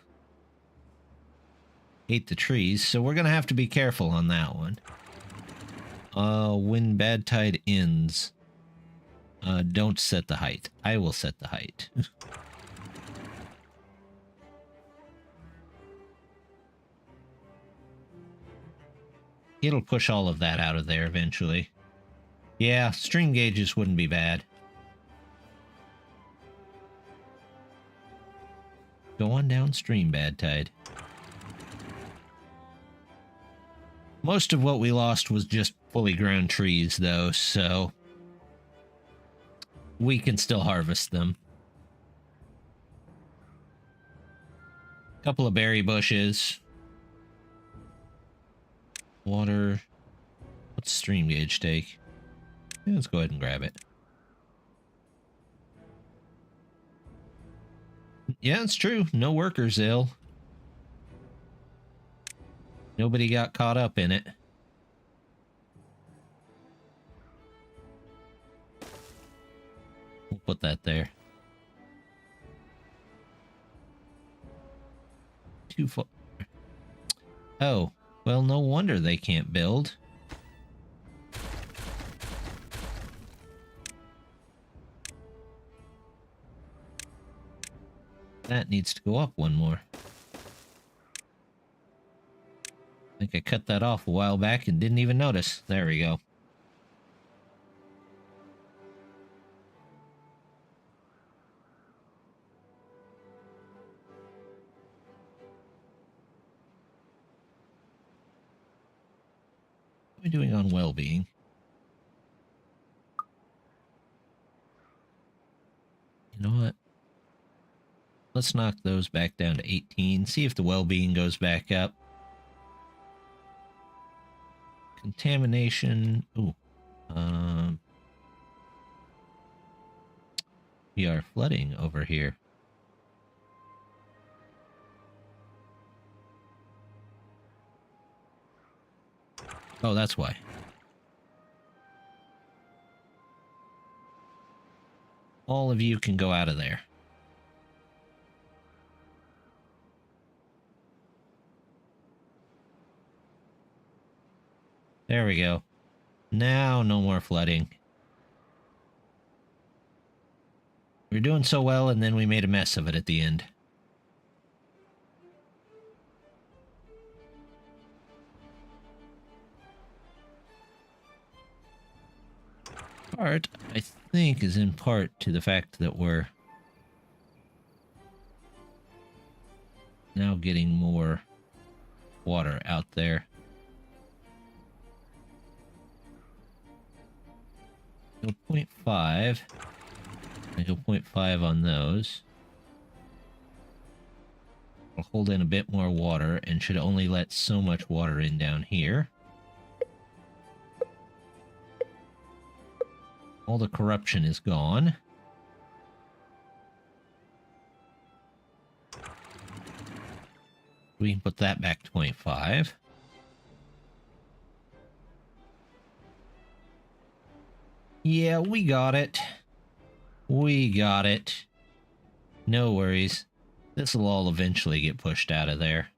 trees, so we're gonna have to be careful on that one. When bad tide ends, don't set the height. I will set the height. It'll push all of that out of there eventually. Yeah, stream gauges wouldn't be bad. Go on downstream, Bad Tide. Most of what we lost was just fully grown trees, though, so we can still harvest them. Couple of berry bushes. Water. What's stream gauge take? Yeah, let's go ahead and grab it. Yeah, it's true. No workers ill. Nobody got caught up in it. We'll put that there. Too far. Oh, well, no wonder they can't build. That needs to go up one more. I think I cut that off a while back and didn't even notice. There we go. What are we doing on well-being? You know what? Let's knock those back down to 18. See if the well-being goes back up. Contamination. Ooh. We are flooding over here. Oh, that's why. All of you can go out of there. There we go. Now, no more flooding. We were doing so well, and then we made a mess of it at the end. Part, I think, is in part to the fact that we're now getting more water out there. Go 0.5. I go 0.5 on those. I'll hold in a bit more water and should only let so much water in down here. All the corruption is gone. We can put that back to 0.5. Yeah, we got it. We got it. No worries. This will all eventually get pushed out of there.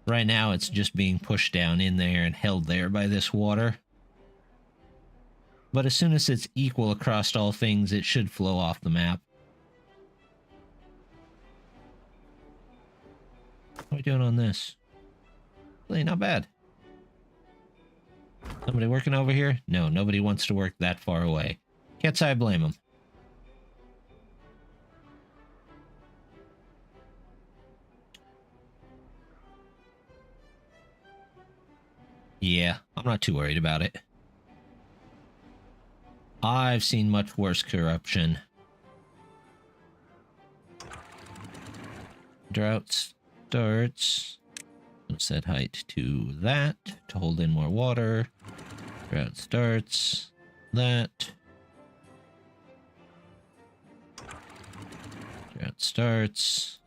Right now, it's just being pushed down in there and held there by this water. But as soon as it's equal across all things, it should flow off the map. What are we doing on this? Really not bad. Somebody working over here? No, nobody wants to work that far away. Can't say I blame them. Yeah, I'm not too worried about it. I've seen much worse corruption. Drought starts. Set height to that to hold in more water. Drought starts. That. Drought starts.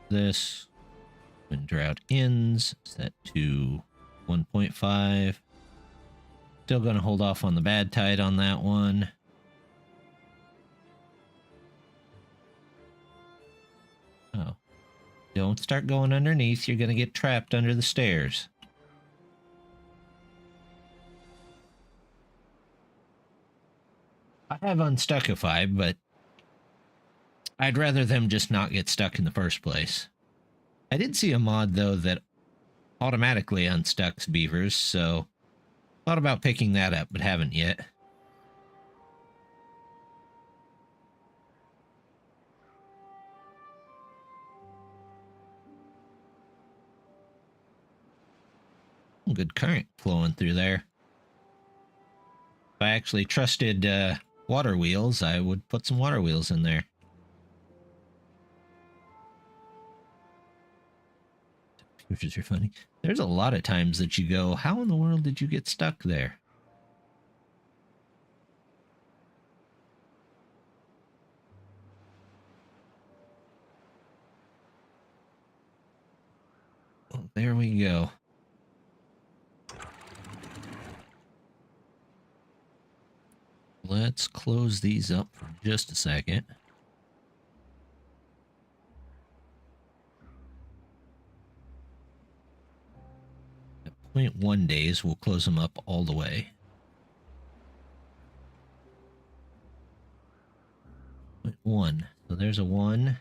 This. When drought ends, set to 1.5. Still going to hold off on the bad tide on that one. Oh. Don't start going underneath. You're going to get trapped under the stairs. I have Unstuckify, but I'd rather them just not get stuck in the first place. I did see a mod, though, that automatically unstucks beavers, so thought about picking that up, but haven't yet. Good current flowing through there. If I actually trusted water wheels, I would put some water wheels in there. Computers are funny. There's a lot of times that you go, how in the world did you get stuck there? Well, there we go. Let's close these up for just a second. At 0.1 days, we'll close them up all the way. 0.1. So there's a 1.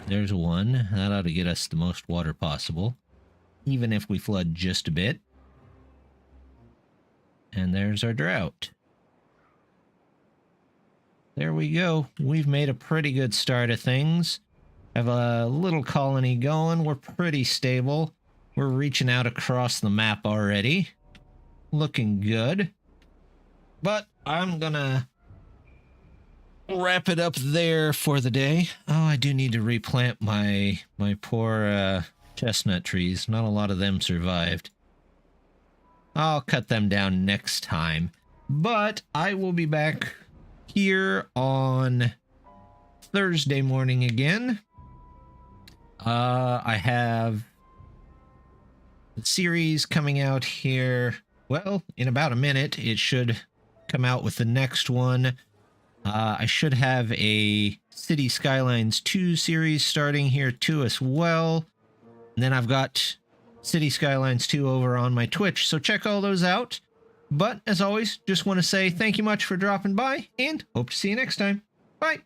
There's a 1. That ought to get us the most water possible, even if we flood just a bit. And there's our drought. There we go. We've made a pretty good start of things. Have a little colony going. We're pretty stable. We're reaching out across the map already. Looking good. But I'm gonna wrap it up there for the day. Oh, I do need to replant my poor chestnut trees. Not a lot of them survived. I'll cut them down next time. But I will be back here on Thursday morning again. I have the series coming out here. Well, in about a minute, it should come out with the next one. I should have a City Skylines 2 series starting here too as well. And then I've got City Skylines 2 over on my Twitch, so check all those out. But as always, just want to say thank you much for dropping by and hope to see you next time. Bye.